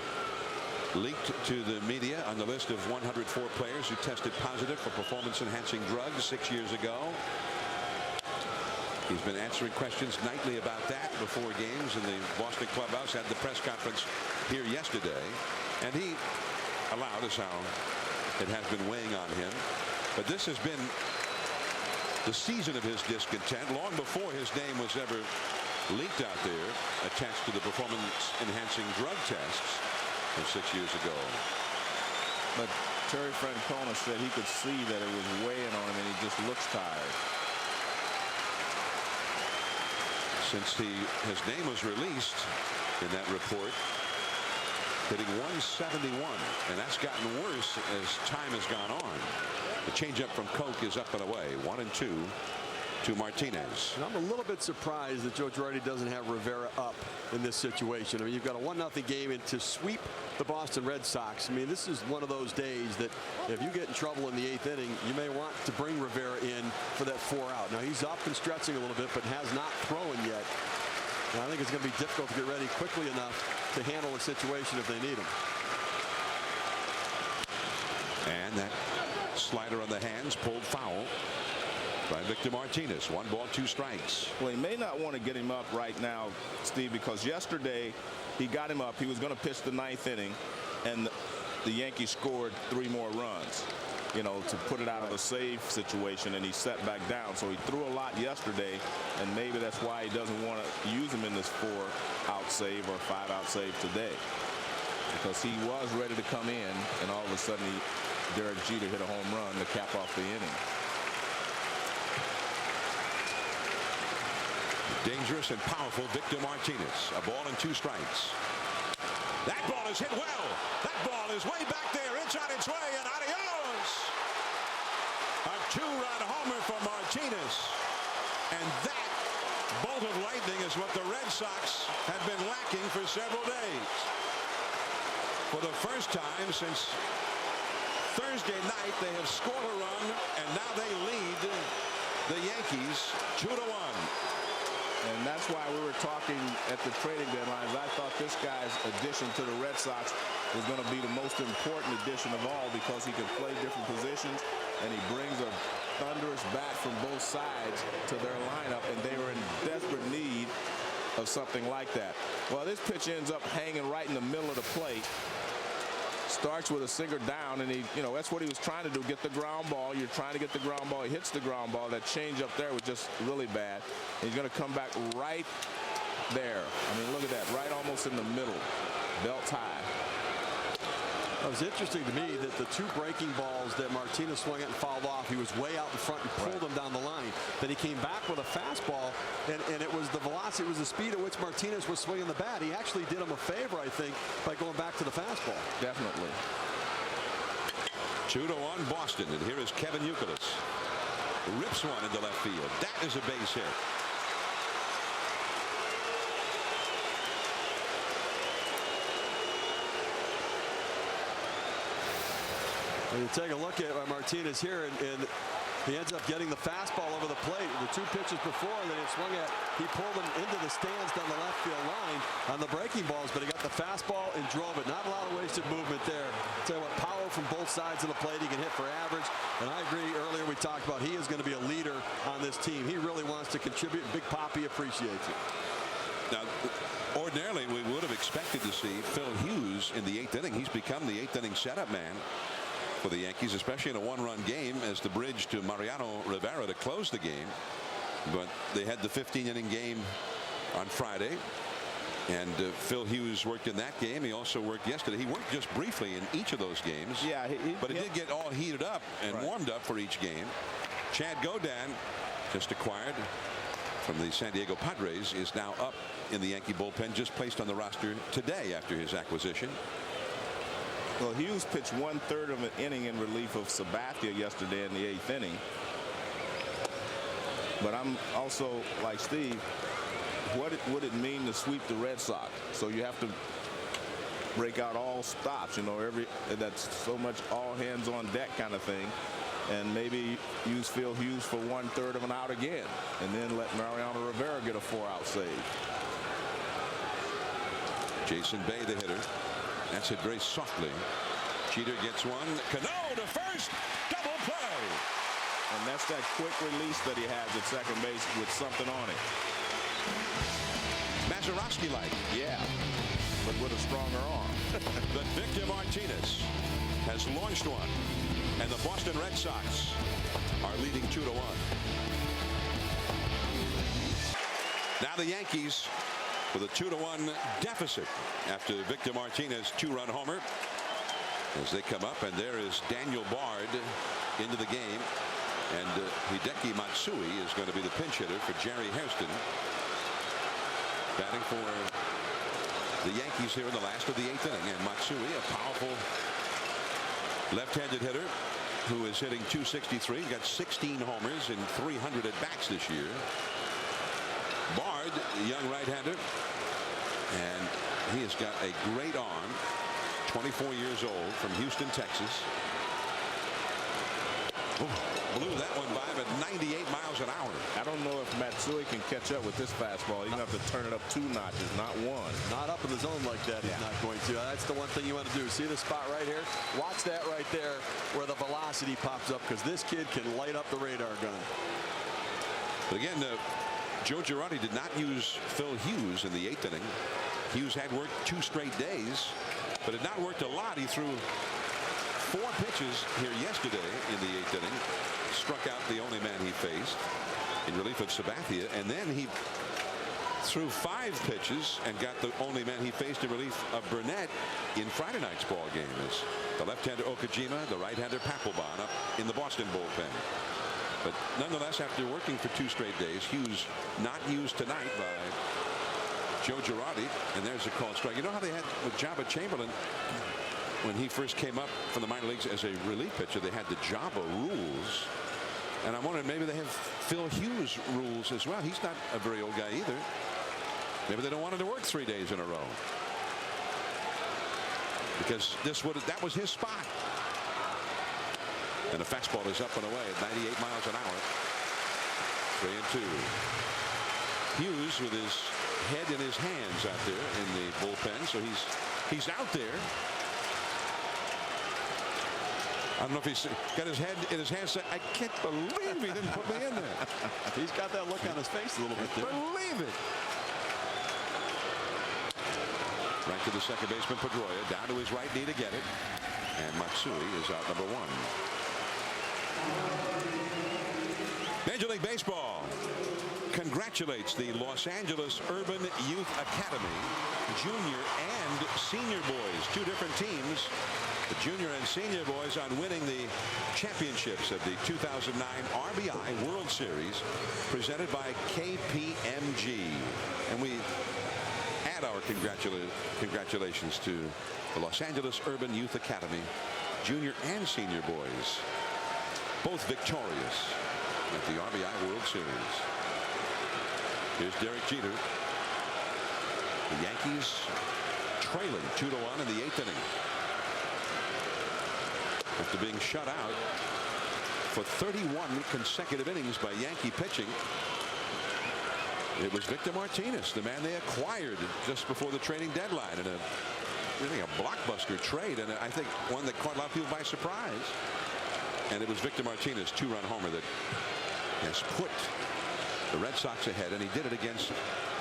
leaked to the media on the list of 104 players who tested positive for performance-enhancing drugs 6 years ago. He's been answering questions nightly about that before games, and the Boston clubhouse had the press conference here yesterday, and he allowed us how it has been weighing on him. But this has been the season of his discontent long before his name was ever leaked out there, attached to the performance-enhancing drug tests from 6 years ago. But Terry Francona said he could see that it was weighing on him, and he just looks tired. Since his name was released in that report, hitting 171, and that's gotten worse as time has gone on. The changeup from Koch is up and away. 1-2 to Martinez. And I'm a little bit surprised that Joe Girardi doesn't have Rivera up in this situation. I mean, you've got a 1-0 game, and to sweep the Boston Red Sox, I mean, this is one of those days that if you get in trouble in the 8th inning, you may want to bring Rivera in for that 4-out. Now, he's up and stretching a little bit, but has not thrown yet. And I think it's going to be difficult to get ready quickly enough to handle the situation if they need him. And that slider on the hands pulled foul by Victor Martinez. 1 ball, 2 strikes. Well, he may not want to get him up right now, Steve, because yesterday he got him up. He was going to pitch the 9th inning, and the Yankees scored 3 more runs, you know, to put it out of a save situation, and he sat back down. So he threw a lot yesterday, and maybe that's why he doesn't want to use him in this 4-out save or 5-out save today, because he was ready to come in, and all of a sudden Derek Jeter hit a home run to cap off the inning. Dangerous and powerful Victor Martinez. A ball and 2 strikes. That ball is hit well. That ball is way back there. It's on its way, and adios. A two-run homer for Martinez. And that bolt of lightning is what the Red Sox have been lacking for several days. For the first time since Thursday night, they have scored a run, and now they lead the Yankees 2-1. And that's why we were talking at the trading deadlines. I thought this guy's addition to the Red Sox was going to be the most important addition of all because he can play different positions, and he brings a thunderous bat from both sides to their lineup, and they were in desperate need of something like that. Well, this pitch ends up hanging right in the middle of the plate. Starts with a sinker down, and that's what he was trying to do, get the ground ball. You're trying to get the ground ball. He hits the ground ball. That change up there was just really bad. He's going to come back right there. I mean, look at that, right almost in the middle, belt high. It was interesting to me that the two breaking balls that Martinez swung at and fouled off, he was way out in front and pulled them down the line. Then he came back with a fastball, and it was the velocity, it was the speed at which Martinez was swinging the bat. He actually did him a favor, I think, by going back to the fastball. Definitely. 2-1 Boston, and here is Kevin Youkilis. Rips one into left field. That is a base hit. And you take a look at Martinez here, and he ends up getting the fastball over the plate. The two pitches before that he swung at, he pulled them into the stands down the left field line on the breaking balls, but he got the fastball and drove it. Not a lot of wasted movement there. Tell you what, power from both sides of the plate. He can hit for average, and I agree. Earlier we talked about he is going to be a leader on this team. He really wants to contribute, and Big Papi appreciates it. Now, ordinarily we would have expected to see Phil Hughes in the 8th inning. He's become the 8th inning setup man for the Yankees, especially in a one-run game, as the bridge to Mariano Rivera to close the game. But they had the 15-inning game on Friday, and Phil Hughes worked in that game. He also worked yesterday. He worked just briefly in each of those games. Yeah, but he did get all heated up and warmed up for each game. Chad Godin, just acquired from the San Diego Padres, is now up in the Yankee bullpen, just placed on the roster today after his acquisition. Well, Hughes pitched 1/3 of an inning in relief of Sabathia yesterday in the 8th inning. But I'm also, like Steve, what would it mean to sweep the Red Sox? So you have to break out all stops, that's so much all hands on deck kind of thing. And maybe use Phil Hughes for 1/3 of an out again, and then let Mariano Rivera get a 4-out save. Jason Bay, the hitter. That's hit very softly. Jeter gets one. Cano to first. Double play. And that's that quick release that he has at second base with something on it. Mazeroski-like. Yeah, but with a stronger arm. But Victor Martinez has launched one, and the Boston Red Sox are leading 2-1. Now the Yankees with a 2-1 deficit after Victor Martinez 2-run homer as they come up, and there is Daniel Bard into the game, and Hideki Matsui is going to be the pinch hitter for Jerry Hairston, batting for the Yankees here in the last of the 8th inning. And Matsui, a powerful left-handed hitter who is hitting .263. He got 16 homers in 300 at bats this year. Bard, the young right-hander, and he has got a great arm. 24 years old, from Houston, Texas. Blew that one by at 98 miles an hour. I don't know if Matsui can catch up with this fastball. He's going to have to turn it up 2 notches, not 1. Not up in the zone like that. He's not going to. That's the one thing you want to do. See the spot right here? Watch that right there where the velocity pops up, because this kid can light up the radar gun. But again, Joe Girardi did not use Phil Hughes in the 8th inning. Hughes had worked 2 straight days, but had not worked a lot. He threw 4 pitches here yesterday in the 8th inning. Struck out the only man he faced in relief of Sabathia, and then he threw 5 pitches and got the only man he faced in relief of Burnett in Friday night's ball game. As the left-hander Okajima, the right-hander Papelbon up in the Boston bullpen. But nonetheless, after working for 2 straight days, Hughes not used tonight by Joe Girardi, and there's a called strike. You know how they had with Jabba Chamberlain when he first came up from the minor leagues as a relief pitcher? They had the Jabba rules, and I'm wondering maybe they have Phil Hughes rules as well. He's not a very old guy either. Maybe they don't want him to work 3 days in a row because that was his spot. And the fastball is up and away at 98 miles an hour. 3-2. Hughes with his head in his hands out there in the bullpen, so he's out there. I don't know if he's got his head in his hands. I can't believe he didn't put me in there. He's got that look on his face a little bit there. Believe it. Right to the second baseman, Pedroia, down to his right knee to get it. And Matsui is out number 1. Major League Baseball congratulates the Los Angeles Urban Youth Academy junior and senior boys, 2 different teams, the junior and senior boys, on winning the championships of the 2009 RBI World Series presented by KPMG. And we add our congratulations to the Los Angeles Urban Youth Academy junior and senior boys, both victorious at the RBI World Series. Here's Derek Jeter. The Yankees trailing 2-1 in the 8th inning after being shut out for 31 consecutive innings by Yankee pitching. It was Victor Martinez, the man they acquired just before the trading deadline, in really a blockbuster trade, and I think one that caught a lot of people by surprise. And it was Victor Martinez, 2-run homer that has put the Red Sox ahead, and he did it against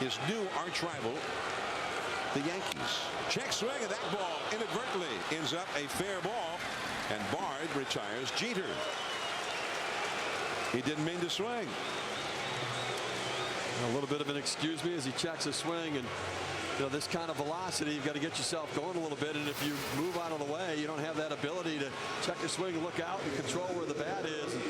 his new arch rival, the Yankees. Check swing, and that ball inadvertently ends up a fair ball, and Bard retires Jeter. He didn't mean to swing. A little bit of an excuse me as he checks his swing, and this kind of velocity, you've got to get yourself going a little bit, and if you move out of the way, you don't have that ability to check your swing and look out and control where the bat is. And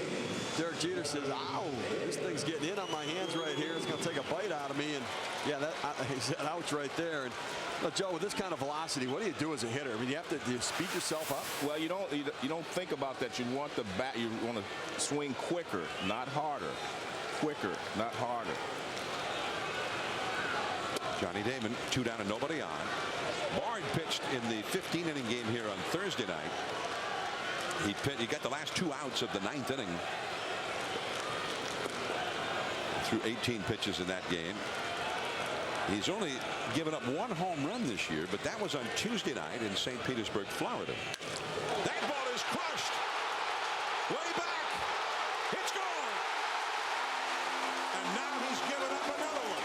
Derek Jeter says, ow, this thing's getting in on my hands right here. It's going to take a bite out of me. And yeah, he said ouch right there. And Joe, with this kind of velocity, what do you do as a hitter? I mean, do you speed yourself up? Well, you don't think about that. You want the bat, you want to swing quicker, not harder. Quicker, not harder. Johnny Damon, 2 down and nobody on. Bard pitched in the 15-inning game here on Thursday night. He got the last 2 outs of the 9th inning. Threw 18 pitches in that game. He's only given up 1 home run this year, but that was on Tuesday night in St. Petersburg, Florida. That ball is crushed. Way back. It's gone. And now he's given up another one.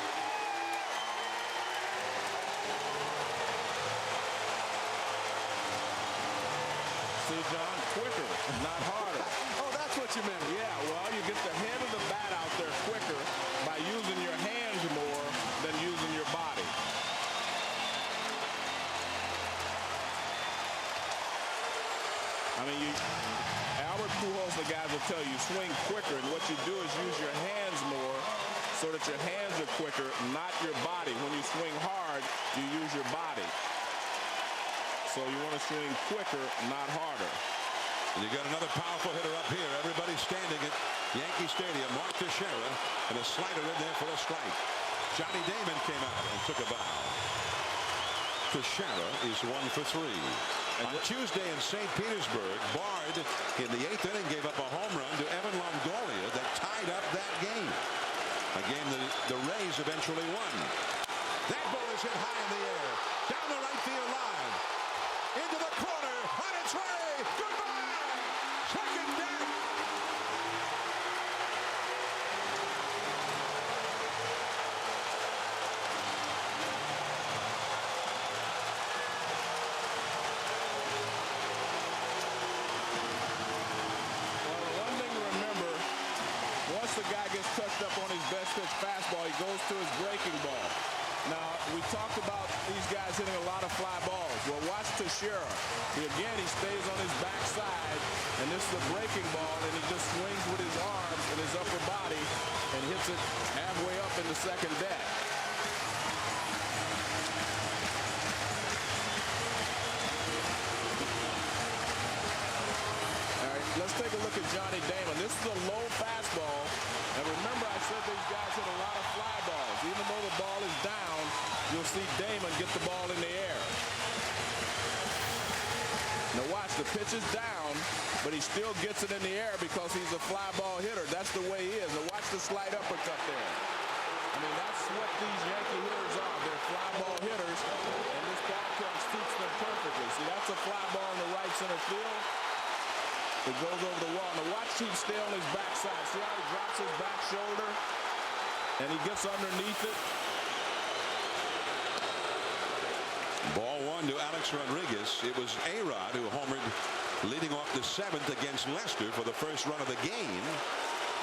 See, John, quicker, not harder. Oh, that's what you meant. Yeah, well, you get the head of the bat out there quicker by using your hands more than using your body. I mean, Albert Pujols, the guys will tell you, swing quicker, and what you do is use your hands more so that your hands are quicker, not your body. When you swing hard, you use your body. So you want to swing quicker, not harder. And you got another powerful hitter up here. Everybody standing at Yankee Stadium. Mark Teixeira, and a slider in there for a strike. Johnny Damon came out and took a bow. Teixeira is 1 for 3. And on Tuesday in St. Petersburg, Bard in the 8th inning gave up a home run to Evan Longoria that tied up that game. A game that the Rays eventually won. That ball is hit high in the air, down the right field line, into the corner, on its way. Goodbye. Second down. Well, the one thing to remember, once the guy gets touched up on his best pitch fastball, he goes to his breaking ball. Now, we talked about these guys hitting a lot of fly balls. Well, watch Teixeira. He stays on his backside, and this is a breaking ball, and he just swings with his arms and his upper body and hits it halfway up in the second deck. let's take a look at Johnny Damon. This is a low fastball. And remember, I said these guys hit a lot of fly balls. Even though the ball is down, you'll see Damon get the ball in the air. Now watch, the pitch is down, but he still gets it in the air because he's a fly ball hitter. That's the way he is. Now watch the slight uppercut there. I mean, that's what these Yankee hitters are. They're fly ball hitters, and this ball club suits them perfectly. See, that's a fly ball in the right center field. It goes over the wall. Now watch him stay on his backside. See how he drops his back shoulder, and he gets underneath it. Ball one to Alex Rodriguez. It was A-Rod who homered leading off the 7th against Lester for the first run of the game.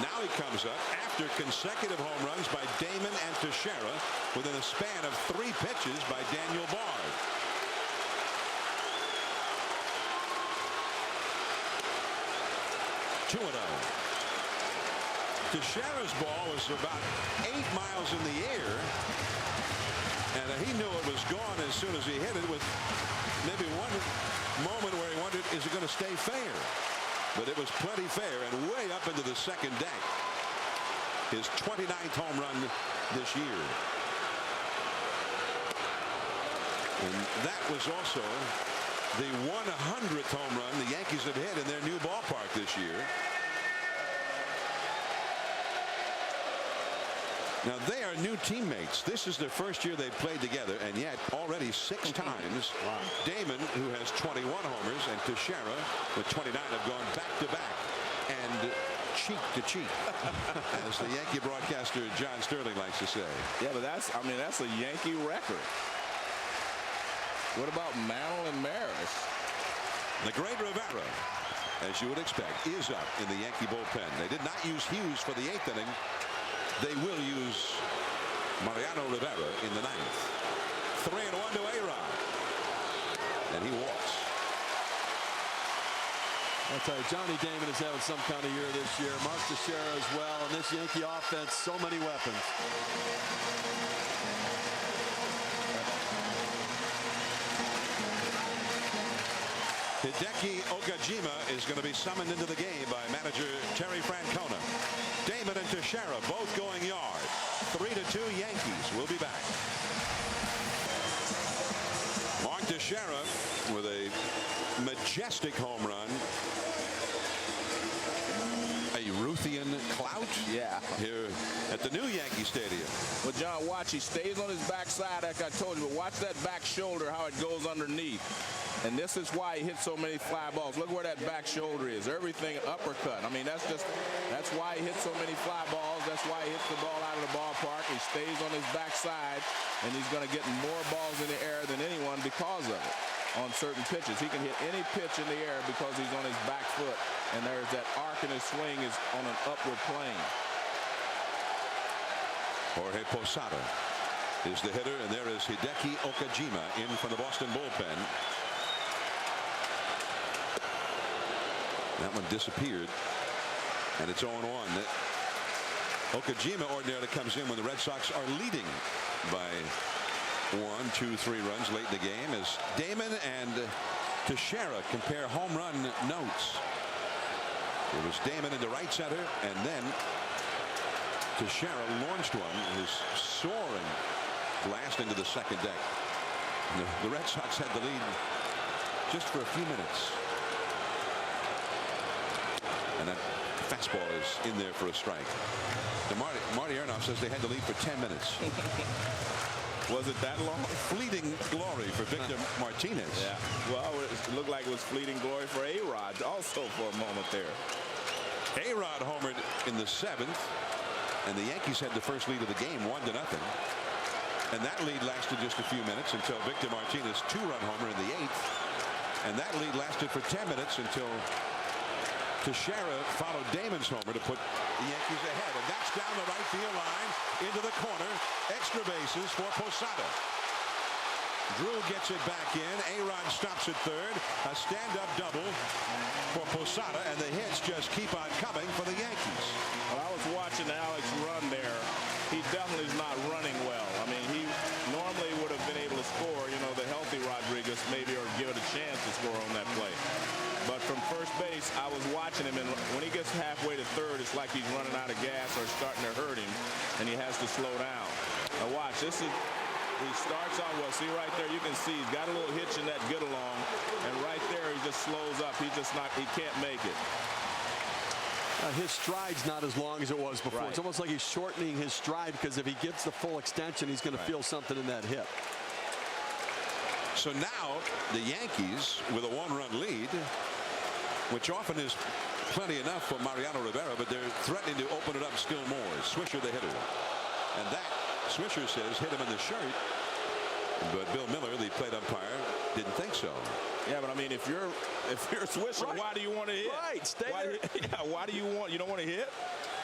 Now he comes up after consecutive home runs by Damon and Teixeira within a span of 3 pitches by Daniel Bard. Teixeira's ball was about 8 miles in the air, and he knew it was gone as soon as he hit it, with maybe one moment where he wondered, is it going to stay fair? But it was plenty fair and way up into the second deck. His 29th home run this year. And that was also the 100th home run the Yankees have hit in their new ballpark this year. Now, they are new teammates. This is their first year they've played together, and yet already 6 times. Wow. Damon, who has 21 homers, and Teixeira with 29 have gone back-to-back and cheek to cheek, as the Yankee broadcaster John Sterling likes to say. Yeah, but that's a Yankee record. What about Mantle and Maris? The great Rivera, as you would expect, is up in the Yankee bullpen. They did not use Hughes for the 8th inning. They will use Mariano Rivera in the 9th. 3-1 to A-Rod. And he walks. I'll tell you, Johnny Damon is having some kind of year this year. Mark Teixeira as well. And this Yankee offense, so many weapons. Hideki Okajima is going to be summoned into the game by manager Terry Francona. Damon and Teixeira both going yard. 3-2 Yankees. We'll be back. Mark Teixeira with a majestic home run. A Ruthian clout. Yeah. Here at the new Yankee Stadium. Well, John, watch. He stays on his backside, like I told you. But watch that back shoulder, how it goes underneath. And this is why he hits so many fly balls. Look where that back shoulder is. Everything uppercut. I mean, that's why he hits so many fly balls. That's why he hits the ball out of the ballpark. He stays on his backside, and he's going to get more balls in the air than anyone because of it on certain pitches. He can hit any pitch in the air because he's on his back foot, and there's that arc in his swing is on an upward plane. Jorge Posada is the hitter, and there is Hideki Okajima in from the Boston bullpen. That one disappeared, and it's 0-1. Okajima ordinarily comes in when the Red Sox are leading by 1, 2, 3 runs late in the game, as Damon and Teixeira compare home run notes. It was Damon into right center, and then Teixeira launched one, his soaring blast into the second deck. The Red Sox had the lead just for a few minutes. And that fastball is in there for a strike. Now Marty Aronoff says they had the lead for 10 minutes. Was it that long? Fleeting glory for Victor Martinez. Yeah. Well, it looked like it was fleeting glory for A-Rod also for a moment there. A-Rod homered in the 7th, and the Yankees had the first lead of the game, 1-0. And that lead lasted just a few minutes until Victor Martinez' 2-run homer in the 8th. And that lead lasted for 10 minutes until Teixeira followed Damon's homer to put the Yankees ahead. And that's down the right field line into the corner. Extra bases for Posada. Drew gets it back in. A-Rod stops at third. A stand-up double for Posada, and the hits just keep on coming for the Yankees. Well, I was watching Alex run there. He definitely is not running well. I mean, he normally would have been able to score, you know, the healthy Rodriguez maybe, or give it a chance to score on that play. But from first base, I was watching him, pitch. This is, he starts out well. See right there, you can see he's got a little hitch in that get along, and right there he just slows up. He can't make it. His stride's not as long as it was before. Right. It's almost like he's shortening his stride, because if he gets the full extension, he's going to feel something in that hip. So now the Yankees with a 1-run lead, which often is plenty enough for Mariano Rivera, but they're threatening to open it up still more. Swisher the hitter. And that, Swisher says, hit him in the shirt. But Bill Miller, the plate umpire, didn't think so. Yeah, but I mean, if you're Swisher, Right. why do you want to hit? Right, stay there. Why do you don't want to hit?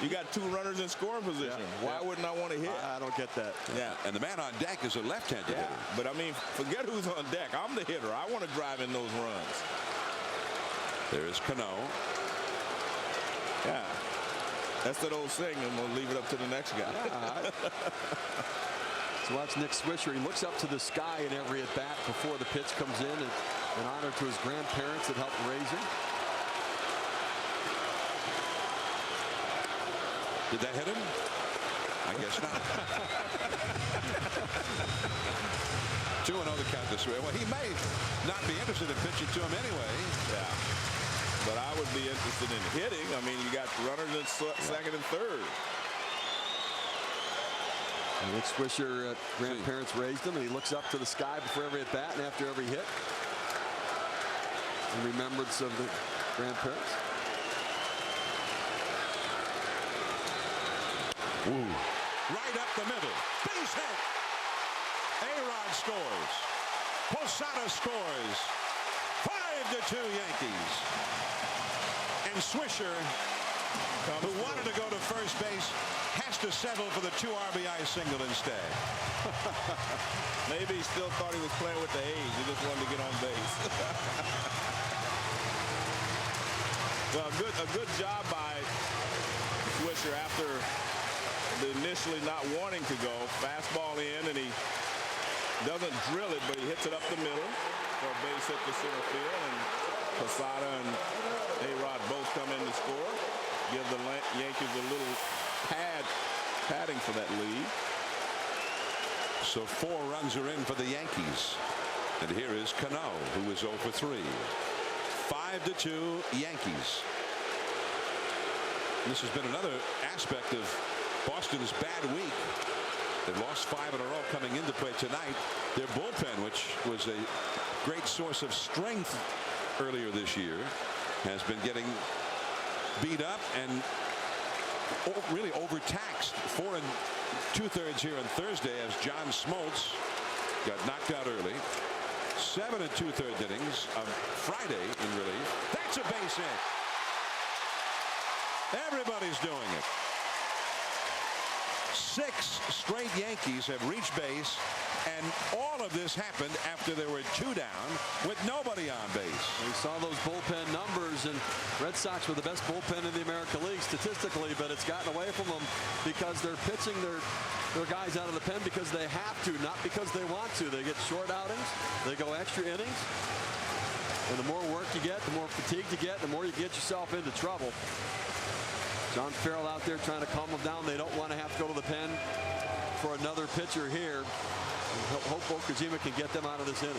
You got 2 runners in scoring position. Yeah. Why wouldn't I want to hit? I don't get that. Yeah. And the man on deck is a left-handed hitter. But I mean, forget who's on deck. I'm the hitter. I want to drive in those runs. There's Cano. Yeah. That's that old saying, and we'll leave it up to the next guy. So watch Nick Swisher. He looks up to the sky in every at bat before the pitch comes in, and an honor to his grandparents that helped raise him. Did that hit him? I guess not. 2-0 the count this way. Well, he may not be interested in pitching to him anyway. Yeah. But I would be interested in hitting. I mean, you got runners in second and third. And Nick Swisher, grandparents raised him, and he looks up to the sky before every at bat and after every hit, in remembrance of the grandparents. Ooh. Right up the middle. Base hit. A-Rod scores. Posada scores. 5-2 Yankees. And Swisher, who wanted to go to first base, has to settle for the 2 RBI single instead. Maybe he still thought he was playing with the A's. He just wanted to get on base. Well, a good job by Swisher after initially not wanting to go. Fastball in, and he doesn't drill it, but he hits it up the middle for a base hit to center field. And Posada and A-Rod both come in to score. Give the Yankees a little padding for that lead. So 4 runs are in for the Yankees. And here is Cano, who is 0 for 3. 5-2 Yankees. This has been another aspect of Boston's bad week. They've lost 5 in a row coming into play tonight. Their bullpen, which was a great source of strength earlier this year, has been getting beat up and really overtaxed. 4 2/3 here on Thursday as John Smoltz got knocked out early. 7 2/3 innings on Friday in relief. That's a base hit. Everybody's doing it. 6 straight Yankees have reached base, and all of this happened after there were 2 down with nobody on base. We saw those bullpen numbers, and Red Sox were the best bullpen in the American League statistically, but it's gotten away from them because they're pitching their guys out of the pen because they have to, not because they want to. They get short outings, they go extra innings, and the more work you get, the more fatigue you get, the more you get yourself into trouble. John Farrell out there trying to calm them down. They don't want to have to go to the pen for another pitcher here. Hope Okajima can get them out of this inning.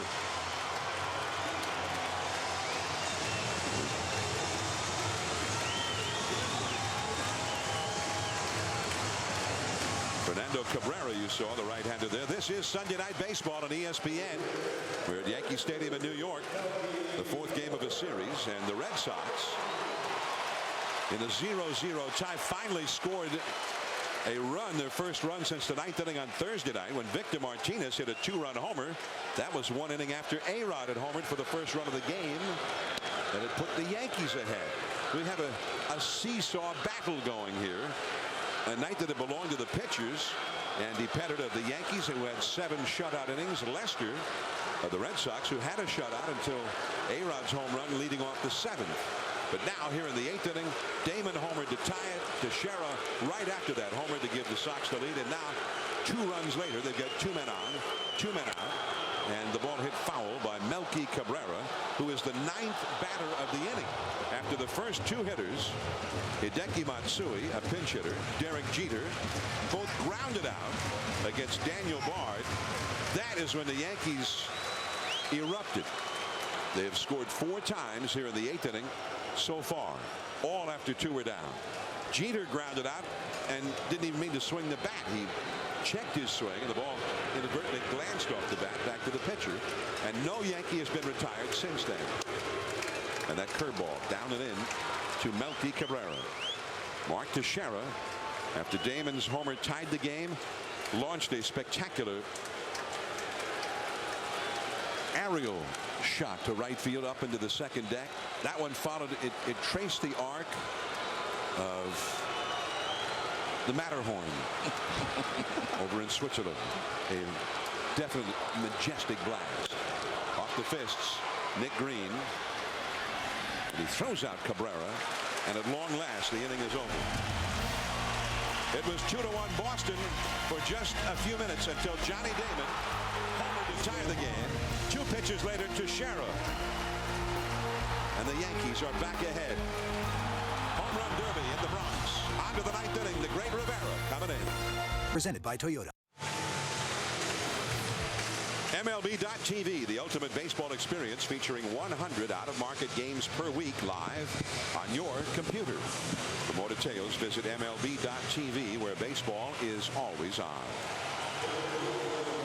Fernando Cabrera, you saw, the right-hander there. This is Sunday Night Baseball on ESPN. We're at Yankee Stadium in New York, the 4th game of a series, and the Red Sox, in a 0-0 tie, finally scored a run, their first run since the 9th inning on Thursday night when Victor Martinez hit a 2-run homer. That was 1 inning after A-Rod had homered for the first run of the game, and it put the Yankees ahead. We have a seesaw battle going here. A night that it belonged to the pitchers. Andy Pettit of the Yankees, who had 7 shutout innings. Lester of the Red Sox, who had a shutout until A-Rod's home run leading off the 7th. But now here in the 8th inning, Damon homered to tie it. Teixeira right after that homer to give the Sox the lead. And now 2 runs later, they've got 2 men on, 2 men out. And the ball hit foul by Melky Cabrera, who is the 9th batter of the inning after the first two hitters, Hideki Matsui, a pinch hitter, Derek Jeter, both grounded out against Daniel Bard. That is when the Yankees erupted. They have scored 4 times here in the 8th inning so far, all after 2 were down. Jeter grounded out and didn't even mean to swing the bat. He checked his swing, and the ball inadvertently glanced off the bat back to the pitcher. And no Yankee has been retired since then. And that curveball down and in to Melky Cabrera. Mark Teixeira, after Damon's homer tied the game, launched a spectacular aerial shot to right field up into the second deck. That one followed, it traced the arc of the Matterhorn over in Switzerland. A definite majestic blast. Off the fists, Nick Green. And he throws out Cabrera, and at long last the inning is over. It was 2-1 Boston for just a few minutes until Johnny Damon homered to tie the game. 2 pitches later, Teixeira. And the Yankees are back ahead. Home run derby in the Bronx. On to the 9th inning, the great Rivera coming in. Presented by Toyota. MLB.TV, the ultimate baseball experience, featuring 100 out-of-market games per week live on your computer. For more details, visit MLB.TV, where baseball is always on.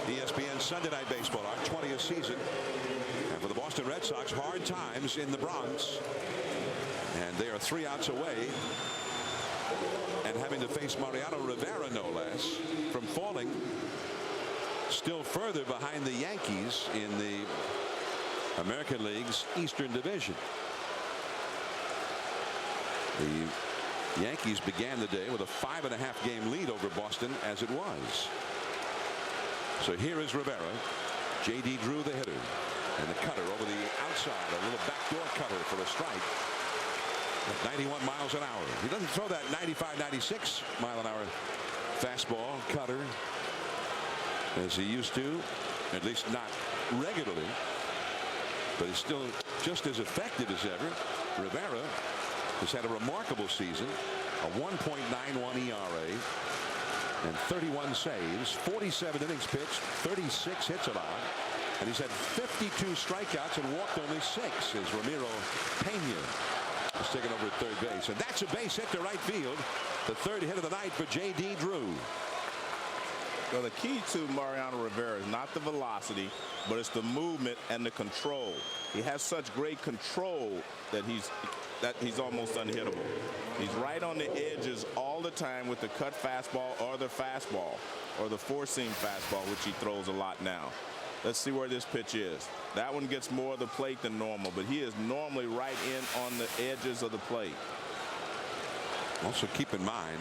ESPN Sunday Night Baseball, our 20th season. And for the Boston Red Sox, hard times in the Bronx. And they are 3 outs away and having to face Mariano Rivera, no less, from falling still further behind the Yankees in the American League's Eastern Division. The Yankees began the day with a 5.5 game lead over Boston as it was. So here is Rivera. J.D. Drew, the hitter, and the cutter over the outside, a little backdoor cutter for a strike at 91 miles an hour. He doesn't throw that 95, 96 mile an hour fastball cutter as he used to, at least not regularly, but he's still just as effective as ever. Rivera has had a remarkable season, a 1.91 ERA and 31 saves, 47 innings pitched, 36 hits allowed, and he's had 52 strikeouts and walked only 6 as Ramiro Pena is taken over at third base. And that's a base hit to right field, the 3rd hit of the night for J.D. Drew. Well, the key to Mariano Rivera is not the velocity, but it's the movement and the control. He has such great control that he's almost unhittable. He's right on the edges all the time with the cut fastball or the fastball or the 4-seam fastball, which he throws a lot now. Let's see where this pitch is. That one gets more of the plate than normal, but he is normally right in on the edges of the plate. Also keep in mind,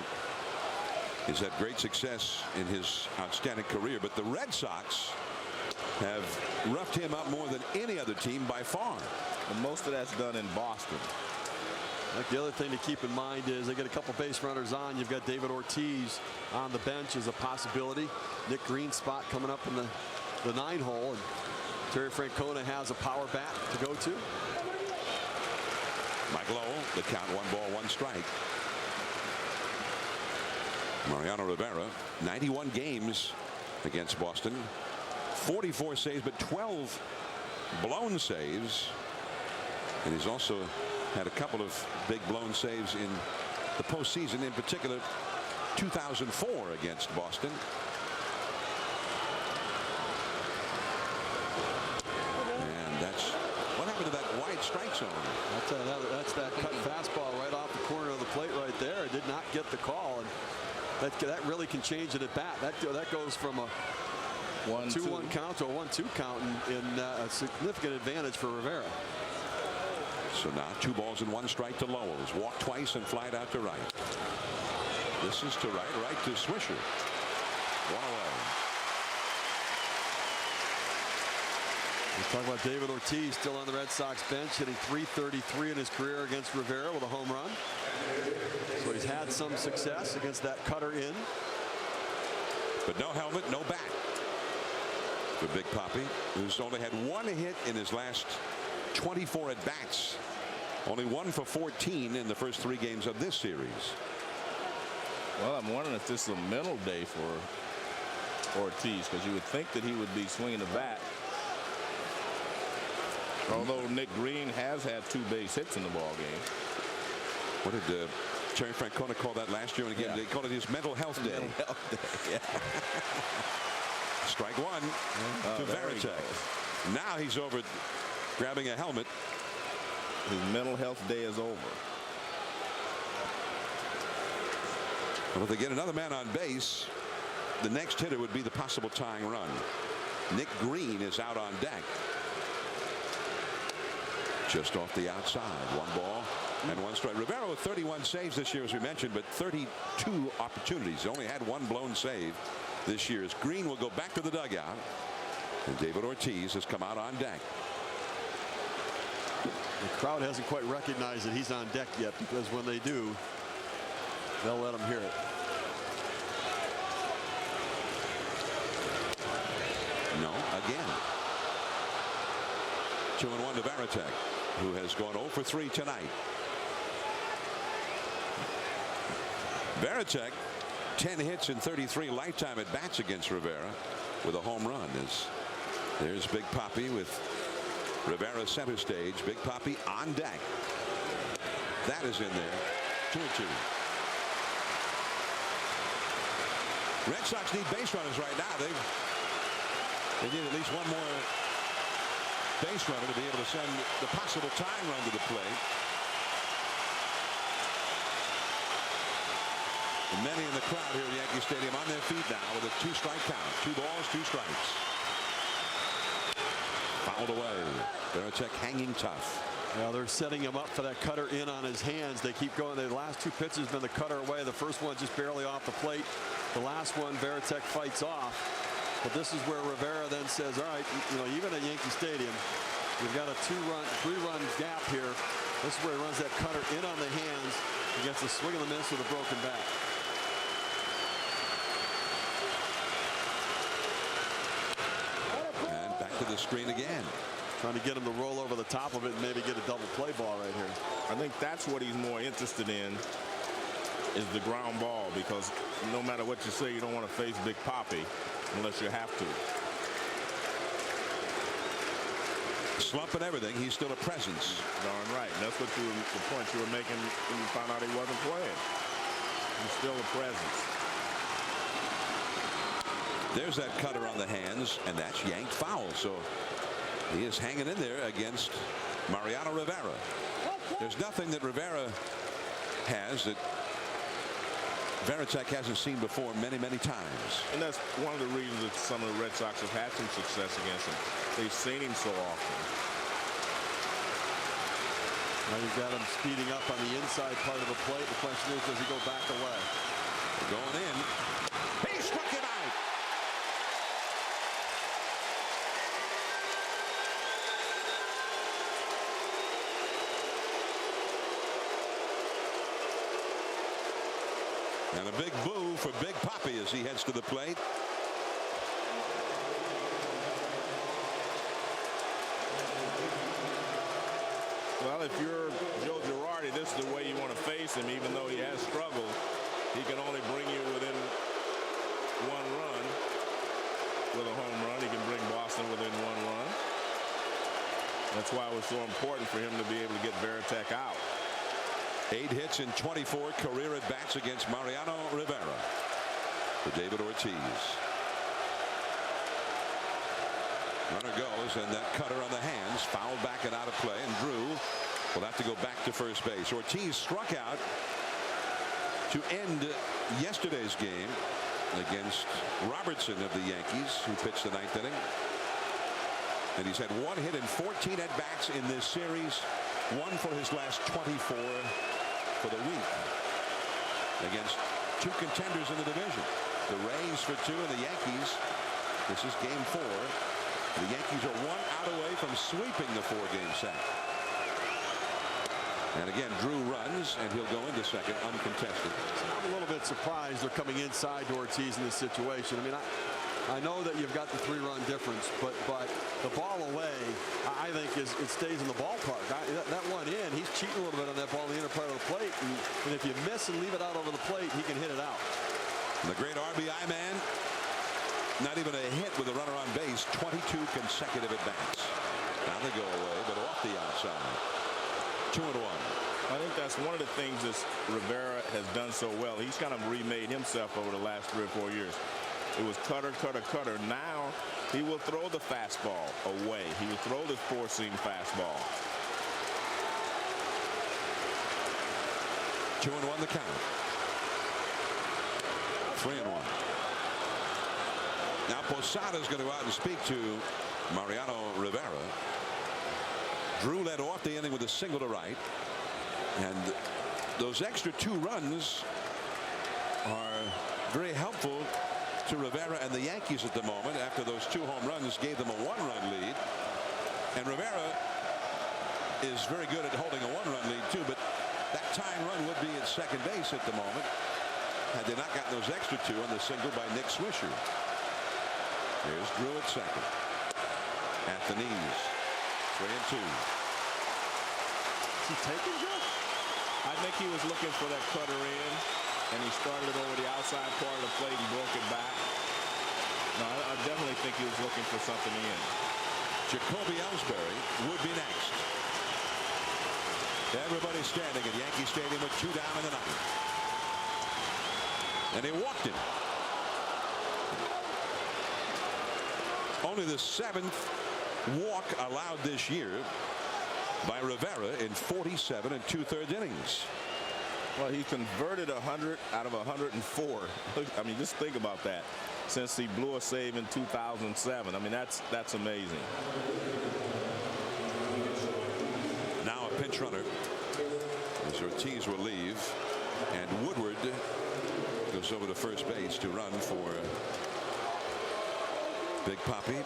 he's had great success in his outstanding career, but the Red Sox have roughed him up more than any other team by far. And most of that's done in Boston. The other thing to keep in mind is they get a couple base runners on. You've got David Ortiz on the bench as a possibility. Nick Green's spot coming up in the 9 hole, and Terry Francona has a power bat to go to. Mike Lowell, the count 1 ball, 1 strike. Mariano Rivera, 91 games against Boston, 44 saves, but 12 blown saves. And he's also had a couple of big blown saves in the postseason, in particular 2004 against Boston. And that's what happened to that wide strike zone. That's that cut fastball right off the corner of the plate right there. It did not get the call, and that really can change it at bat. That goes from a 1-2 count to a 1-2 count in a significant advantage for Rivera. So now 2 balls and 1 strike to Lowell. He's walked twice and flied out to right. This is to right to Swisher. 1 away. Let's talk about David Ortiz, still on the Red Sox bench, hitting .333 in his career against Rivera with a home run. So he's had some success against that cutter in. But no helmet, no bat for Big Papi, who's only had 1 hit in his last 24 at-bats Only 1 for 14 in the first 3 games of this series. Well, I'm wondering if this is a mental day for Ortiz, because you would think that he would be swinging the bat. Although Nick Green has had 2 base hits in the ball game. What did Terry Francona call that last year? And again, they called it his mental health day. Mental health day, yeah. Strike 1 to Varitek. Now he's over grabbing a helmet. His mental health day is over. Well, if they get another man on base, the next hitter would be the possible tying run. Nick Green is out on deck. Just off the outside. 1 ball and 1 strike. Rivera with 31 saves this year, as we mentioned, but 32 opportunities. He only had 1 blown save this year. As Green will go back to the dugout, and David Ortiz has come out on deck. The crowd hasn't quite recognized that he's on deck yet, because when they do, they'll let him hear it. No, again. 2-1 to Varitek, who has gone 0 for 3 tonight. Varitek, 10 hits in 33 lifetime at bats against Rivera, with a home run. There's Big Papi with Rivera center stage. Big Papi on deck. That is in there. 2-2. Red Sox need base runners right now. They need at least 1 more base runner to be able to send the possible tying run to the plate. And many in the crowd here at Yankee Stadium on their feet now with a 2-strike count. 2 balls, 2 strikes. Fouled away. Varitek hanging tough. Yeah, they're setting him up for that cutter in on his hands. They keep going. The last 2 pitches have been the cutter away. The first one just barely off the plate. The last one Varitek fights off. But this is where Rivera then says, all right, even at Yankee Stadium, we've got a 3-run gap here. This is where he runs that cutter in on the hands. He gets a swing and a miss with a broken bat. And back to the screen again. Trying to get him to roll over the top of it and maybe get a double play ball right here. I think that's what he's more interested in, is the ground ball, because no matter what you say, you don't want to face Big Papi unless you have to. Slump and everything, he's still a presence. Darn right. And that's what the point you were making when you found out he wasn't playing. He's still a presence. There's that cutter on the hands, and that's yanked foul. So he is hanging in there against Mariano Rivera. There's nothing that Rivera has that Varitek hasn't seen before many times. And that's one of the reasons that some of the Red Sox have had some success against him. They've seen him so often. Now you've got him speeding up on the inside part of the plate. The question is, does he go back away? Going in. He struck him out. And a big boo for Big Papi as he heads to the plate. Well, if you're Joe Girardi, this is the way you want to face him. Even though he has struggled, he can only bring you within 1 run with a home run. He can bring Boston within 1 run. That's why it was so important for him to be able to get Varitek out. 8 hits in 24 career at bats against Mariano Rivera for David Ortiz. Runner goes, and that cutter on the hands fouled back and out of play, and Drew will have to go back to first base. Ortiz struck out to end yesterday's game against Robertson of the Yankees, who pitched the 9th inning. And he's had 1 hit and 14 at bats in this series, 1 for his last 24 for the week against 2 contenders in the division. The Rays for 2 and the Yankees. This is game 4. The Yankees are 1 out away from sweeping the 4-game set. And again, Drew runs, and he'll go into second uncontested. I'm a little bit surprised they're coming inside to Ortiz in this situation. I mean, I know that you've got the 3-run difference, but the ball away, I think it stays in the ballpark. That one in, he's cheating a little bit on that ball in the inner part of the plate, and if you miss and leave it out over the plate, he can hit it out. The great RBI man, not even a hit with a runner on base, 22 consecutive at-bats. Now they go away, but off the outside. 2-1. I think that's one of the things that Rivera has done so well. He's kind of remade himself over the last 3 or 4 years. It was cutter, cutter, cutter. Now he will throw the fastball away. He will throw the 4-seam fastball. 2-1 the count. 3-1. Now Posada's going to go out and speak to Mariano Rivera. Drew led off the inning with a single to right. And those extra 2 runs are very helpful to Rivera and the Yankees at the moment after those 2 home runs gave them a 1-run lead. And Rivera is very good at holding a 1-run lead too, but that tying run would be at second base at the moment had they not gotten those extra 2 on the single by Nick Swisher. Here's Drew at second. At the knees. 3-2. Is he taking Joe? I think he was looking for that cutter in, and he started it over the outside part of the plate and broke it back. No, I definitely think he was looking for something in. Jacoby Ellsbury would be next. Everybody standing at Yankee Stadium with 2 down in the 9th. And he walked him. Only the 7th walk allowed this year by Rivera in 47 2/3 innings. Well, he converted 100 out of 104. I mean, just think about that. Since he blew a save in 2007. I mean, that's amazing. Now a pinch runner as Ortiz will leave, and Woodward goes over to first base to run for Big Papi.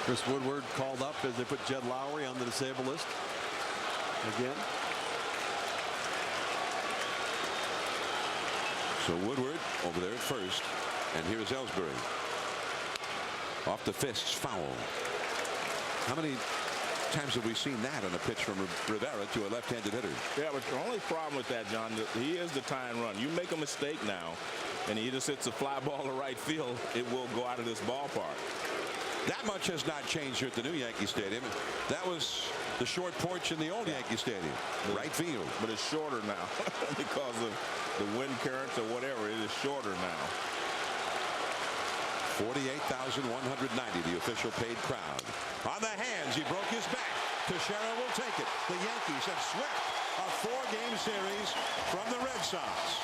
Chris Woodward called up as they put Jed Lowry on the disabled list again. So Woodward over there at first, and here's Ellsbury. Off the fists, foul. How many times have we seen that on a pitch from Rivera to a left-handed hitter? Yeah, but the only problem with that, John, he is the tying run. You make a mistake now, and he just hits a fly ball to right field, it will go out of this ballpark. That much has not changed here at the new Yankee Stadium. That was the short porch in the old Yankee Stadium, right field. But it's shorter now because of the wind currents or whatever. It is shorter now. 48,190, the official paid crowd. On the hands, he broke his back. Teixeira will take it. The Yankees have swept a 4-game series from the Red Sox.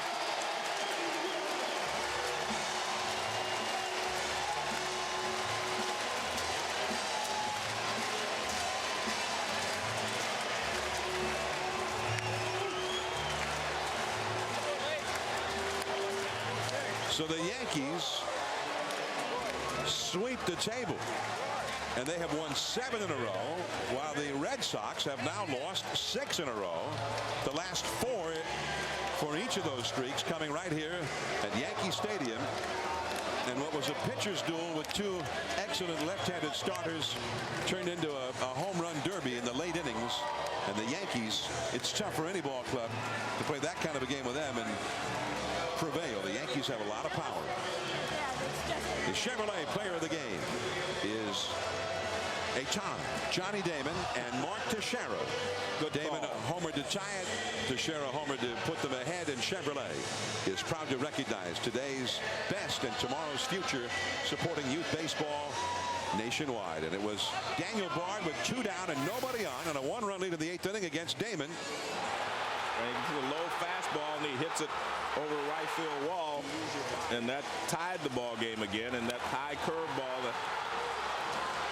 So the Yankees sweep the table, and they have won 7 in a row, while the Red Sox have now lost 6 in a row. The last 4 for each of those streaks coming right here at Yankee Stadium. And what was a pitcher's duel with 2 excellent left-handed starters turned into a home run derby in the late innings. And the Yankees, it's tough for any ball club to play that kind of a game with them and prevail. The Yankees have a lot of power. The Chevrolet player of the game is a tie. Johnny Damon and Mark Teixeira. Damon homered to tie it. Teixeira homered to put them ahead, and Chevrolet is proud to recognize today's best and tomorrow's future, supporting youth baseball nationwide. And it was Daniel Bard with 2 down and nobody on, and a 1-run lead in the 8th inning against Damon. And a low fastball, and he hits it over the right field wall, and that tied the ball game again. And that high curveball that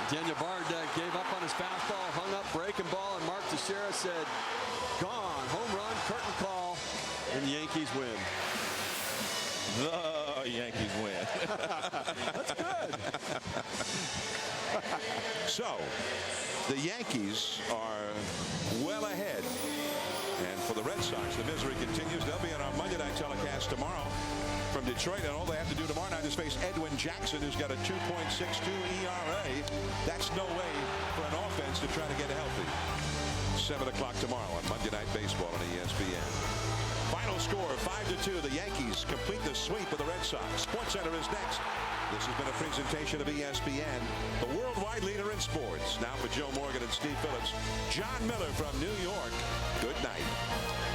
Daniel Bard gave up on his fastball, hung up breaking ball, and Mark Teixeira said, gone, home run, curtain call, and the Yankees win. The Yankees win. That's good. So the Yankees are well ahead, and for the Red Sox. The misery continues. They'll be on our Monday night telecast tomorrow from Detroit, and all they have to do tomorrow night is face Edwin Jackson, who's got a 2.62 ERA. That's no way for an offense to try to get healthy. 7 o'clock tomorrow on Monday Night Baseball on ESPN. Final score 5-2. The Yankees complete the sweep of the Red Sox. SportsCenter is next. This has been a presentation of ESPN, the worldwide leader in sports. Now for Joe Morgan and Steve Phillips, John Miller from New York. Good night.